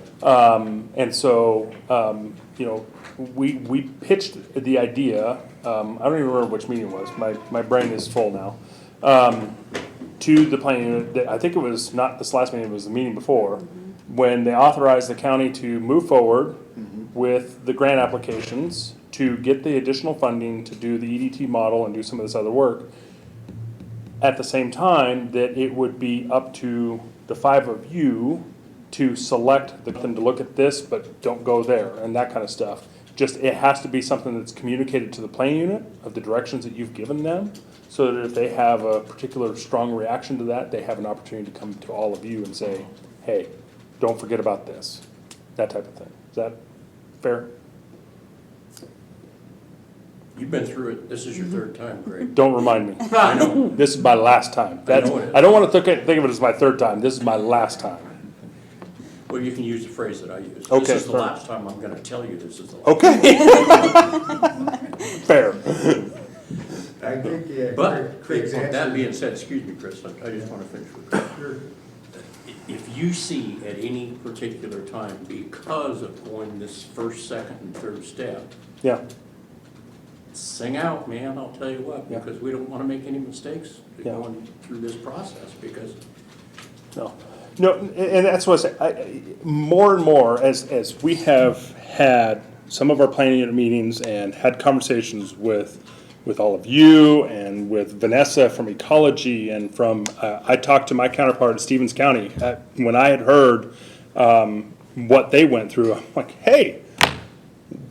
And so, we pitched the idea. I don't even remember which meeting it was. My brain is full now. To the planning unit. I think it was not this last meeting. It was the meeting before, when they authorized the county to move forward with the grant applications to get the additional funding to do the EDT model and do some of this other work. At the same time, that it would be up to the 5 of you to select them to look at this, but don't go there, and that kind of stuff. Just, it has to be something that's communicated to the planning unit of the directions that you've given them, so that if they have a particular strong reaction to that, they have an opportunity to come to all of you and say, hey, don't forget about this, that type of thing. Is that fair? You've been through it, this is your third time, Craig. Don't remind me. I know. This is my last time. I know it is. I don't want to think of it as my third time. This is my last time. Well, you can use the phrase that I use. Okay, This is the fair. last time I'm gonna tell you this is the last. Okay. Fair. I think, yeah, But, Craig's that answer. being said, excuse me, Chris, I just wanna finish with Chris. Sure. If you see at any particular time, because of going this first, second, and third step, Yeah. sing out, man, I'll tell you what, Yeah. because we don't wanna make any mistakes Yeah. going through this process, because No, and that's what I say, more and more, as we have had some of our planning unit meetings and had conversations with all of you and with Vanessa from Ecology and from, I talked to my counterpart at Stevens County, when I had heard, what they went through, I'm like, hey,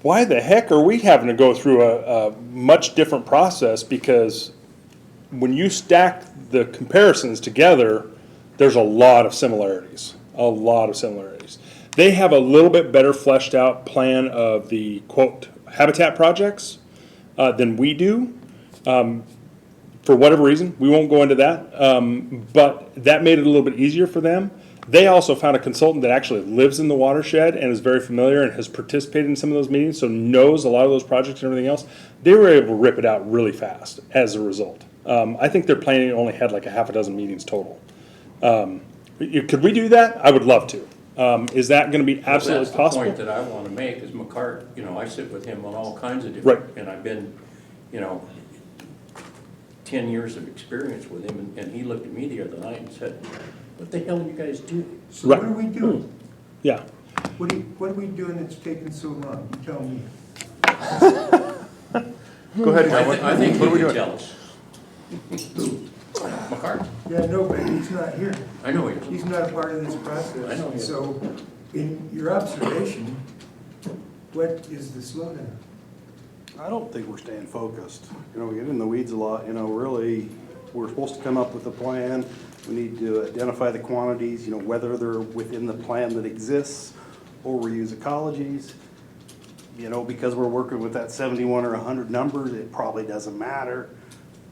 why the heck are we having to go through a much different process? Because when you stack the comparisons together, there's a lot of similarities, They have a little bit better fleshed out plan of the quote habitat projects than we do. For whatever reason, we won't go into that, but that made it a little bit easier for them. They also found a consultant that actually lives in the watershed and is very familiar and has participated in some of those meetings, so knows a lot of those projects and everything else. They were able to rip it out really fast as a result. I think their planning only had like a half a dozen meetings total. Could we do that? I would love to. Is that gonna be absolutely that's possible? the point that I wanna make, is McCart, I sit with him on all kinds of Right. different, and I've been, 10 years of experience with him, and he looked at me the other night and said, what the hell are you guys doing? So what are we doing? Yeah. What are we doing that's taking so long? You tell me. Go ahead. I think What are he we can doing? tell us. McCart, Yeah, no, but he's not here. I know he is. He's not a part of this process. I know he is. So, in your observation, what is the slowdown? I don't think we're staying focused. We get in the weeds a lot, really, we're supposed to come up with a plan. We need to identify the quantities, whether they're within the plan that exists or we use ecologies. Because we're working with that 71 or 100 numbers, it probably doesn't matter.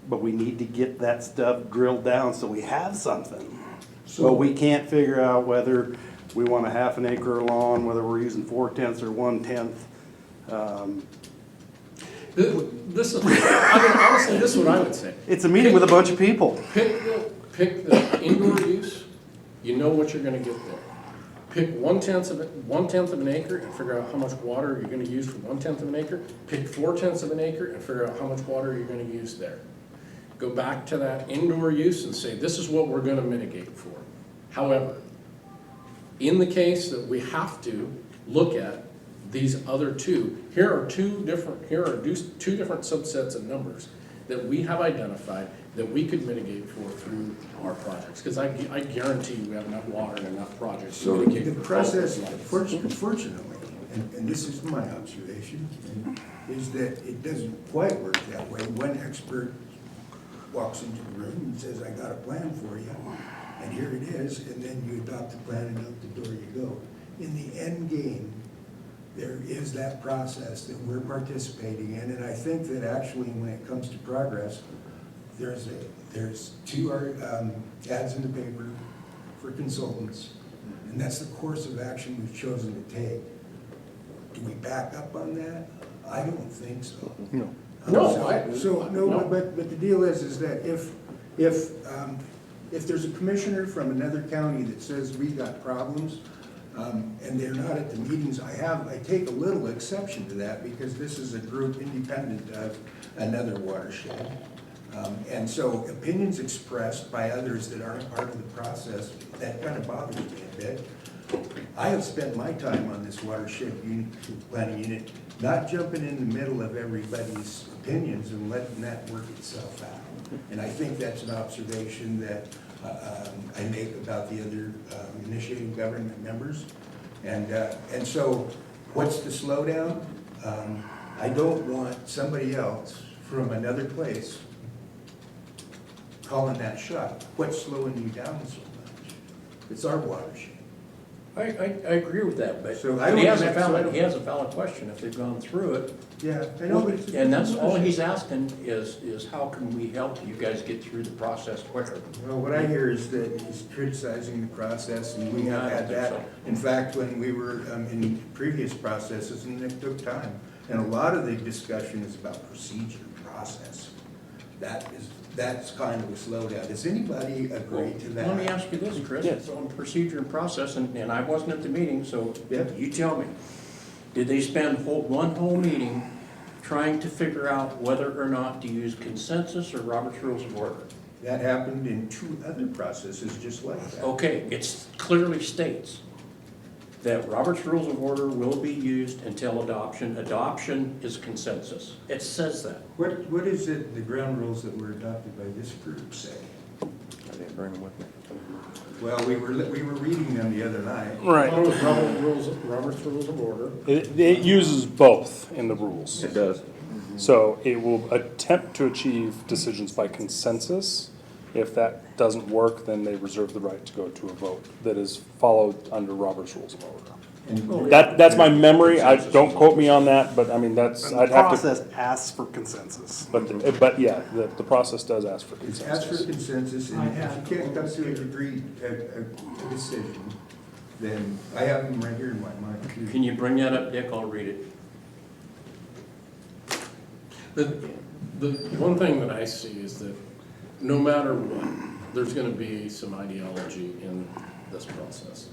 But we need to get that stuff drilled down so we have something. So we can't figure out whether we want a half an acre lawn, whether we're using 4/10 or 1/10. This is, honestly, this is what I would say. It's a meeting with a bunch of people. Pick the indoor use, you know what you're gonna get there. Pick 1/10 of an acre and figure out how much water you're gonna use for 1/10 of an acre. Pick 4/10 of an acre and figure out how much water you're gonna use there. Go back to that indoor use and say, this is what we're gonna mitigate for. However, in the case that we have to look at these other two, here are two different subsets of numbers that we have identified that we could mitigate for through our projects. Because I guarantee you we have enough water and enough projects to So mitigate the for all process, those lights. unfortunately, and this is my observation, is that it doesn't quite work that way. One expert walks into the room and says, I got a plan for you, and here it is, and then you adopt the plan and out the door you go. In the end game, there is that process that we're participating in, and I think that actually when it comes to progress, there's two ads in the paper for consultants, and that's the course of action we've chosen to take. Do we back up on that? I don't think so. No. But the deal is that if there's a commissioner from another county that says we got problems, and they're not at the meetings I take a little exception to that, because this is a group independent of another watershed. And so opinions expressed by others that aren't part of the process, that kind of bothers me a bit. I have spent my time on this watershed planning unit, not jumping in the middle of everybody's opinions and letting that work itself out. And I think that's an observation that I make about the other initiating government members. And so what's the slowdown? I don't want somebody else from another place calling that shot. What's slowing you down so much? It's our watershed. I agree with that, but So I he don't has a think- so I valid, don't- he has a valid question if they've gone through it. Yeah, I know, but it's. And that's all he's asking is how can we help you guys get through the process quicker? Well, what I hear is that he's criticizing the process, and we have I don't had think that. so. In fact, when we were in previous processes, and it took time, and a lot of the discussion is about procedure, process. That's kind of a slowdown. Does anybody agree to that? Let me ask you this, Chris, Yes. on procedure and process, and I wasn't at the meeting, so Yeah. you tell me. Did they spend one whole meeting trying to figure out whether or not to use consensus or Robert's Rules of Order? That happened in 2 other processes just like that. Okay, it clearly states that Robert's Rules of Order will be used until adoption. Adoption is consensus. It says that. What is it, the ground rules that were adopted by this group say? I didn't bring them with me. Well, we were reading them the other night. Right. One was Robert's Rules of Order. It uses both in the rules. It does. So it will attempt to achieve decisions by consensus. If that doesn't work, then they reserve the right to go to a vote that is followed under Robert's Rules of Order. And- That's my memory. Don't quote me on that, but I mean, that's, And the I'd have to. process asks for consensus. But yeah, the process does ask for It's asked for consensus. consensus, and if you can't come to a decision, then I have them right here in my mind too. Can you bring that up, Dick? I'll read it. The one thing that I see is that no matter what, there's gonna be some ideology in this process.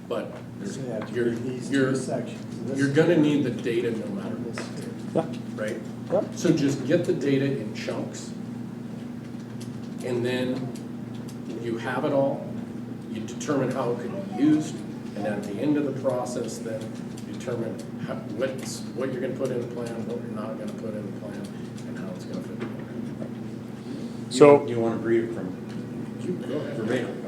But you're gonna need the data no matter what, right? Yep. So just get the data in chunks, and then you have it all, you determine how it can be used, and then at the end of the process, then determine what you're gonna put in the plan, what you're not gonna put in the plan, and how it's gonna fit together. So- Do you want to read it from Go ahead. verbatim?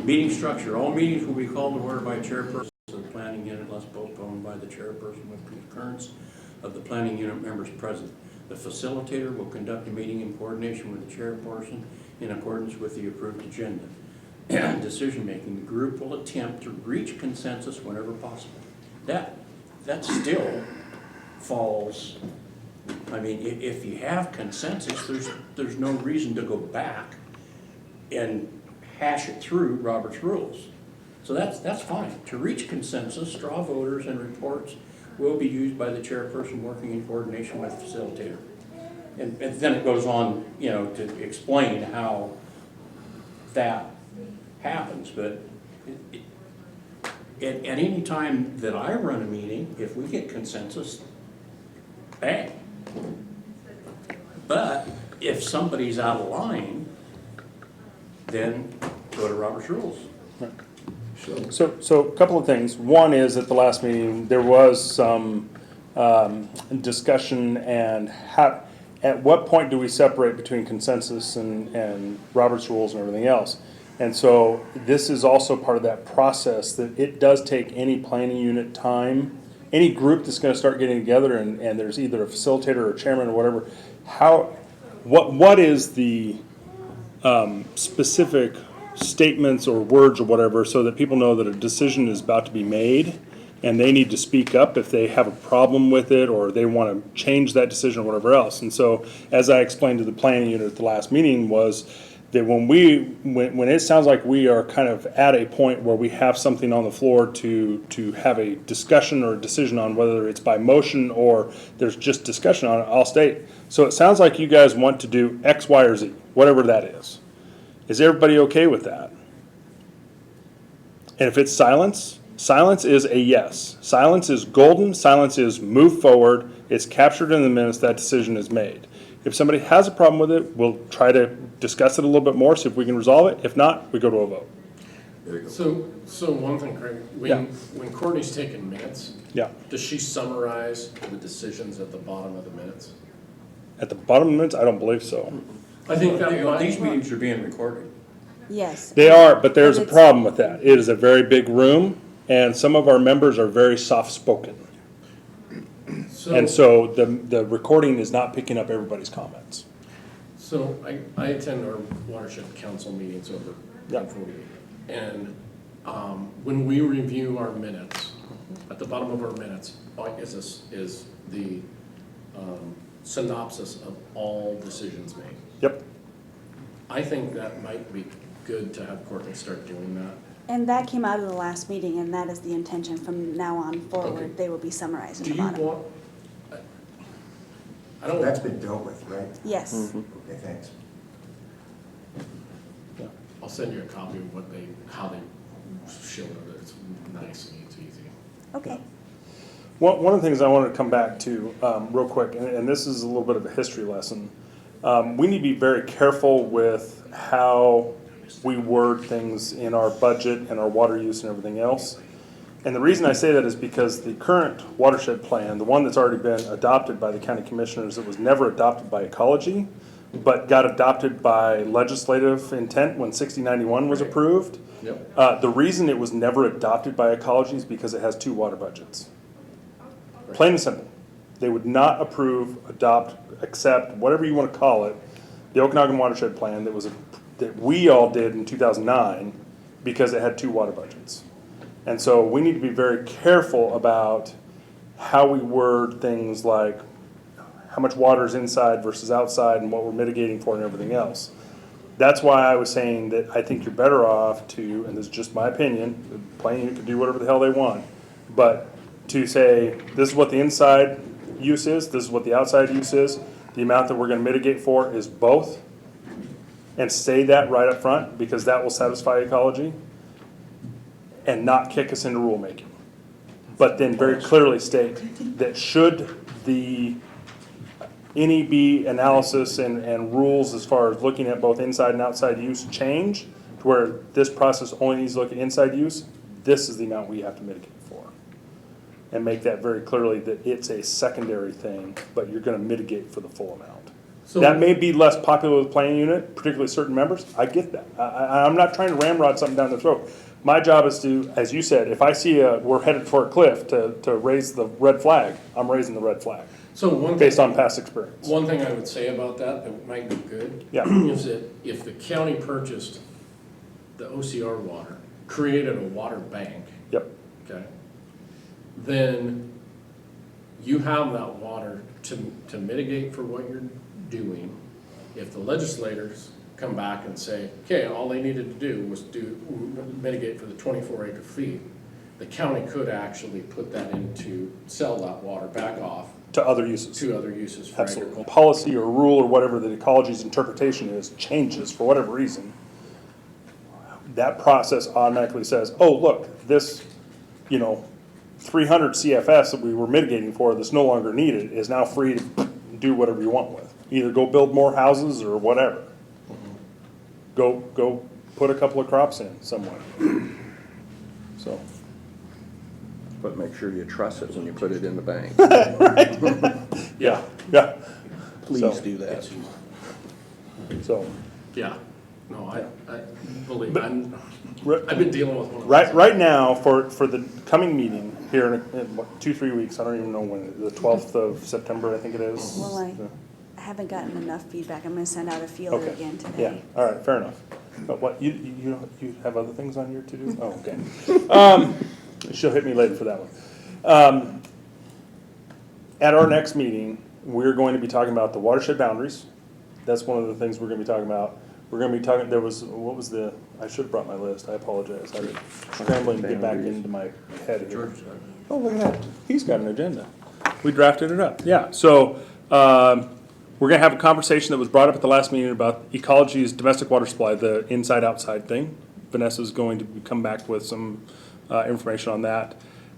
Meeting structure. All meetings will be called to order by a chairperson of the planning unit unless postponed by the chairperson with concurrence of the planning unit members present. The facilitator will conduct a meeting in coordination with the chairperson in accordance with the approved agenda. Decision-making. The group will attempt to reach consensus whenever possible. That still falls. I mean, if you have consensus, there's no reason to go back and hash it through Robert's rules. So that's fine. To reach consensus, straw voters and reports will be used by the chairperson working in coordination with the facilitator. And then it goes on, to explain how that happens. But at any time that I run a meeting, if we get consensus, bang. But if somebody's out of line, then go to Robert's Rules. So a couple of things. One is at the last meeting, there was some discussion and at what point do we separate between consensus and Robert's Rules and everything else? And so this is also part of that process that it does take any planning unit time, any group that's gonna start getting together and there's either a facilitator or a chairman or whatever, what is the specific statements or words or whatever so that people know that a decision is about to be made and they need to speak up if they have a problem with it or they want to change that decision or whatever else. And so as I explained to the planning unit at the last meeting was that when it sounds like we are kind of at a point where we have something on the floor to have a discussion or a decision on whether it's by motion or there's just discussion on it, I'll state. So it sounds like you guys want to do X, Y, or Z, whatever that is. Is everybody okay with that? And if it's silence, silence is a yes. Silence is golden, silence is move forward, it's captured in the minutes, that decision is made. If somebody has a problem with it, we'll try to discuss it a little bit more, see if we can resolve it. If not, we go to a vote. So one thing, Craig, Yeah. when Courtney's taking minutes, Yeah. does she summarize the decisions at the bottom of the minutes? At the bottom of the minutes, I don't believe so. I think that These might, meetings are being recorded. Yes. They are, but there's a But it's- problem with that. It is a very big room, and some of our members are very soft-spoken. And so the recording is not picking up everybody's comments. So I attend our watershed council meetings over Yeah. in 40, and when we review our minutes, at the bottom of our minutes, is the synopsis of all decisions made. Yep. I think that might be good to have Courtney start doing that. And that came out of the last meeting, and that is the intention from now on forward. Okay. They will be summarized Do in you the bottom. want, I don't. That's been dealt with, right? Yes. Okay, thanks. I'll send you a copy of how they showed it. It's nice and it's easy. Okay. One of the things I wanted to come back to real quick, and this is a little bit of a history lesson. We need to be very careful with how we word things in our budget and our water use and everything else. And the reason I say that is because the current watershed plan, the one that's already been adopted by the county commissioners, it was never adopted by ecology, but got adopted by legislative intent when 6091 was approved. Yep. The reason it was never adopted by ecology is because it has 2 water budgets. Plain and simple. They would not approve, adopt, accept, whatever you want to call it, the Okanogan watershed plan that we all did in 2009 because it had 2 water budgets. And so we need to be very careful about how we word things like how much water is inside versus outside and what we're mitigating for and everything else. That's why I was saying that I think you're better off to, and this is just my opinion, the planning unit can do whatever the hell they want, but to say, this is what the inside use is, this is what the outside use is, the amount that we're gonna mitigate for is both, and say that right up front, because that will satisfy ecology, and not kick us into rulemaking. But then very clearly state that should the NEB analysis and rules as far as looking at both inside and outside use change, to where this process only needs to look at inside use, this is the amount we have to mitigate for. And make that very clearly that it's a secondary thing, but you're gonna mitigate for the full amount. So- That may be less popular with the planning unit, particularly certain members, I get that. I'm not trying to ramrod something down their throat. My job is to, as you said, if I see we're headed for a cliff, to raise the red flag, I'm raising the red flag, So one thing. based on past experience. One thing I would say about that might be good. Yeah. Is that if the county purchased the OCR water, created a water bank, Yep, okay, then you have that water to mitigate for what you're doing. If the legislators come back and say, okay, all they needed to do was mitigate for the 24 acre feet, the county could actually put that into, sell that water back off to other uses. to other uses for Absolutely. agriculture. Policy or rule or whatever the ecology's interpretation is, changes for whatever reason. That process automatically says, oh, look, this, 300 CFS that we were mitigating for that's no longer needed is now free to do whatever you want with. Either go build more houses or whatever. Go put a couple of crops in somewhere. So. But make sure you truss it when you put it in the bank. Yeah. Please So- do that. So, Yeah, no, I believe, Right. I've been dealing with one of those. right now, for the coming meeting here in what, 2-3 weeks, I don't even know when, the 12th of September, I think it is. Well, I haven't gotten enough feedback. I'm gonna send out a feeler Okay. again Yeah, today. all right, fair enough. But what, you have other things on your to-do? Oh, okay. She'll hit me later for that one. At our next meeting, we're going to be talking about the watershed boundaries. That's one of the things we're gonna be talking about. We're gonna be talking, I should have brought my list, I apologize. I was scrambling to get back into my head here. Oh, look at that, he's got an agenda. We drafted it up, yeah. So, we're gonna have a conversation that was brought up at the last meeting about ecology's domestic water supply, the inside-outside thing. Vanessa's going to come back with some information on that.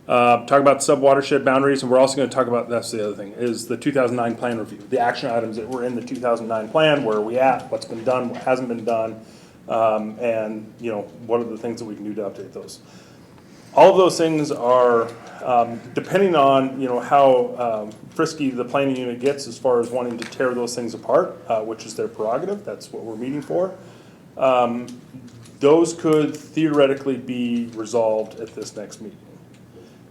Talk about the sub-watershed boundaries, and we're also gonna talk about, that's the other thing, is the 2009 plan review. The action items that were in the 2009 plan, where are we at, what's been done, what hasn't been done, and, what are the things that we can do to update those. All of those things are, depending on, how frisky the planning unit gets as far as wanting to tear those things apart, which is their prerogative, that's what we're meeting for. Those could theoretically be resolved at this next meeting.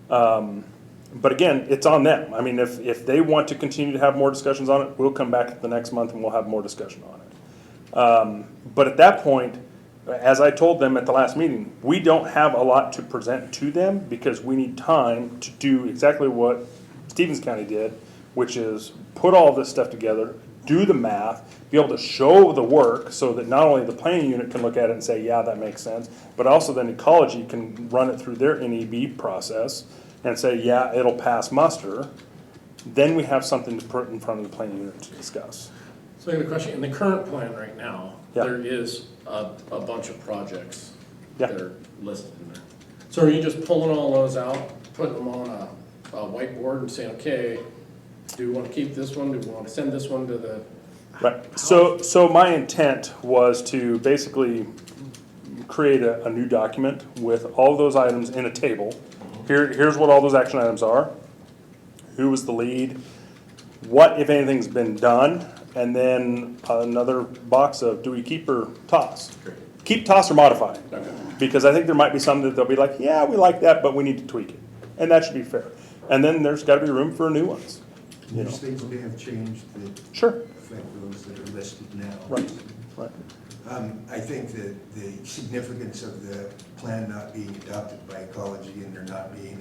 But again, it's on them. I mean, if they want to continue to have more discussions on it, we'll come back the next month and we'll have more discussion on it. But at that point, as I told them at the last meeting, we don't have a lot to present to them because we need time to do exactly what Stevens County did, which is put all this stuff together, do the math, be able to show the work so that not only the planning unit can look at it and say, yeah, that makes sense, but also then ecology can run it through their NEB process and say, yeah, it'll pass muster. Then we have something to put in front of the planning unit to discuss. So I got a question, in the current plan right now, Yeah. there is a bunch of projects Yeah. that are listed in there. So are you just pulling all those out, putting them on a whiteboard and saying, okay, do we want to keep this one, do we want to send this one to the? Right, so my intent was to basically create a new document with all those items in a table. Here's what all those action items are. Who was the lead? What, if anything's been done? And then another box of, do we keep or toss? Keep, toss, or modify. Okay. Because I think there might be some that they'll be like, yeah, we like that, but we need to tweak it. And that should be fair. And then there's gotta be room for new ones. You know. There's things may have changed that Sure, affect those that are listed now. right, right. I think that the significance of the plan not being adopted by ecology and there not being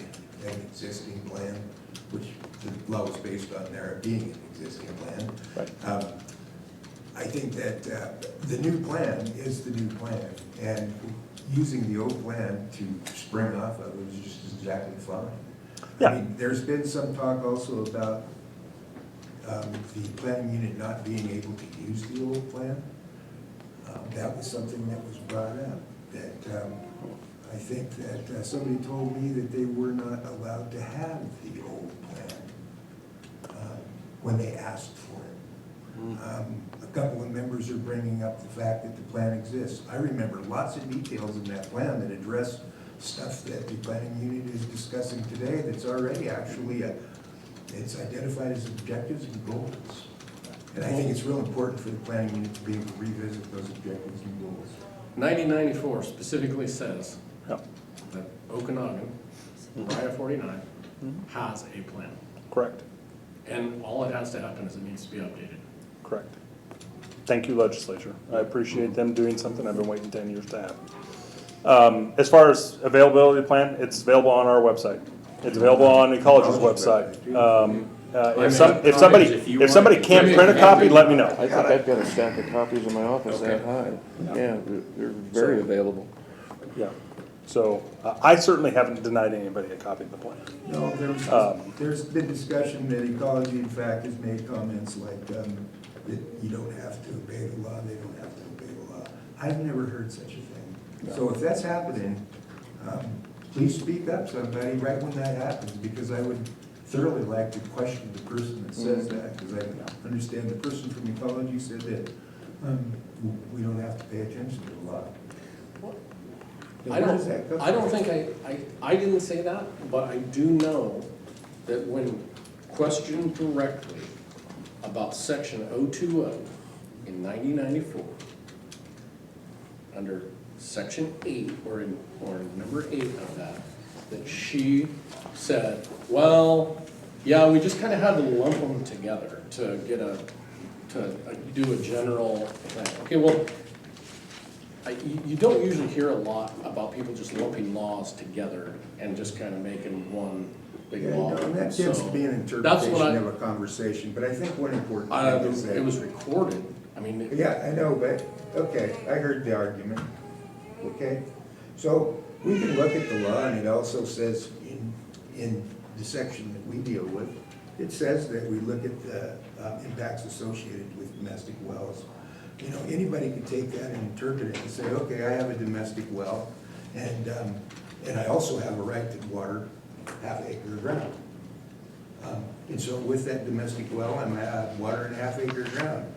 an existing plan, which the law was based on there being an existing plan. Right. I think that the new plan is the new plan, and using the old plan to spring off of it is just exactly fine. Yeah. I mean, there's been some talk also about the planning unit not being able to use the old plan. That was something that was brought up, that I think that somebody told me that they were not allowed to have the old plan when they asked for it. A couple of members are bringing up the fact that the plan exists. I remember lots of details in that plan that address stuff that the planning unit is discussing today that's already actually, it's identified as objectives and goals. And I think it's real important for the planning unit to be able to revisit those objectives and goals. 9094 specifically says Yep, that Okanogan, WRIA 49, has a plan. correct, And all it has to happen is it needs to be updated. correct. Thank you, legislature. I appreciate them doing something I've been waiting 10 years to have. As far as availability plan, it's available on our website. It's available on Ecology's website. If somebody can't print a copy, let me know. I think I've got a stack of copies in my office that high. Yeah, they're very available. Yeah, so I certainly haven't denied anybody a copy of the plan. No, there's been discussion that ecology, in fact, has made comments like that you don't have to obey the law, they don't have to obey the law. I've never heard such a thing. So if that's happening, please speak up, somebody, right when that happens, because I would thoroughly like to question the person that says that, because I understand the person from ecology said that we don't have to pay attention to the law. I don't think I didn't say that, but I do know that when questioned directly about section 020 in 9094, under section 8, or number 8 of that she said, well, yeah, we just kind of had to lump them together to get to do a general plan. Okay, well, you don't usually hear a lot about people just lumping laws together and just kind of making one big law. And that tends to be an interpretation of a conversation, but I think one important thing is that it was recorded. I mean. Yeah, I know, but, okay, I heard the argument, okay? So we can look at the law, and it also says in the section that we deal with, it says that we look at the impacts associated with domestic wells. You know, anybody could take that and interpret it and say, okay, I have a domestic well, and I also have a right to water half acre of ground. And so with that domestic well, I'm watering half acre of ground.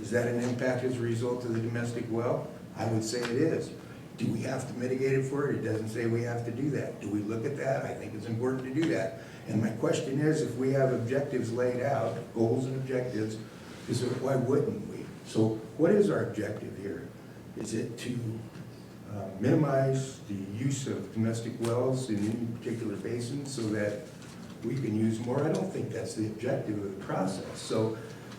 Is that an impact as a result of the domestic well? I would say it is. Do we have to mitigate it for it? It doesn't say we have to do that. Do we look at that? I think it's important to do that. And my question is, if we have objectives laid out, goals and objectives, why wouldn't we? So what is our objective here? Is it to minimize the use of domestic wells in any particular basin so that we can use more? I don't think that's the objective of the process. So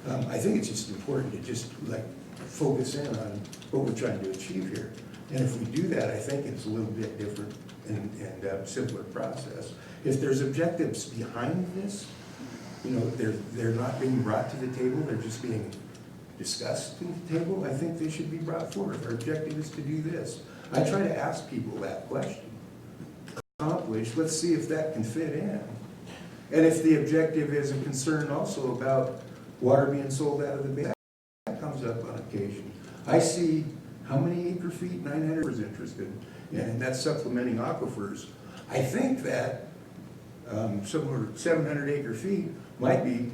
I think it's just important to just like focus in on what we're trying to achieve here. And if we do that, I think it's a little bit different and simpler process. If there's objectives behind this, you know, they're not being brought to the table, they're just being discussed at the table, I think they should be brought forward. Our objective is to do this. I try to ask people that question. Accomplish, let's see if that can fit in. And if the objective is a concern also about water being sold out of the bay, that comes up on occasion. I see how many acre feet, 900 is interested, and that's supplementing aquifers. I think that somewhere 700 acre feet might be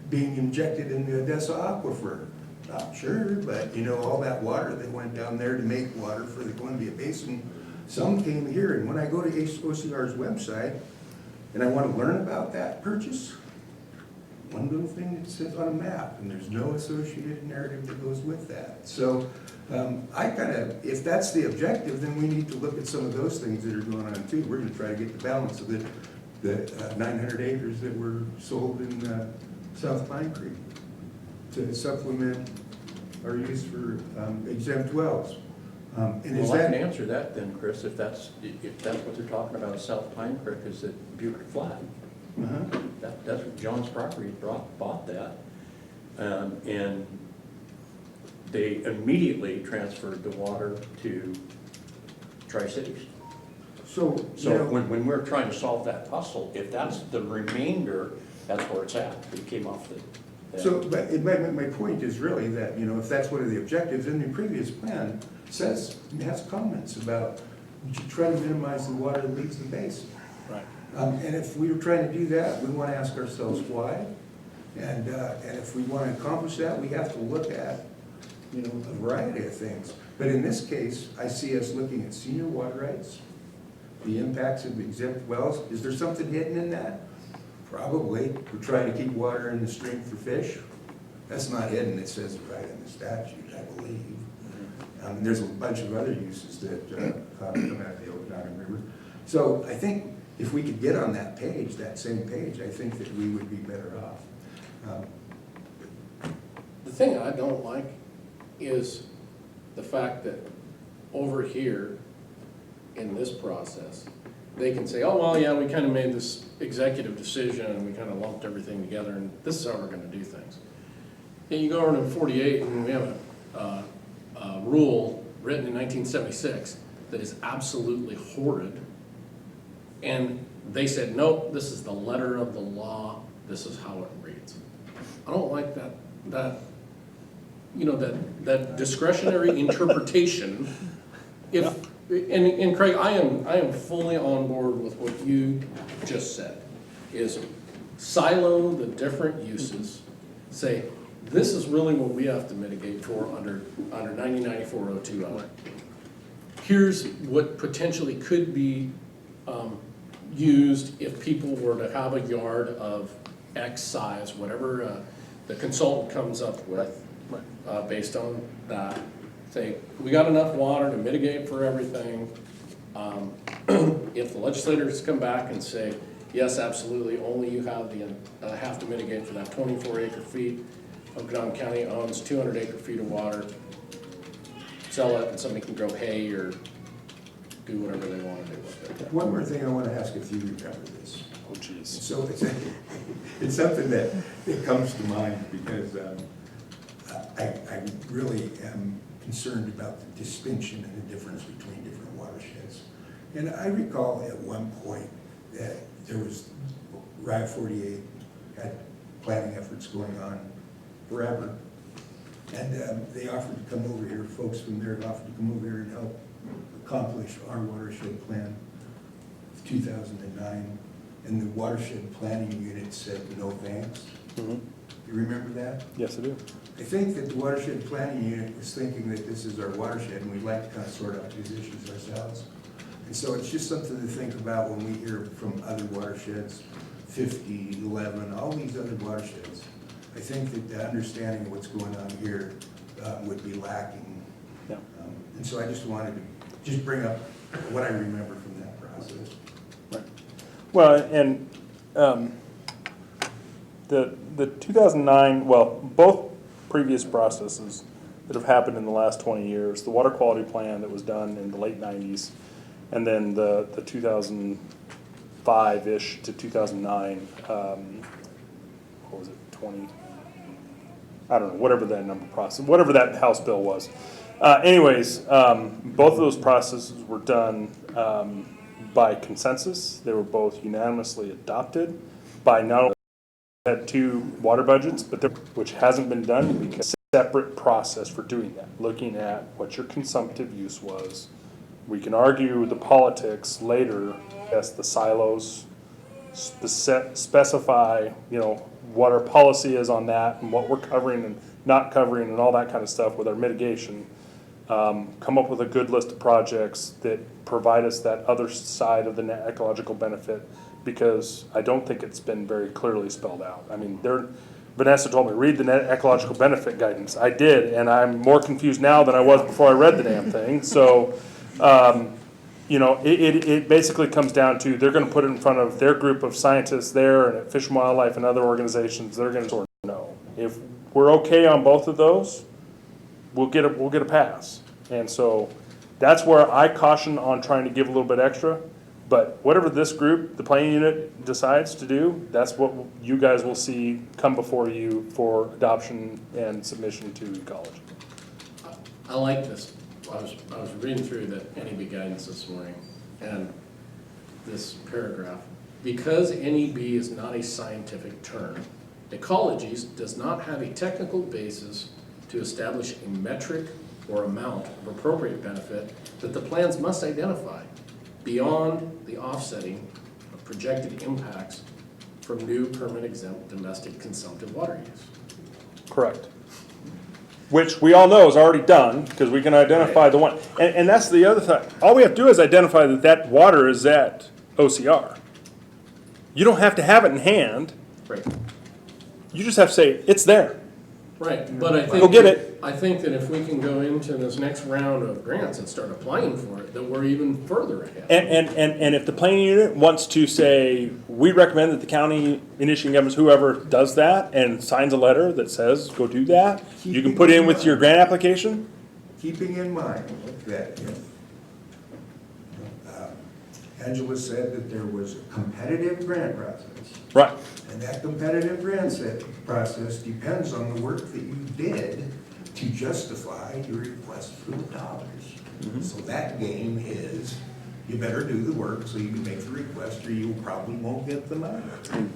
being injected in the Odessa aquifer. Not sure, but you know, all that water that went down there to make water for the Columbia Basin, some came here, and when I go to OCR's website and I want to learn about that purchase, one little thing that sits on a map, and there's no associated narrative that goes with that. So if that's the objective, then we need to look at some of those things that are going on too. We're gonna try to get the balance of the 900 acres that were sold in South Pine Creek to supplement our use for exempt wells. And is Well, I can that, answer that then, Chris, if that's what they're talking about, South Pine Creek, is at Bucher Flat. That's what John's property bought that. And they immediately transferred the water to Tri-Cities. so, you So know, when we're trying to solve that puzzle, if that's the remainder, that's where it's at. It came off the. so, but my point is really that, you know, if that's one of the objectives in the previous plan, says, it has comments about, we should try to minimize the water that leaves the basin. Right. And if we were trying to do that, we want to ask ourselves why. And if we want to accomplish that, we have to look at, you know, a variety of things. But in this case, I see us looking at senior water rights, the impacts of exempt wells. Is there something hidden in that? Probably. We're trying to keep water in the stream for fish. That's not hidden, it says it right in the statute, I believe. There's a bunch of other uses that come out of the Okanogan River. So I think if we could get on that page, that same page, I think that we would be better off. The thing I don't like is the fact that over here in this process, they can say, oh, well, yeah, we kind of made this executive decision and we kind of lumped everything together and this is how we're going to do things. And you go over to 48 and we have a rule written in 1976 that is absolutely horrid. And they said, nope, this is the letter of the law. This is how it reads. I don't like that you know, that discretionary interpretation. And Craig, I am fully on board with what you just said, is silo the different uses, say, this is really what we have to mitigate for under 9094-020. Here's what potentially could be used if people were to have a yard of X size, whatever the consultant comes up with, based on that. Say, we got enough water to mitigate for everything. If the legislators come back and say, yes, absolutely, only you have to mitigate for that 24 acre feet. Okanogan County owns 200 acre feet of water. Sell it and somebody can grow hay or do whatever they want to do with it. One more thing I want to ask if you remember this. Oh, geez. So it's something that comes to mind because I really am concerned about the distinction and the difference between different watersheds. And I recall at one point that there was, WRIA 48 had planning efforts going on forever. And they offered to come over here, folks from there offered to come over here and help accomplish our watershed plan of 2009. And the watershed planning unit said, no thanks. Mm-hmm. You remember that? Yes, I do. I think that the watershed planning unit was thinking that this is our watershed and we'd like to kind of sort out these issues ourselves. And so it's just something to think about when we hear from other watersheds, 50, 11, all these other watersheds. I think that the understanding of what's going on here would be lacking. Yeah. And so I just wanted to just bring up what I remember from that process. Right. Well, and the 2009, well, both previous processes that have happened in the last 20 years. The water quality plan that was done in the late 90s, and then the 2005-ish to 2009, what was it, 20? I don't know, whatever that number process, whatever that House bill was. Anyways, both of those processes were done by consensus. They were both unanimously adopted by not only had two water budgets, but which hasn't been done because separate process for doing that, looking at what your consumptive use was. We can argue the politics later as the silos specify, what our policy is on that and what we're covering and not covering and all that kind of stuff with our mitigation. Come up with a good list of projects that provide us that other side of the net ecological benefit, because I don't think it's been very clearly spelled out. I mean, Vanessa told me, read the net ecological benefit guidance. I did, and I'm more confused now than I was before I read the damn thing. So, it basically comes down to they're going to put it in front of their group of scientists there and at Fish and Wildlife and other organizations. They're going to sort of know. If we're okay on both of those, we'll get a pass. And so that's where I caution on trying to give a little bit extra. But whatever this group, the planning unit, decides to do, that's what you guys will see come before you for adoption and submission to ecology. I like this. I was reading through the NEB guidance this morning, and this paragraph, because NEB is not a scientific term, ecologies does not have a technical basis to establish a metric or amount of appropriate benefit that the plans must identify beyond the offsetting of projected impacts from new permit exempt domestic consumptive water use. Correct. Which we all know is already done, because we can identify the one. And that's the other thing. All we have to do is identify that water is at OCR. You don't have to have it in hand. Right. You just have to say, it's there. Right, but I think Go get it. I think that if we can go into this next round of grants and start applying for it, that we're even further ahead. And if the planning unit wants to say, we recommend that the county initiating governments, whoever does that, and signs a letter that says, go do that, you can put in with your grant application. Keeping in mind that if Angela said that there was a competitive grant process. Right. And that competitive grant process depends on the work that you did to justify your request for the dollars. Mm-hmm. So that game is, you better do the work so you can make the request, or you probably won't get the money.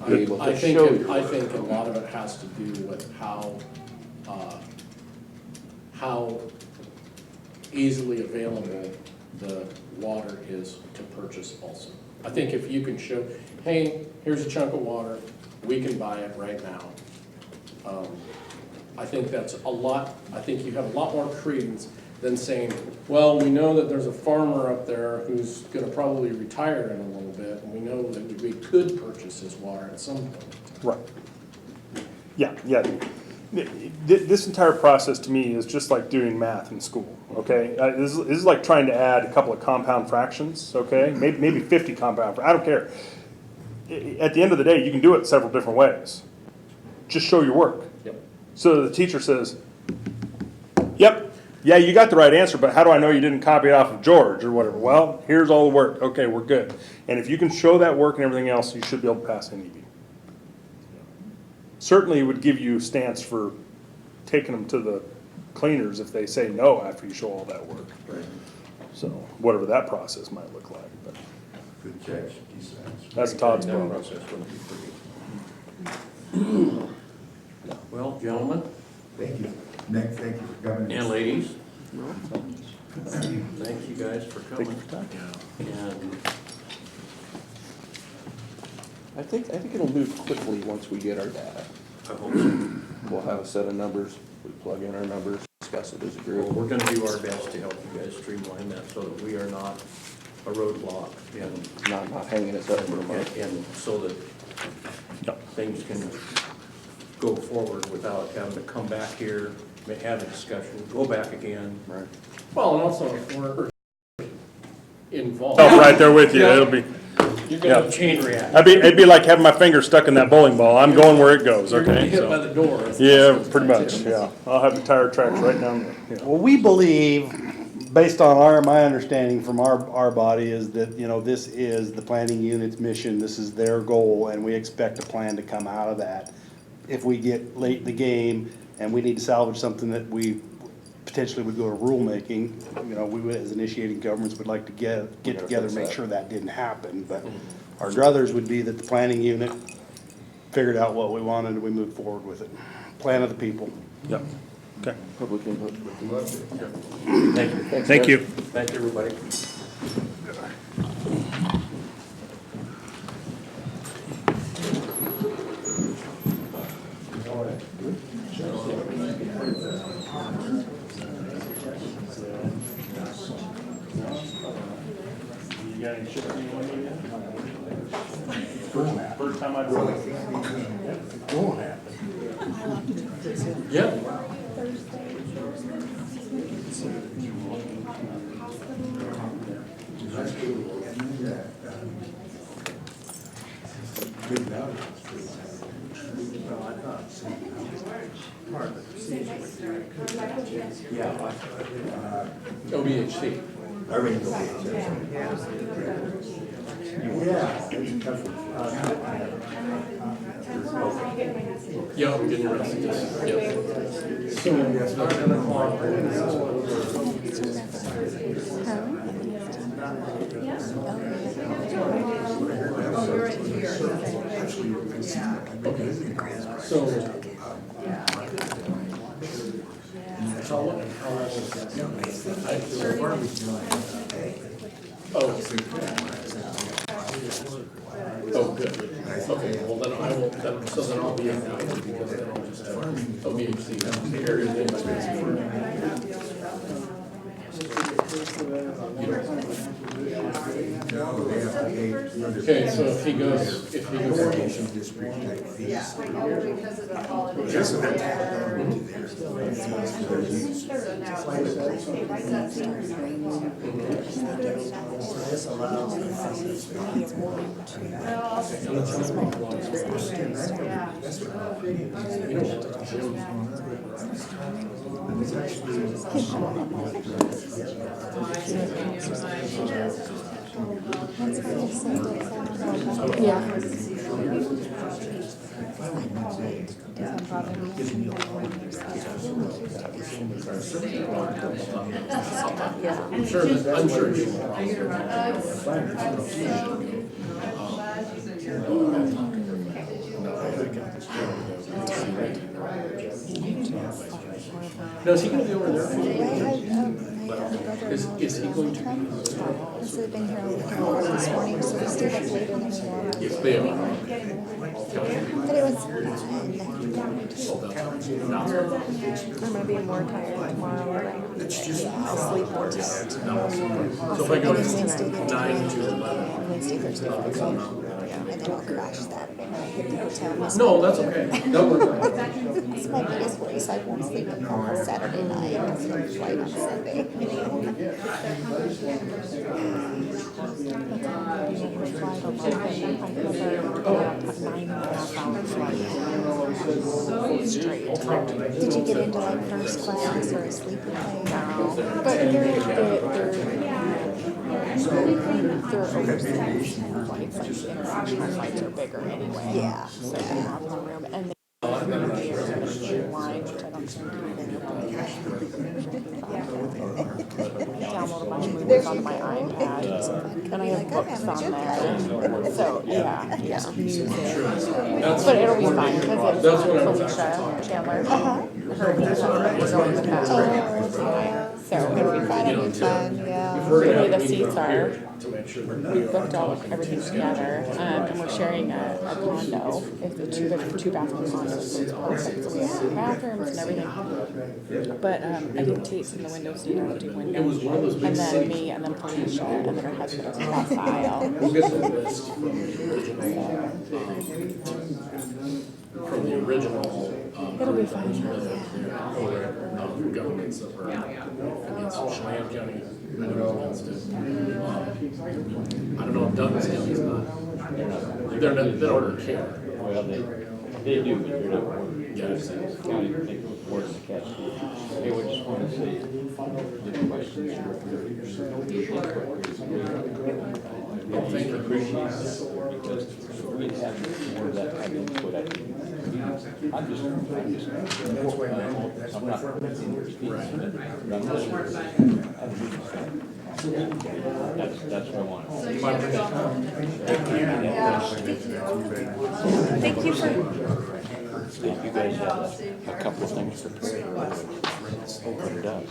Be able to I think show your I work. think a lot of it has to do with how easily available the water is to purchase also. I think if you can show, hey, here's a chunk of water, we can buy it right now. I think that's a lot, I think you have a lot more credence than saying, well, we know that there's a farmer up there who's gonna probably retire in a little bit, and we know that we could purchase his water at some point. Right. Yeah. This entire process to me is just like doing math in school, okay? This is like trying to add a couple of compound fractions, okay? Maybe 50 compound, I don't care. At the end of the day, you can do it several different ways. Just show your work. Yep. So the teacher says, yep, yeah, you got the right answer, but how do I know you didn't copy it off of George or whatever? Well, here's all the work. Okay, we're good. And if you can show that work and everything else, you should be able to pass NEB. Certainly would give you a stance for taking them to the cleaners if they say no after you show all that work. Right. So whatever that process might look like. But Good catch, D-Science. that's Todd's That problem. process wouldn't be pretty. Well, gentlemen Thank you. Nick, thank you for coming. and ladies, thank you guys for coming. And I think it'll move quickly once we get our data. I hope so. We'll have a set of numbers, we plug in our numbers, discuss it as a Well, group. we're gonna do our best to help you guys streamline that so that we are not a roadblock and, Not hanging us up for a month. and so that Yep. things can go forward without having to come back here, have a discussion, go back again. Right. Well, and also if we're involved. Oh, right there with you. It'll be, You're gonna have a chain reaction. It'd be like having my finger stuck in that bowling ball. I'm going where it goes, You're gonna be okay? hit by So, the door. yeah, pretty much, yeah. I'll have the tire tracks right down there. Yeah. Well, we believe, based on my understanding from our body, is that, you know, this is the planning unit's mission, this is their goal, and we expect a plan to come out of that. If we get late in the game and we need to salvage something that we potentially would go to rulemaking, you know, we would, as initiating governments, would like to get together and make sure that didn't happen. But our druthers would be that the planning unit figured out what we wanted and we moved forward with it. Plan of the people. Yep. Okay. Public input. Thank you. Thank you. Thank you, everybody. You got any shit you want to do? First time I drove it. Yep. OBHC. Yeah, I'm getting arrested. Yep. So. Oh, good. Okay, well then I will, so then I'll be in now, because then I'll just have OBHC area name. Okay, so if he goes. Irrigation district type fees. Because of the holiday. That's what they're tagged on to This allows I'm sure you Now, is he gonna be over there? Is he going to be? Because they've been here all weekend this morning, so we stayed up later than we normally Yes, they are. But it was fun. I'm gonna be more tired tomorrow. I'll sleep more just. So if I go to 9 to 11. Wednesday, Thursday, Friday. And then I'll crash Saturday night, hit the hotel. miss No, my that's dinner. okay. No, we're fine. That's my biggest worry, so I won't sleep on Saturday night, because I'm flight on Sunday. Did you get into like first class or a sleeper plane? No. But they're overseas flights, like international flights are bigger anyway. Yeah. So they have more room, and they line, which I don't think download a bunch of movies onto my iPad, and I have books on there. So yeah, music. But it'll be fine because it's Felicia Chandler. Her we're going with that. So it'll be fine. It'll be fun. Yeah. The way the seats are. We booked everything together, and we're sharing a condo. It's a two-bathroom condo, so it's perfect. So we have bathrooms and everything. But I did tapes in the window, so you don't do windows. And then me, and then Felicia, and then her husband was across the aisle. from the original, It'll be fine. Governments that were against Chelan County, I know against it. I don't know if Douglas County's not, they don't really care. Well, they do, but they're not working. Yeah, it's- County, they work the catch. Hey, we just want to say, the questions Well, thank you. appreciate that, because we have more of that kind of input. I'm just, That's why, I'm not. That's what I want. Thank you for. If you guys have a couple of things prepared, open it up.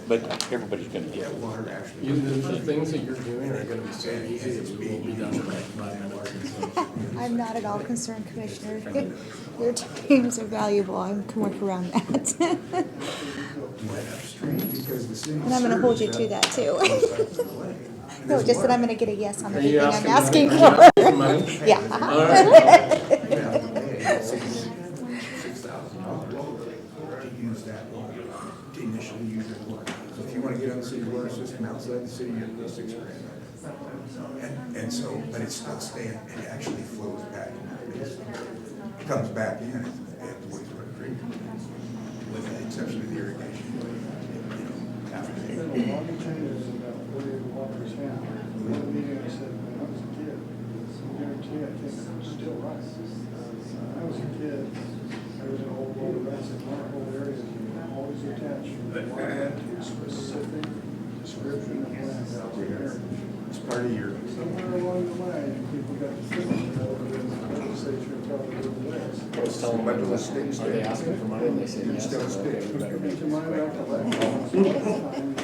But everybody's gonna get it. The things that you're doing are gonna be so easy, it will be done in like 5 minutes. I'm not at all concerned, Commissioner. Your times are valuable. I can work around that. And I'm gonna hold you to that too. No, just that I'm gonna get a yes on Are you everything I'm asking are you for. asking for money? Yeah. All right. To use that water, to initially use it water. So if you want to get on the city water system outside the city, you're $6 grand. And so, but it's still staying, it actually flows back. It comes back in at the wastewater treatment, with the exception of the irrigation. After the I was a kid, there was an old water rights in my whole area, always attached water to a specific description of land out there. It's part of your, Somewhere along the line, people got to think, the legislature probably did this. I was telling but them, the sticks, are they asking for money? And they said yes. Still stick. Okay, we better make To it. my recollection,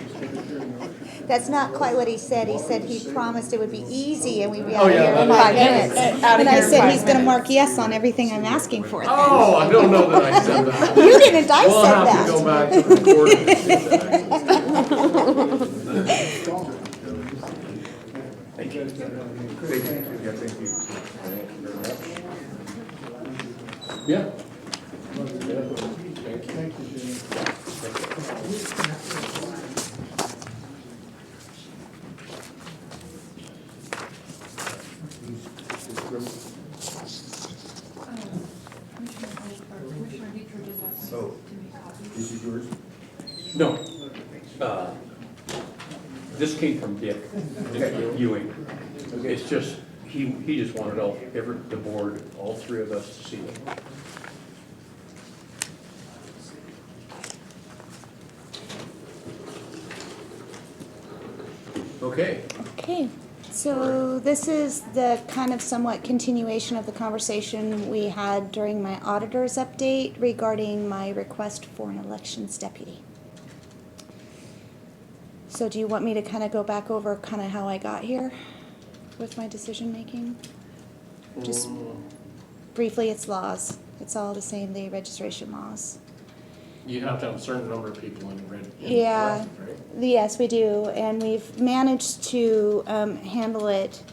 That's not quite what he said. He said he promised it would be easy and we'd be Oh, out yeah, here in that- 5 minutes. Out of And I here in said 5 he's gonna minutes. mark yes on everything I'm asking for. Oh, I don't know that I said that. You didn't, I We'll said have that. to go back to the recording and see if that actually- thank you. Yeah, thank you. Yeah. Commissioner DeTro just asked So, me to make copies. this is yours? No. This came from Dick Ewing. It's just, he just wanted the board, all three of us to see it. Okay. Okay, so this is the kind of somewhat continuation of the conversation we had during my auditor's update regarding my request for an elections deputy. So do you want me to kind of go back over kind of how I got here with my decision making? Just briefly, it's laws. It's all the same, the registration laws. You have to have a certain number of people in red. Yeah, Right? yes, we do, and we've managed to handle it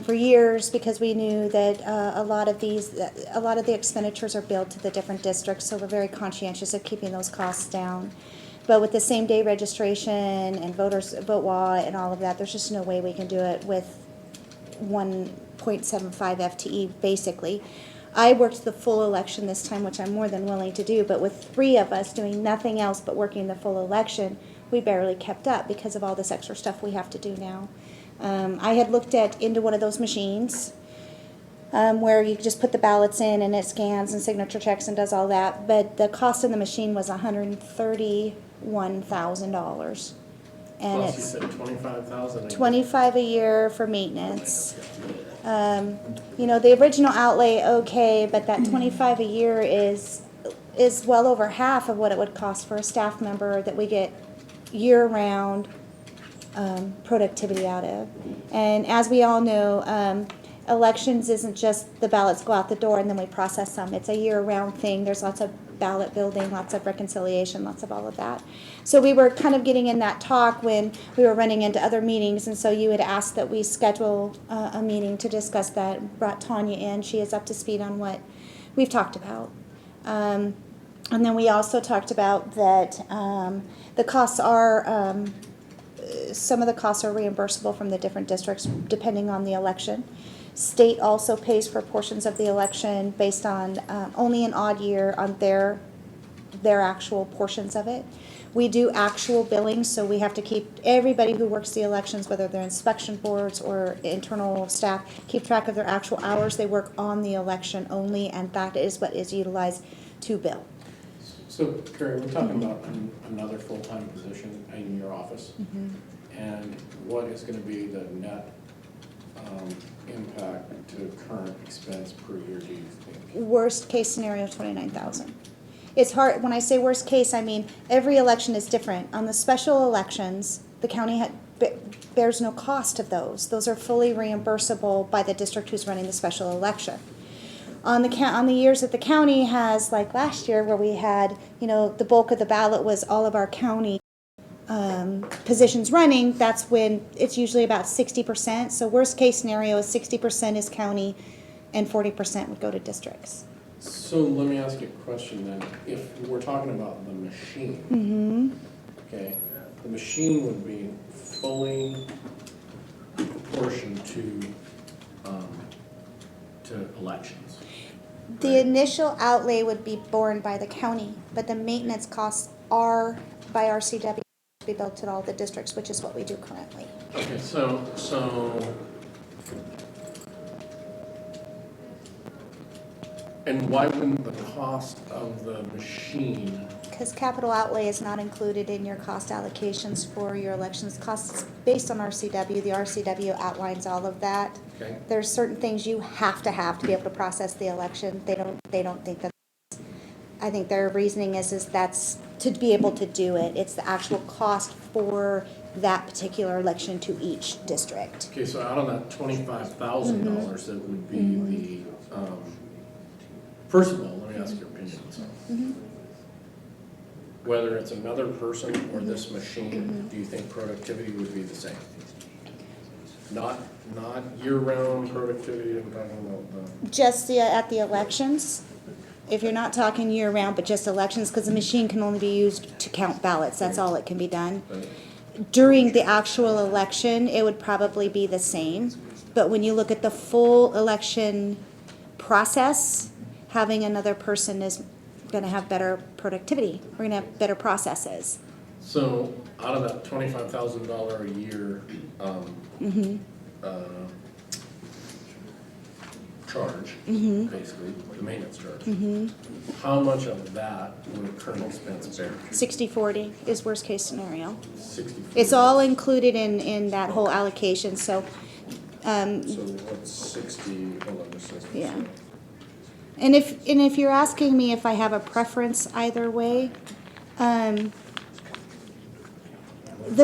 for years because we knew that a lot of the expenditures are billed to the different districts, so we're very conscientious of keeping those costs down. But with the same day registration and vote law and all of that, there's just no way we can do it with 1.75 FTE basically. I worked the full election this time, which I'm more than willing to do, but with 3 of us doing nothing else but working the full election, we barely kept up because of all this extra stuff we have to do now. I had looked into one of those machines where you just put the ballots in and it scans and signature checks and does all that, but the cost of the machine was $131,000. And Plus, you it's said 25,000. $25 a year for maintenance. You know, the original outlay, okay, but that 25 a year is well over half of what it would cost for a staff member that we get year-round productivity out of. And as we all know, Elections isn't just the ballots go out the door and then we process them. It's a year-round thing. There's lots of ballot building, lots of reconciliation, lots of all of that. So we were kind of getting in that talk when we were running into other meetings, and so you had asked that we schedule a meeting to discuss that. Brought Tanya in. She is up to speed on what we've talked about. And then we also talked about that the costs are, some of the costs are reimbursable from the different districts depending on the election. State also pays for portions of the election based on only an odd year on their actual portions of it. We do actual billing, so we have to keep everybody who works the elections, whether they're inspection boards or internal staff, keep track of their actual hours they work on the election only, and that is what is utilized to bill. So, Cari, we're talking about another full-time position in your office. And what is gonna be the net impact to current expense per year, do you think? Worst case scenario, 29,000. It's hard, when I say worst case, I mean, every election is different. On the special elections, the county bears no cost of those. Those are fully reimbursable by the district who's running the special election. On the years that the county has, like last year where we had, the bulk of the ballot was all of our county positions running, that's when it's usually about 60%. So worst case scenario is 60% is county and 40% would go to districts. So let me ask you a question then. If we're talking about the machine, okay, the machine would be fully proportioned to elections. The initial outlay would be borne by the county, but the maintenance costs are by RCW to be built at all the districts, which is what we do currently. Okay, so and why wouldn't the cost of the machine? Because capital outlay is not included in your cost allocations for your elections costs based on RCW. The RCW outlines all of that. Okay. There's certain things you have to be able to process the election. They don't think that. I think their reasoning is that's to be able to do it. It's the actual cost for that particular election to each district. Okay, so out of that $25,000, that would be the. First of all, let me ask your opinion on something. Whether it's another person or this machine, do you think productivity would be the same? Not year-round productivity, I'm talking about Just at the elections, if you're not talking year-round, but just elections, because the machine can only be used to count ballots, that's all it can be done. During the actual election, it would probably be the same, but when you look at the full election process, having another person is going to have better productivity. We're going to have better processes. So out of that $25,000 a year charge, basically, the maintenance charge, how much of that would current expense bear? 60-40 is worst case scenario. 60. It's all included in that whole allocation, so. So what's 60, hold on just a second. Yeah. And if you're asking me if I have a preference either way, the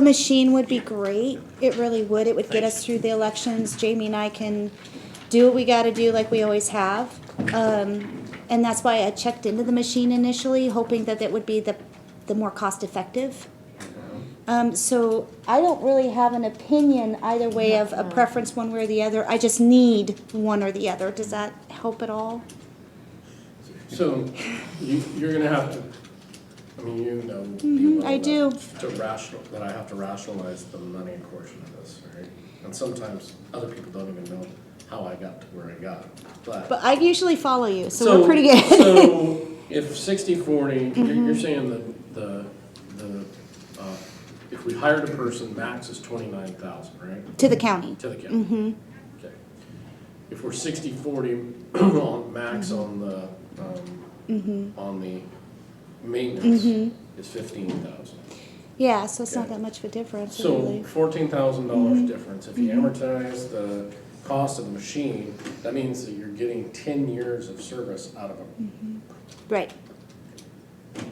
machine would be great. It really would. It would get us through the elections. Jamie and I can do what we got to do like we always have. And that's why I checked into the machine initially, hoping that it would be the more cost effective. So I don't really have an opinion either way of a preference one way or the other. I just need one or the other. Does that help at all? So you're gonna have to, I mean, you know. I do. That I have to rationalize the money portion of this, right? And sometimes other people don't even know how I got to where I got. But I usually follow you, so we're pretty good. So if 60-40, you're saying that if we hired a person, max is 29,000, right? To the county. To the county. Okay. If we're 60-40 on max on the maintenance is 15,000. Yeah, so it's not Okay. that much of a difference, So really. $14,000 difference. If you amortize the cost of the machine, that means that you're getting 10 years of service out of them. Right.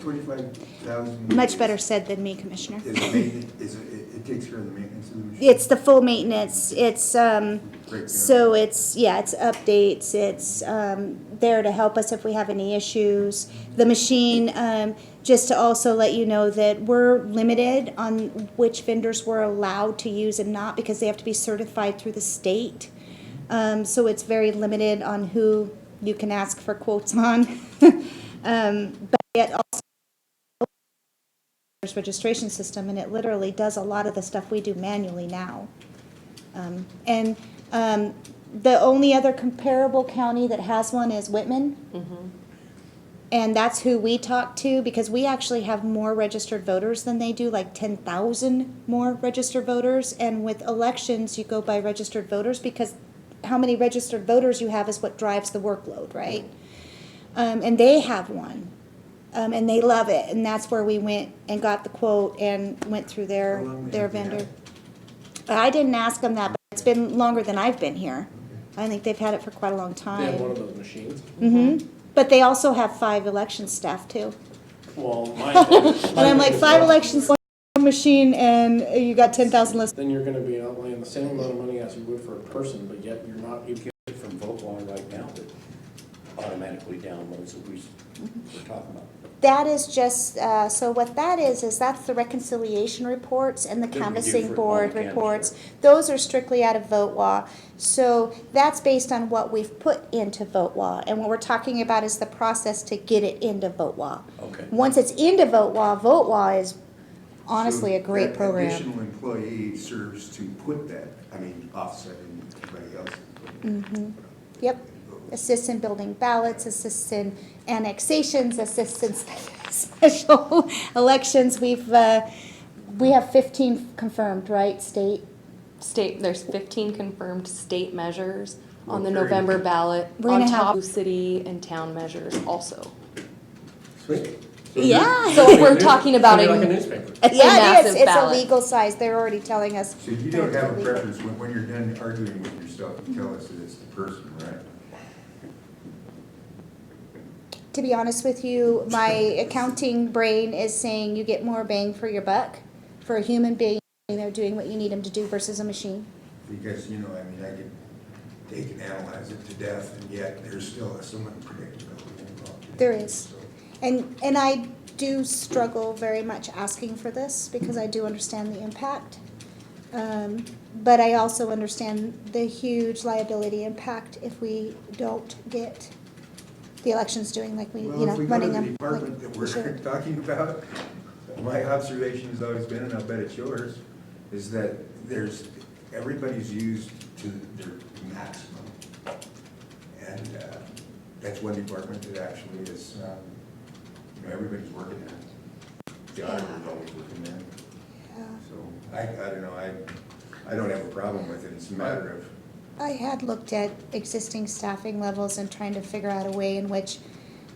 25,000. Much better said than me, Commissioner. Is maintenance, is it It takes care of the maintenance of the machine? It's the full maintenance. It's, Breakdown. so it's, yeah, it's updates, it's, there to help us if we have any issues. The machine, just to also let you know that we're limited on which vendors we're allowed to use and not, because they have to be certified through the state. So it's very limited on who you can ask for quotes on. But yet also registration system, and it literally does a lot of the stuff we do manually now. And the only other comparable county that has one is Whitman. And that's who we talk to, because we actually have more registered voters than they do, like 10,000 more registered voters. And with elections, you go by registered voters, because how many registered voters you have is what drives the workload, right? And they have one. And they love it, and that's where we went and got the quote and went through How long their have they vendor. had? I didn't ask them that, but it's been longer than I've been here. I think they've had it for quite a long They have one time. of those machines. But they also have 5 election staff too. Well, my. And I'm like, 5 elections, 1 machine, and you got 10,000 lists. Then you're gonna be outlaying the same amount of money as you would for a person, but yet you're not, you Get it from VoteWall right now that automatically downloads that we're talking about. That is just, so what that is that's the reconciliation reports and the That we do canvassing for all board the canvass reports. board. Those are strictly out of VoteWall. So that's based on what we've put into VoteWall. And what we're talking about is the process to get it into VoteWall. Okay. Once it's into VoteWall is honestly So a great that program. additional employee serves to put that, I mean, offsetting everybody else. Yep. Assists in building ballots, assists in annexations, assists in special elections. We have 15 confirmed, right, state? There's 15 confirmed state measures on the Well, very November good. ballot, We're on gonna top have- of city and town measures also. Sweet. Yeah. So if we're talking about Like a a, newspaper. a Yeah, it massive is. It's a ballot. legal size. They're already telling us. So you don't have a preference, when you're done arguing with yourself, you tell us that it's the person, right? To be honest with you, my accounting brain is saying you get more bang for your buck for a human being. They're doing what you need them to do versus a machine. Because, you know, I mean, they can analyze it to death, and yet there's still some unpredictability involved. There is. So, And I do struggle very much asking for this because I do understand the impact. But I also understand the huge liability impact if we don't get the elections doing like we, Well, you know, if we go to running the them department that like we we're should. talking about, my observation has always been, and I'll bet it's yours, is that everybody's used to their maximum. And that's one department that actually is, you know, everybody's working there. The auditor's always working there. Yeah. So I don't know, I don't have a problem with it. It's a matter of, I had looked at existing staffing levels and trying to figure out a way in which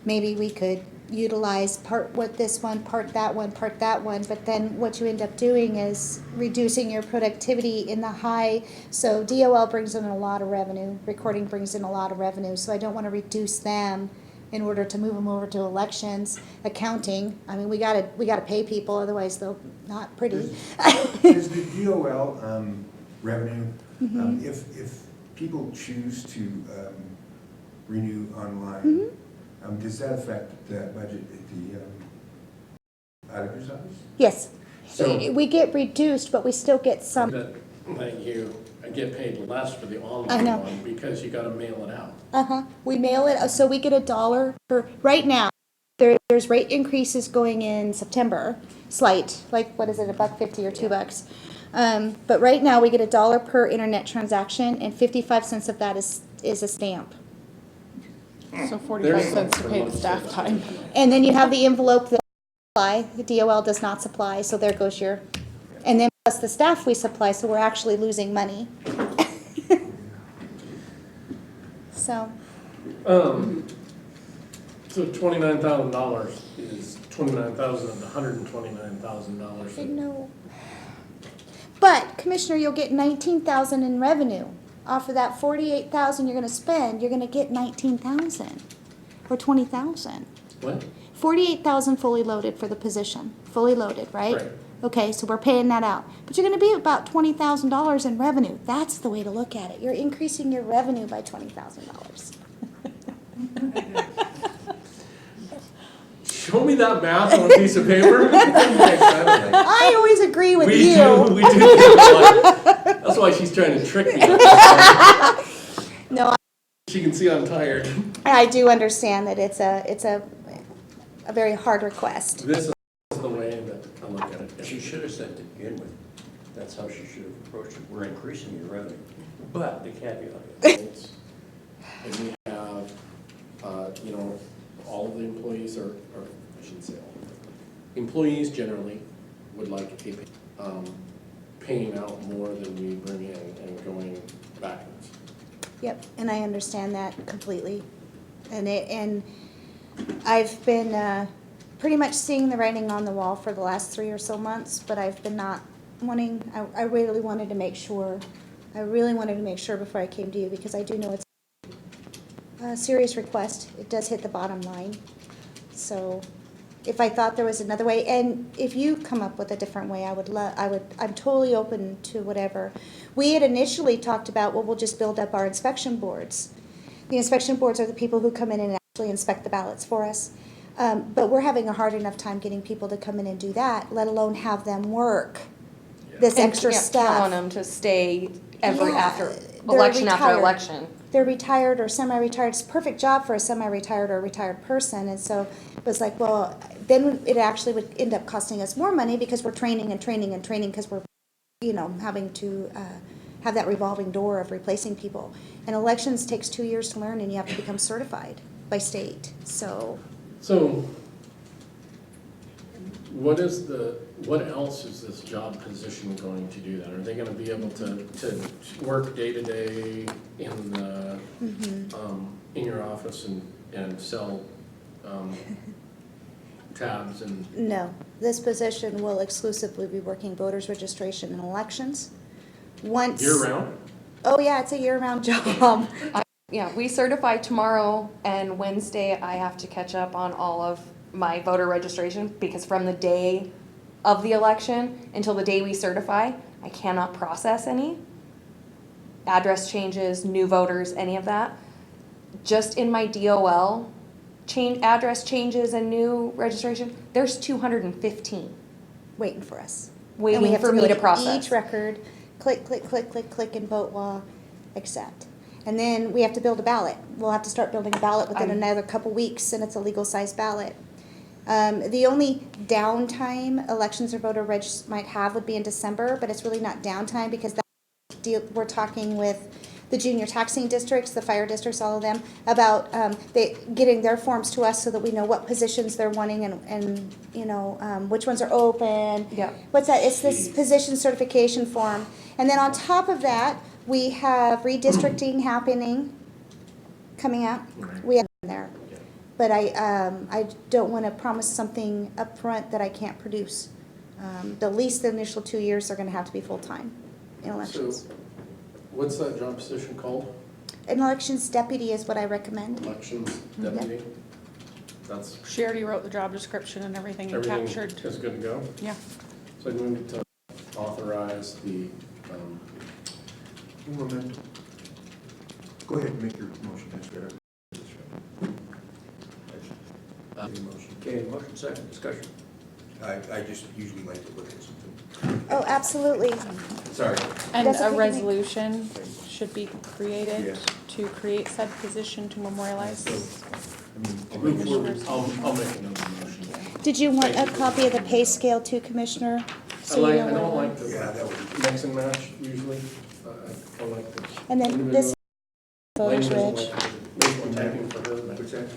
maybe we could utilize part with this one, part that one, but then what you end up doing is reducing your productivity in the high. So DOL brings in a lot of revenue, recording brings in a lot of revenue, so I don't want to reduce them in order to move them over to elections. Accounting, I mean, we gotta pay people, otherwise they're not pretty. is the DOL revenue, if people choose to renew online, does that affect the budget at the auditor's office? Yes, So- we get reduced, but we still get some. That you get paid less for the I online know. one because you gotta mail it out. We mail it, so we get $1 for, right now, there's rate increases going in September, slight, like, what is it, $1.50 or $2? But right now, we get $1 per internet transaction, and 55 cents of that is a stamp. So 45 cents to pay the staff time. And then you have the envelope that supply, the DOL does not supply, so there goes your, and then plus the staff we supply, so we're actually losing money. So, So $29,000 is $29,129,000. I know. But Commissioner, you'll get 19,000 in revenue. Off of that 48,000 you're gonna spend, you're gonna get 19,000 or 20,000. What? 48,000 fully loaded for the position, fully loaded, right? Right. Okay, so we're paying that out. But you're gonna be about $20,000 in revenue. That's the way to look at it. You're increasing your revenue by $20,000. Show me that math on a piece of paper. I always agree with We you. do, we do. That's why she's trying to trick me. No, She can see I'm tired. I do understand that it's a very hard request. This is the way that I look at it. She should have said to begin with, that's how she should have approached it, we're increasing your revenue. But the caveat is, And we have, you know, all of the employees or I shouldn't say all of them. Employees generally would like paying out more than we bring in and going backwards. Yep, and I understand that completely. And I've been pretty much seeing the writing on the wall for the last 3 or so months, but I've been not wanting, I really wanted to make sure before I came to you, because I do know it's a serious request. It does hit the bottom line. So if I thought there was another way, and if you come up with a different way, I'm totally open to whatever. We had initially talked about, well, we'll just build up our inspection boards. The inspection boards are the people who come in and actually inspect the ballots for us. But we're having a hard enough time getting people to come in and do that, let alone have them work this extra stuff. Count on them to stay every Yeah, after they're election after retired. election. They're retired or semi-retired. It's a perfect job for a semi-retired or a retired person. And so it was like, well, then it actually would end up costing us more money because we're training and training and training because we're, you know, having to have that revolving door of replacing people. And elections takes 2 years to learn, and you have to become certified by state. So what else is this job position going to do then? Are they gonna be able to work day to day in your office and sell tabs and? no, this position will exclusively be working voters registration and elections. Once Year round? Oh yeah, it's a year-round job. Yeah, we certify tomorrow, and Wednesday I have to catch up on all of my voter registration, because from the day of the election until the day we certify, I cannot process any address changes, new voters, any of that. Just in my DOL, address changes and new registration, there's 215 Waiting for us. waiting And we have for to me go to process. each record, click, click, click, click, click, and vote while accept. And then we have to build a ballot. We'll have to start building a ballot within another couple weeks, and it's a legal-sized ballot. The only downtime elections or voter reg might have would be in December, but it's really not downtime because we're talking with the junior taxing districts, the fire districts, all of them, about getting their forms to us so that we know what positions they're wanting and you know, which ones are open. Yeah. What's that? It's this position certification form. And then on top of that, we have redistricting happening, coming out. Right. We have it there. But I don't want to promise something up front that I can't produce. At least the initial 2 years are going to have to be full-time in elections. So, what's that job position called? An elections deputy is what I recommend. Elections deputy? That's, She already wrote the job description and everything and everything captured. is good to go? Yeah. So I move to authorize the, One moment. Go ahead and make your motion, that's good. Okay, motion second, discussion. I just usually like to look at something. Oh, absolutely. Sorry. And That's a okay. resolution should be created Yes. to create said position to memorialize. I'll move make forward. I'll make another motion. Did you want a copy of the pay scale too, Commissioner? So you know I what don't it like was? Yeah, that the would mix and match usually. I like the. And then this voters Lane reg. doesn't like this one typing for her, but. What's that?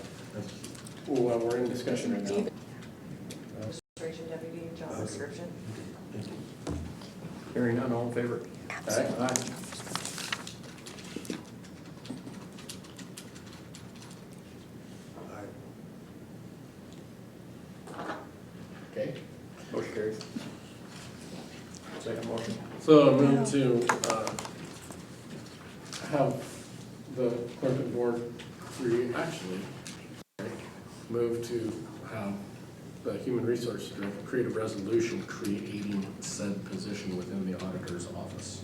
Well, we're in discussion right now. Registration deputy job Okay. description. Hearing none, all in favor? Absolutely. Aye. Okay. Motion carries. Second motion. So I move to, have the clerk of board actually, move to have the Human Resources Director create a resolution creating said position within the auditor's office.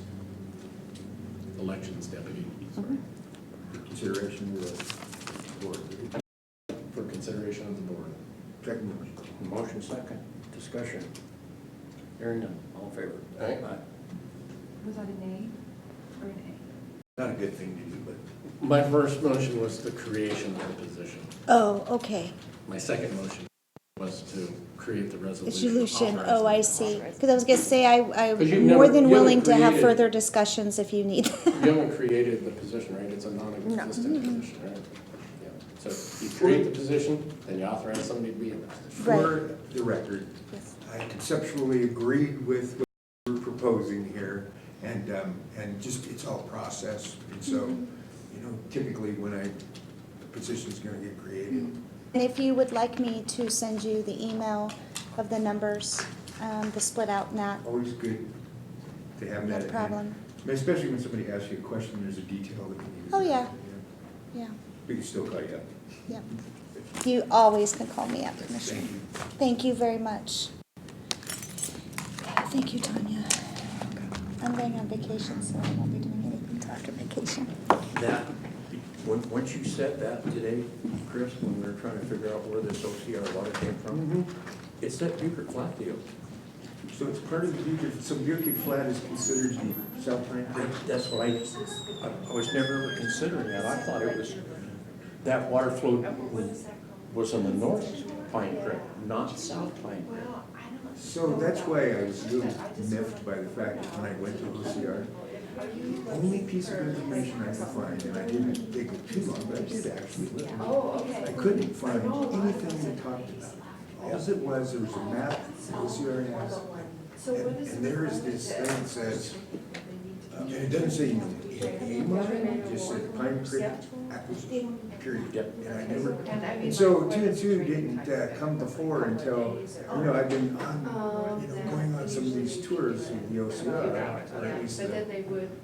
Elections deputy, sorry, Consideration of the board. for consideration of the board. Second motion. Motion second, discussion. Hearing none, all in favor? Aye. Was that an A or an A? Not a good thing to do, but My first motion was the creation of the position. Oh, okay. My second motion was to create the resolution. Resolution, authorizing oh, I the see. office. Because I was gonna say, Because you've I'm more never- than you haven't willing to have created- further discussions if you need. You haven't created the position, right? It's a non-existent position, right? Yeah. So you create the position, then you authorize somebody to be in the position. Right. for the record, I conceptually agreed with what we're proposing here, and just, it's all process. And so, you know, typically when the position's gonna get created, And if you would like me to send you the email of the numbers, the split out and that, always good to have no that. in hand. problem. I mean, especially when somebody asks you a question, there's a detail that you use. Oh, yeah. Yeah, We can still call you up. yeah. You always can call me up, Commissioner. Thank you. Thank you very much. Thank you, Tanya. I'm going on vacation, so I won't be doing anything until after vacation. That, once you said that today, Chris, when we were trying to figure out where this OCR water came from, it's that Bucher Flat deal. So it's part of the Butte, so Butte Flat is considered the South Pine Creek? That's what I was never ever considering that. I thought it was, that water flow was on the North Pine Creek, not South Pine Creek. So that's why I was a little miffed by the fact that when I went to OCR, the only piece of information I could find, and I didn't dig it too long, but I did actually look. I couldn't find anything that talked about it. All it was, there was a map that OCR has, and there is this thing that says, and it doesn't say a mine, it just said Pine Creek acquisition, period. Yep. And I never, and so 2 and 2 didn't come before until, you know, I've been on, you know, going on some of these tours of the OCR, or at least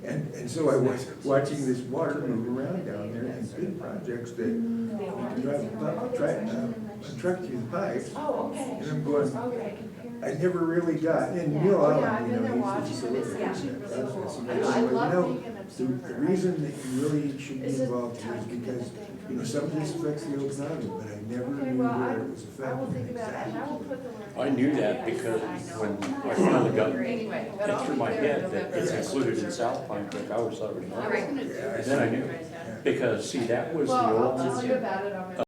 and so I was watching this water move around down there, and big projects that you can drive a truck through the pipes. And I'm going, I never really got, and Neil Allen, you know, he's the process. The reason that you really should be involved here is because, you know, some of this affects the Okanogan, but I never knew where it was affecting exactly. I knew that because when I finally got it through my head that it's included in South Pine Creek, I always thought it was North. Yeah, Then I knew, because see, that was the old